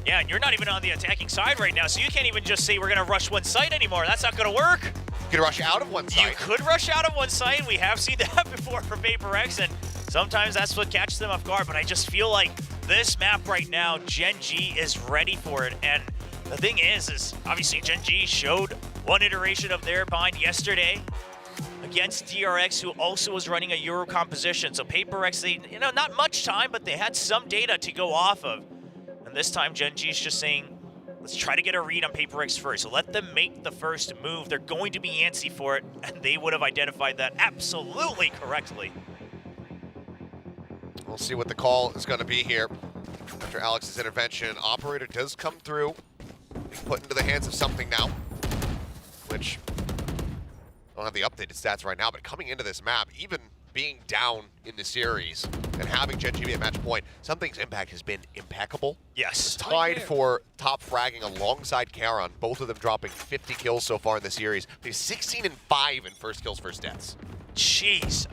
Yeah, and you're not even on the attacking side right now, so you can't even just say we're going to rush one site anymore. That's not going to work. You could rush out of one site. You could rush out of one site. We have seen that before for PRX, and sometimes that's what catches them off guard, but I just feel like this map right now, Gen.G is ready for it. And the thing is obviously Gen.G showed one iteration of their bind yesterday against PRX, who also was running a Euro composition. So PRX, they, not much time, but they had some data to go off of. And this time, Gen.G is just saying, let's try to get a read on PRX first. So let them make the first move. They're going to be antsy for it, and they would have identified that absolutely correctly. We'll see what the call is going to be here. After Alex's intervention, Operator does come through. Being put into the hands of something now, which I don't have the updated stats right now, but coming into this map, even being down in the series and having Gen.G be at match point, Something's impact has been impeccable. Yes. Tied for top fragging alongside Charon, both of them dropping 50 kills so far in the series. He's 16 and 5 in first kills, first deaths. Jeez.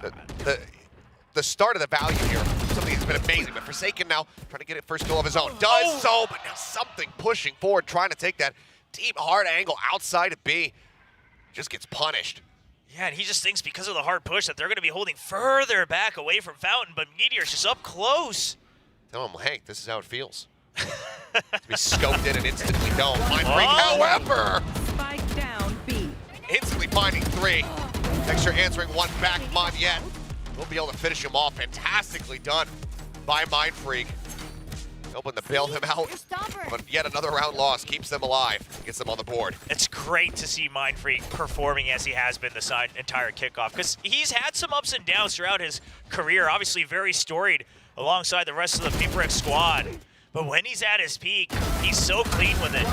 The start of the value here, Something has been amazing, but Forsaken now trying to get it first kill of his own. Does so, but now Something pushing forward, trying to take that deep, hard angle outside of B. Just gets punished. Yeah, and he just thinks because of the hard push that they're going to be holding further back away from Fountain, but Meteor's just up close. Tell him, Hank, this is how it feels. To be scoped in and instantly don't. However, Spike down B. instantly finding 3. Texture answering one back. Monette will be able to finish him off. Fantastically done by Mindfreak. Hoping to bail him out, but yet another round loss keeps them alive, gets them on the board. It's great to see Mindfreak performing as he has been this entire kickoff, because he's had some ups and downs throughout his career, obviously very storied alongside the rest of the PRX squad. But when he's at his peak, he's so clean with it.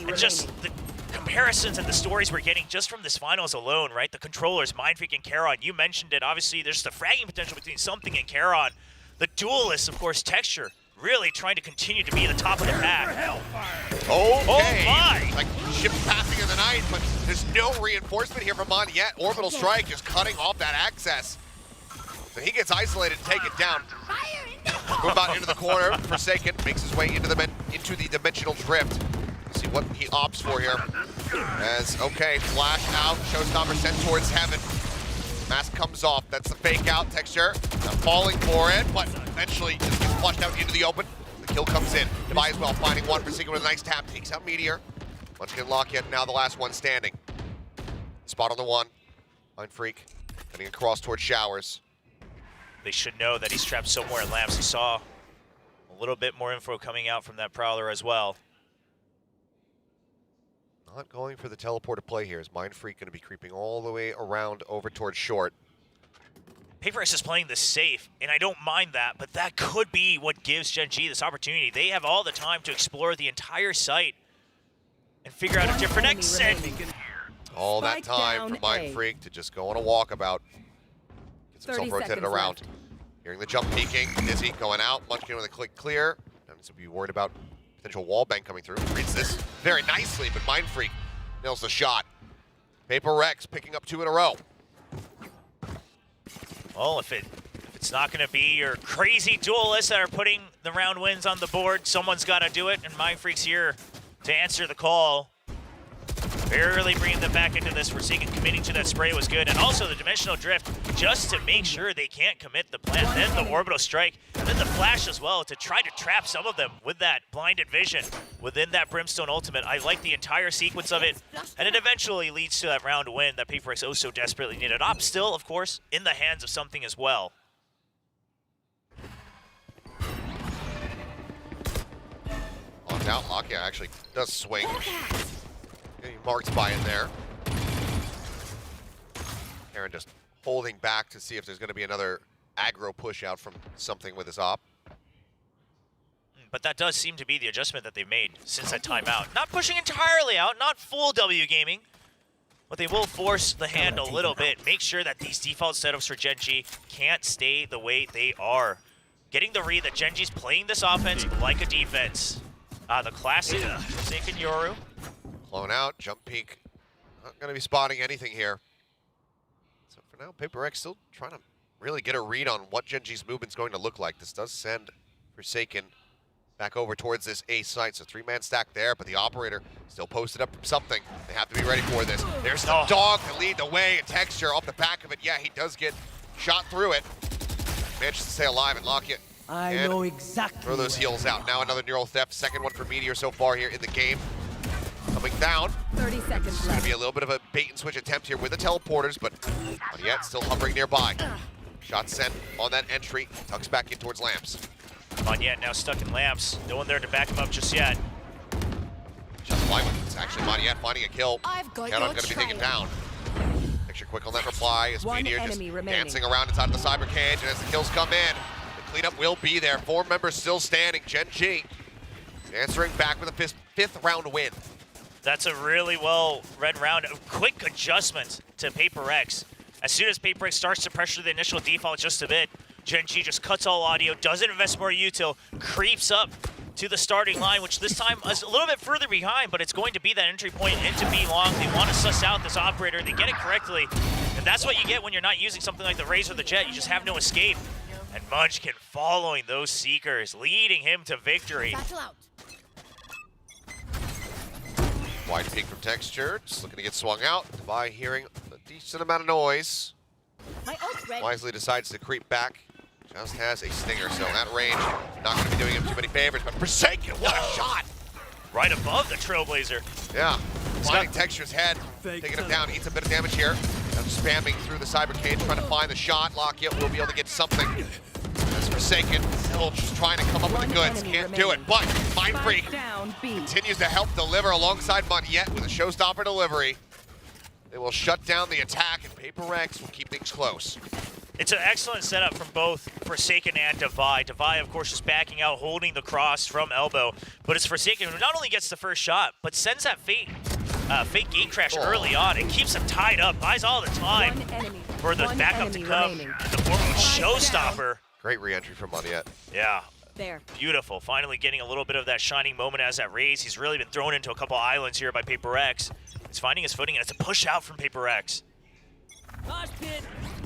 And just the comparisons and the stories we're getting just from this finals alone, right? The controllers, Mindfreak and Charon, you mentioned it. Obviously, there's the fragging potential between Something and Charon. The duelists, of course, Texture, really trying to continue to be at the top of the pack. Okay. Oh my! Like ships passing in the night, but there's no reinforcement here from Monette. Orbital Strike just cutting off that access. So he gets isolated and taken down. Move out into the corner. Forsaken makes his way into the dimensional drift. See what he opts for here. As, okay, flash out, Showstopper sent towards heaven. Mask comes off, that's the fake out. Texture, not falling for it, but eventually just gets flushed out into the open. The kill comes in. Devi as well, finding one. Forsaken with a nice tap, takes out Meteor. Munchkin lock yet, now the last one standing. Spot on the one. Mindfreak heading across towards Showers. They should know that he's trapped somewhere in Lamps. He saw a little bit more info coming out from that Prowler as well. Not going for the teleport to play here. Is Mindfreak going to be creeping all the way around over towards short? PRX is playing this safe, and I don't mind that, but that could be what gives Gen.G this opportunity. They have all the time to explore the entire site and figure out a different exit. All that time for Mindfreak to just go on a walkabout. Gets himself rotated around. Hearing the jump peeking. Dizzy going out. Munchkin with a click clear. Doesn't to be worried about potential wallbang coming through. Reads this very nicely, but Mindfreak nails the shot. PRX picking up 2 in a row. Well, if it's not going to be your crazy duelists that are putting the round wins on the board, someone's got to do it, and Mindfreak's here to answer the call. Barely bringing them back into this. Forsaken committing to that spray was good, and also the dimensional drift just to make sure they can't commit the plant. Then the orbital strike, and then the flash as well to try to trap some of them with that blinded vision. within that Brimstone ultimate. I like the entire sequence of it, and it eventually leads to that round win that PRX oh so desperately needed. Op still, of course, in the hands of something as well. On out, Lakia actually does swing. Getting marked by in there. Aaron just holding back to see if there's going to be another aggro push out from something with his op. But that does seem to be the adjustment that they've made since that timeout. Not pushing entirely out, not full W gaming, but they will force the hand a little bit. Make sure that these default setups for Gen.G can't stay the way they are. Getting the read that Gen.G's playing this offense like a defense. The classic Forsaken Yoru. Clone out, jump peek. Not going to be spotting anything here. So for now, PRX still trying to really get a read on what Gen.G's movement's going to look like. This does send Forsaken back over towards this A site. So 3-man stack there, but the operator still posted up from something. They have to be ready for this. There's the dog to lead the way, and Texture off the back of it. Yeah, he does get shot through it. Manages to stay alive and lock it. I know exactly. Throw those heals out. Now another neural theft. Second one for Meteor so far here in the game. Coming down. 30 seconds It's going to left. be a little bit of a bait and switch attempt here with the teleporters, but not yet, still hovering nearby. Shot sent on that entry. Tucks back in towards Lamps. Monyet now stuck in Lamps. No one there to back him up just yet. Shot flying. It's actually Monyet finding a kill. I've got Count on your going to be taken down. Picture quick on that reply as One Meteor just enemy remaining. dancing around inside of the cyber cage, and as the kills come in, the cleanup will be there. 4 members still standing. Gen.G answering back with a fifth round win. That's a really well read round. A quick adjustment to PRX. As soon as PRX starts to pressure the initial default just a bit, Gen.G just cuts all audio, doesn't invest more util, creeps up to the starting line, which this time is a little bit further behind, but it's going to be that entry point into B long. They want to suss out this operator. They get it correctly, and that's what you get when you're not using something like the Raze or the Jet. You just have no escape. And Munchkin following those Seekers, leading him to victory. Battle out. Wide peek from Texture, just looking to get swung out by hearing a decent amount of noise. My ult's ready. Wisely decides to creep back. Just has a stinger, so that range not going to be doing him too many favors, but Forsaken, what a shot! Right above the Trailblazer. Yeah, finding Texture's head, taking him down, eats a bit of damage here. Now spamming through the cyber cage, trying to find the shot. Lakia will be able to get something. As Forsaken, still just trying to come up with the goods, can't do it, but Mind Freak Spike down B. continues to help deliver alongside Monyet with a showstopper delivery. They will shut down the attack, and PRX will keep things close. It's an excellent setup from both Forsaken and Devi. Devi, of course, just backing out, holding the cross from elbow. But it's Forsaken who not only gets the first shot, but sends that fake gate crash early on and keeps him tied up, buys all the time One enemy. for the One backup to enemy come remaining. in the form of a showstopper. Great re-entry from Monyet. Yeah, There. beautiful. Finally getting a little bit of that shining moment as that Raze. He's really been thrown into a couple islands here by PRX. He's finding his footing, and it's a push out from PRX.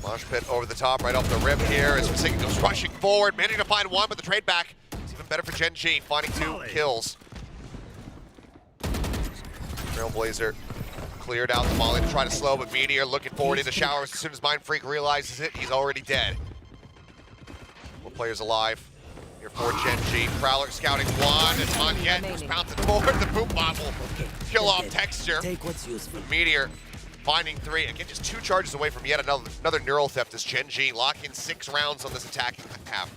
Mosh pit over the top, right off the rip here as Forsaken goes rushing forward, managing to find one, but the trade back is even better for Gen.G, finding 2 kills. Trailblazer cleared out the volley to try to slow, but Meteor looking forward into showers. As soon as Mind Freak realizes it, he's already dead. 4 players alive here for Gen.G. Prowler scouting one, and Monyet just bouncing forward. The boom bomb will kill off Texture. Take what's useful. Meteor finding 3. Again, just 2 charges away from yet another neural theft as Gen.G lock in 6 rounds on this attacking half.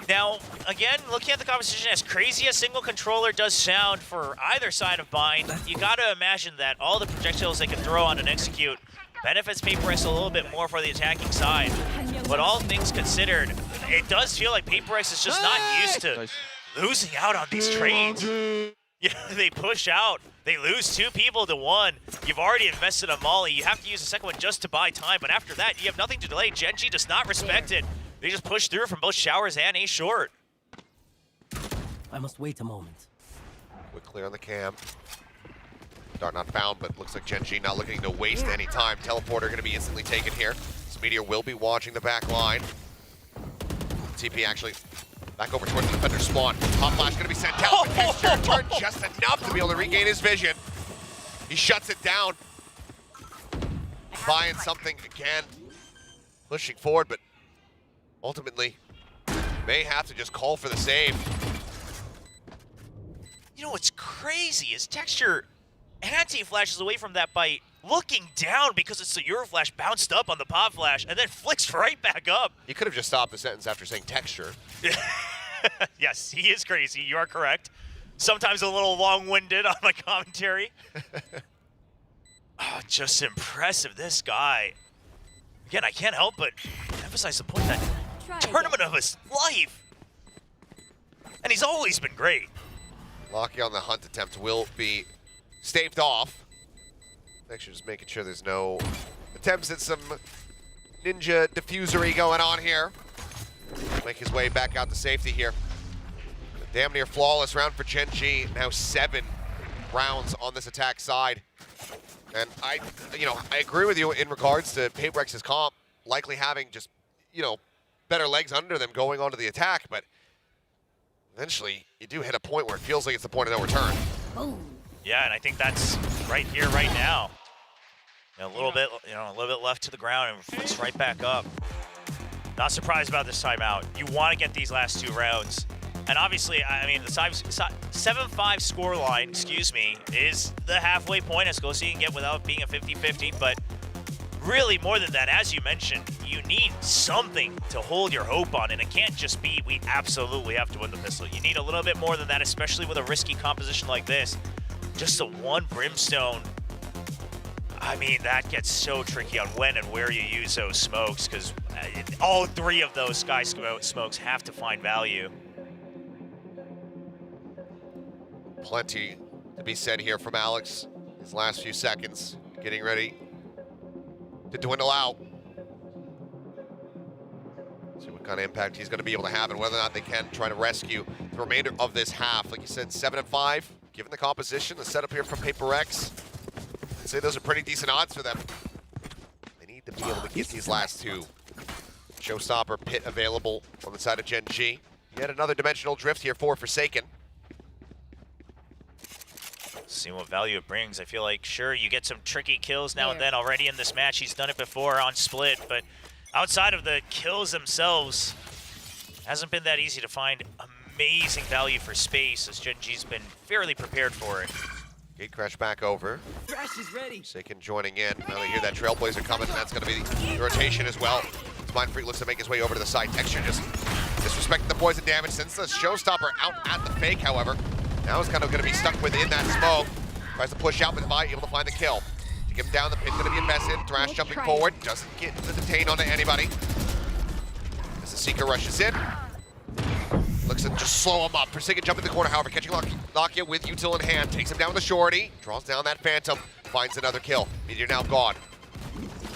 Now, again, looking at the competition, as crazy as single controller does sound for either side of Bind, you gotta imagine that all the projectiles they can throw on and execute benefits PRX a little bit more for the attacking side. But all things considered, it does feel like PRX is just not used to losing out on these trades. Yeah, they push out. They lose 2 people to 1. You've already invested a molly. You have to use a second one just to buy time. But after that, you have nothing to delay. Gen.G does not respect it. They just push through from both showers and A short. I must wait a moment. Quick clear on the cam. Dart not found, but looks like Gen.G not looking to waste any time. Teleporter going to be instantly taken here. So Meteor will be watching the back line. TP actually back over towards the defender spawn. Hot flash going to be sent out, but Texture turned just enough to be able to regain his vision. He shuts it down. Buying something again. Pushing forward, but ultimately may have to just call for the save. You know what's crazy is Texture anti-flashes away from that by looking down because it's the Euroflash bounced up on the pop flash and then flicks right back up. You could have just stopped the sentence after saying texture. Yes, he is crazy. You are correct. Sometimes a little long-winded on my commentary. Oh, just impressive, this guy. Again, I can't help but emphasize the point that tournament of his life. And he's always been great. Lockie on the hunt attempt will be staved off. Actually, just making sure there's no attempts at some ninja diffusery going on here. Make his way back out to safety here. A damn near flawless round for Gen.G. Now 7 rounds on this attack side. And I agree with you in regards to PRX's comp likely having just, better legs under them going onto the attack, but eventually you do hit a point where it feels like it's the point of no return. Yeah, and I think that's right here, right now. A little bit left to the ground and flicks right back up. Not surprised about this timeout. You want to get these last 2 rounds. And obviously, I mean, the 7-5 scoreline, is the halfway point as close as you can get without being a 50-50. But really, more than that, as you mentioned, you need something to hold your hope on. And it can't just be, we absolutely have to win the pistol. You need a little bit more than that, especially with a risky composition like this. Just the one brimstone. I mean, that gets so tricky on when and where you use those smokes, because all 3 of those sky smokes have to find value. Plenty to be said here from Alex. His last few seconds, getting ready to dwindle out. See what kind of impact he's going to be able to have and whether or not they can try to rescue the remainder of this half. Like you said, 7-5, given the composition, the setup here from PRX. I'd say those are pretty decent odds for them. They need to be able to get these last 2. Showstopper pit available on the side of Gen.G. Yet another dimensional drift here for Forsaken. See what value it brings. I feel like, sure, you get some tricky kills now and then already in this match. He's done it before on Split, but outside of the kills themselves, hasn't been that easy to find amazing value for space, as Gen.G's been fairly prepared for it. Gate crash back over. Thrash is ready. Forsaken joining in. Now they hear that Trailblazer coming, and that's going to be the rotation as well. Mindfreak looks to make his way over to the side. Texture just disrespecting the poison damage since the Showstopper out at the fake, however. Now he's kind of going to be stuck within that smoke. Tries to push out, but Divide able to find the kill. To get him down, the pit's going to be invested. Thrash jumping forward. Doesn't get the detain onto anybody. As the Seeker rushes in. Looks to just slow him up. Forsaken jump in the corner, however, catching Lakia with Util in hand. Takes him down with a shorty. Draws down that Phantom. Finds another kill. Meteor now gone.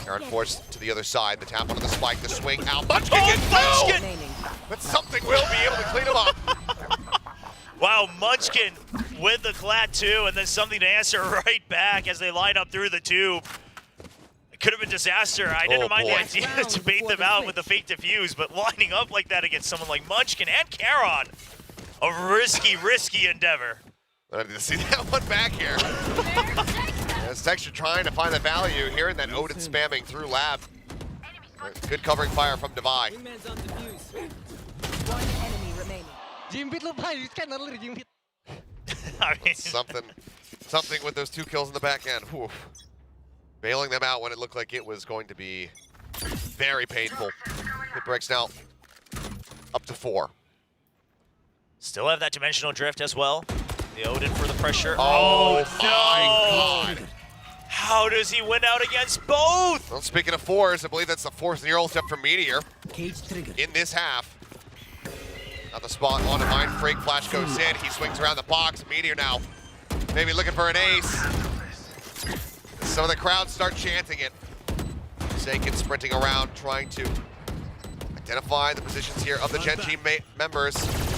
Karen forced to the other side. The tap onto the spike. The swing out. Munchkin gets through! But something will be able to clean him up. Wow, Munchkin with the Clad 2, and then something to answer right back as they line up through the tube. It could have been disaster. I didn't mind the idea to bait them out with the fake diffuse, but lining up like that against someone like Munchkin and Charon, a risky endeavor. I didn't see that one back here. As Texture trying to find the value, hearing that Odin spamming through lab. Good covering fire from Divide. Wingman's on defuse. One enemy remaining. Jimpit lupa, you can earlier Jimpit. I mean, something with those 2 kills in the back end. Whew. Bailing them out when it looked like it was going to be very painful. PRX now up to 4. still have that dimensional drift as well. The Odin for the pressure. Oh no! my God. How does he win out against both? Well, speaking of 4s, I believe that's the 4th year old step from Meteor Cage trigger. in this half. Not the spot on a Mind Freak. Flash goes in. He swings around the box. Meteor now maybe looking for an ace. Some of the crowd start chanting it. Forsaken sprinting around, trying to identify the positions here of the Gen.G members.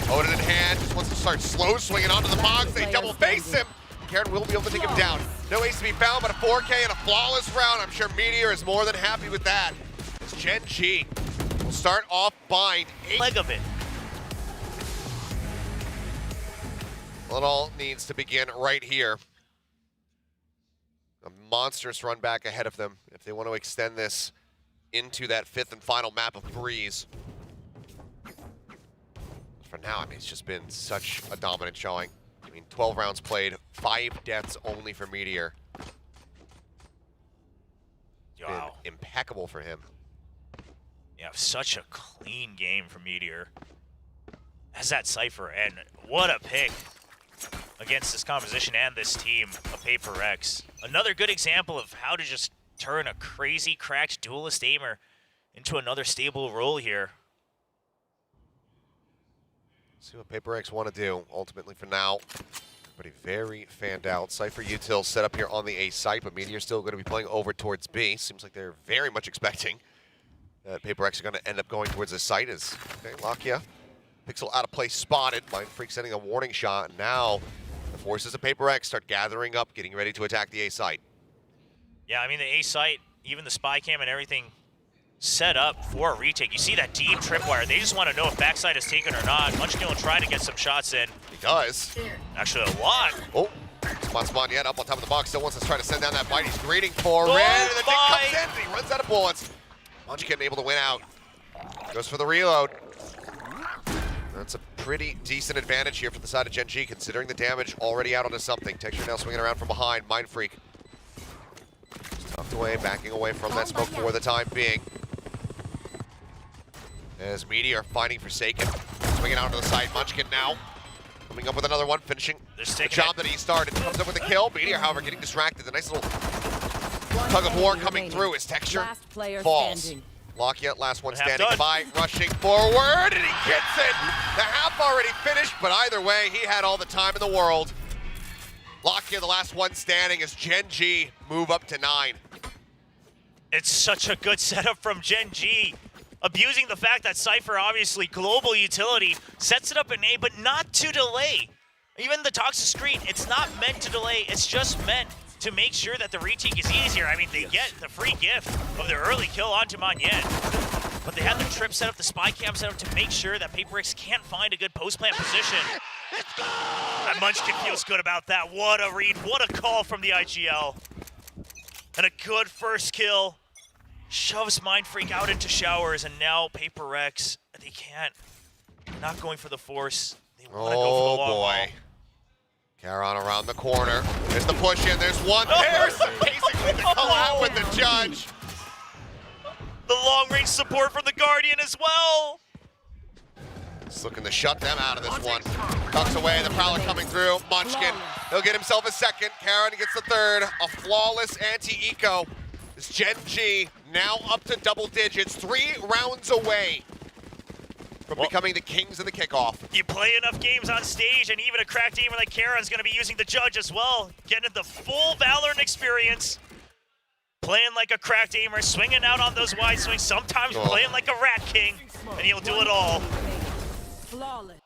Odin in hand, just wants to start slow swinging onto the box. They double face him. Karen will be able to take him down. No ace to be found, but a 4K and a flawless round. I'm sure Meteor is more than happy with that. As Gen.G will start off bind. Leg of it. Well, it all needs to begin right here. A monstrous run back ahead of them if they want to extend this into that 5th and final map of Breeze. For now, I mean, it's just been such a dominant showing. I mean, 12 rounds played, 5 deaths only for Meteor. Wow. Been impeccable for him. Yeah, such a clean game from Meteor. As that Cypher, and what a pick against this composition and this team of PRX. Another good example of how to just turn a crazy, cracked duelist aimer into another stable role here. See what PRX want to do, ultimately for now. Everybody very fanned out. Cypher Util set up here on the A site, but Meteor still going to be playing over towards B. Seems like they're very much expecting that PRX are going to end up going towards the site as Lakia. Pixel out of place spotted. Mindfreak sending a warning shot. And now the forces of PRX start gathering up, getting ready to attack the A site. Yeah, I mean, the A site, even the spy cam and everything set up for a retake. You see that deep tripwire. They just want to know if backside is taken or not. Munchkin will try to get some shots in. He does. Actually, a lot. Oh, Spawn yet up on top of the box. Still wants to try to send down that bite. He's greeting for Red. And the thing comes in. And he runs out of bullets. Munchkin able to win out. Goes for the reload. That's a pretty decent advantage here for the side of Gen.G, considering the damage already out onto something. Texture now swinging around from behind. Mindfreak. Tucked away, backing away from that smoke for the time being. As Meteor finding Forsaken. Swinging out to the side. Munchkin now coming up with another one, finishing the job that he started. Comes up with a kill. Meteor, however, getting distracted. The nice little tug of war coming through as Texture falls. Lakia, last one standing by, rushing forward, and he gets it. The half already finished, but either way, he had all the time in the world. Lakia, the last one standing, as Gen.G move up to 9. It's such a good setup from Gen.G. Abusing the fact that Cypher, obviously global utility, sets it up in A, but not to delay. Even the toxic screen, it's not meant to delay, it's just meant to make sure that the retake is easier. I mean, they get the free gift of the early kill onto Manyen, but they have the trip set up, the spy cam set up to make sure that PRX can't find a good post-plant position. And Munchkin feels good about that. What a read, what a call from the IGL. And a good first kill. Shoves Mindfreak out into showers, and now PRX, they can't. They're not going for the force. They want to go for the long haul. Caron around the corner. There's the push in. There's one. There's basically the call out with the judge. The long-range support from the Guardian as well. He's looking to shut them out of this one. Tucks away. The Prowler coming through. Munchkin. He'll get himself a second. Caron gets the third. A flawless anti-eco. This Gen.G now up to double digits. 3 rounds away from becoming the kings of the kickoff. You play enough games on stage, and even a cracked aimer like Karen's going to be using the judge as well, getting the full Valorant experience. Playing like a cracked aimer, swinging out on those wide swings, sometimes playing like a Rat King, and he'll do it all. Flawless.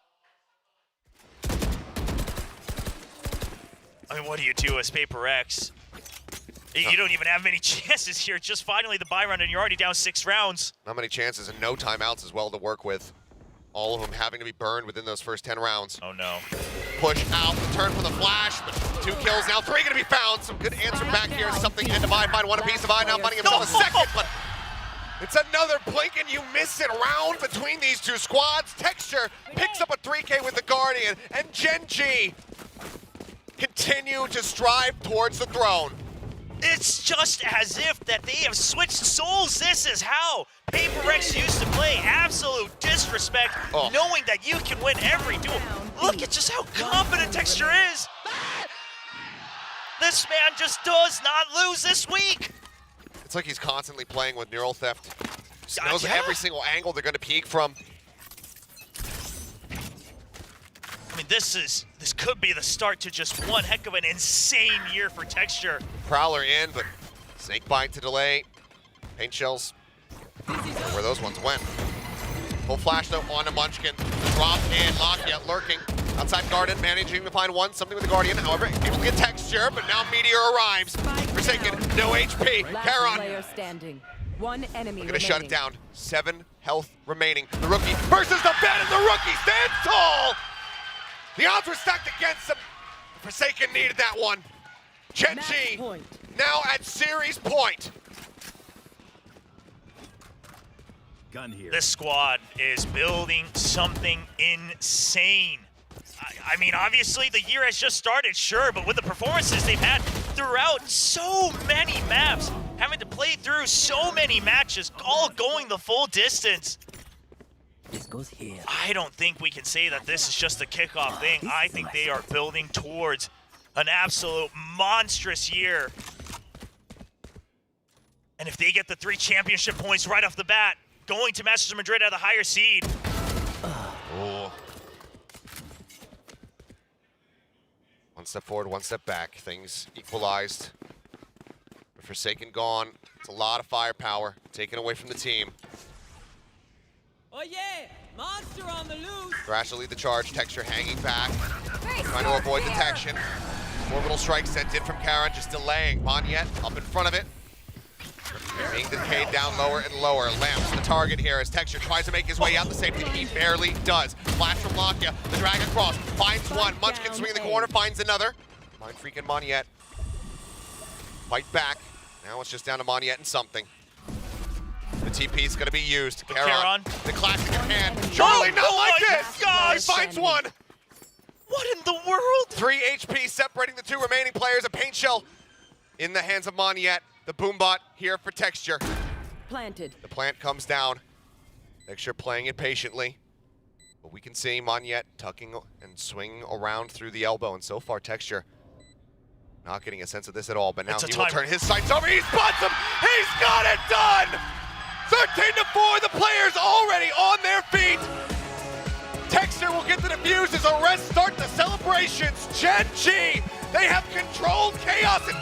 I mean, what do you do as PRX? You don't even have many chances here. Just finally the buy run, and you're already down 6 rounds. Not many chances and no timeouts as well to work with. All of them having to be burned within those first 10 rounds. Oh no. Push out, turn for the flash, but 2 kills now, 3 gonna be found. Some good answer back here, something, and Divide find one apiece. Divide now finding himself a second, but it's another blink and you miss it round between these 2 squads. Texture picks up a 3K with the Guardian, and Gen.G continue to strive towards the throne. It's just as if that they have switched souls. This is how PRX used to play. Absolute disrespect, knowing that you can win every duel. Look at just how confident Texture is. This man just does not lose this week. It's like he's constantly playing with neural theft. He knows every single angle they're going to peek from. I mean, this could be the start to just one heck of an insane year for Texture. Prowler in, but Snakebite to delay. Paint shells, where those ones went. Full flash though onto Munchkin. Drop in, Lakia lurking. Outside Garden, managing to find one, something with the Guardian. However, able to get Texture, but now Meteor arrives. Forsaken, no HP. Caron. Player standing. One enemy We're gonna shut it down. 7 health remaining. The rookie versus the vet, and the rookie stands tall. The odds were stacked against him. Forsaken needed that one. Gen.G now at series point. Gun here. This squad is building something insane. I mean, obviously the year has just started, sure, but with the performances they've had throughout so many maps, having to play through so many matches, all going the full distance, This goes here. I don't think we can say that this is just a kickoff thing. I think they are building towards an absolute monstrous year. And if they get the 3 championship points right off the bat, going to Masters Madrid at the higher seed. Oh. One step forward, one step back. Things equalized. Forsaken gone. It's a lot of firepower taken away from the team. Oh yeah! Monster on the loose! Thrash will lead the charge. Texture hanging back. Trying to avoid detection. Orbital strike sent in from Karen, just delaying. Monyet up in front of it. Being decayed down lower and lower. Lamps the target here as Texture tries to make his way out the safety. He barely does. Flash from Lakia. The drag across. Finds one. Munchkin swinging the corner. Finds another. Mind Freak and Monyet. Fight back. Now it's just down to Monyet and something. The TP is going to be used. Karon, the classic in hand. Surely not like this! gosh! He finds one! What in the world? 3 HP separating the 2 remaining players. A paint shell in the hands of Monyet. The Boombot here for Texture. Planted. The plant comes down. Texture playing it patiently. But we can see Monyet tucking and swinging around through the elbow. And so far, Texture not getting a sense of this at all. But now he will turn his sights over. He spots him! He's got it done! 13-4, the players already on their feet. Texture will get the defuse as Arrest start the celebrations. Gen.G, they have controlled chaos and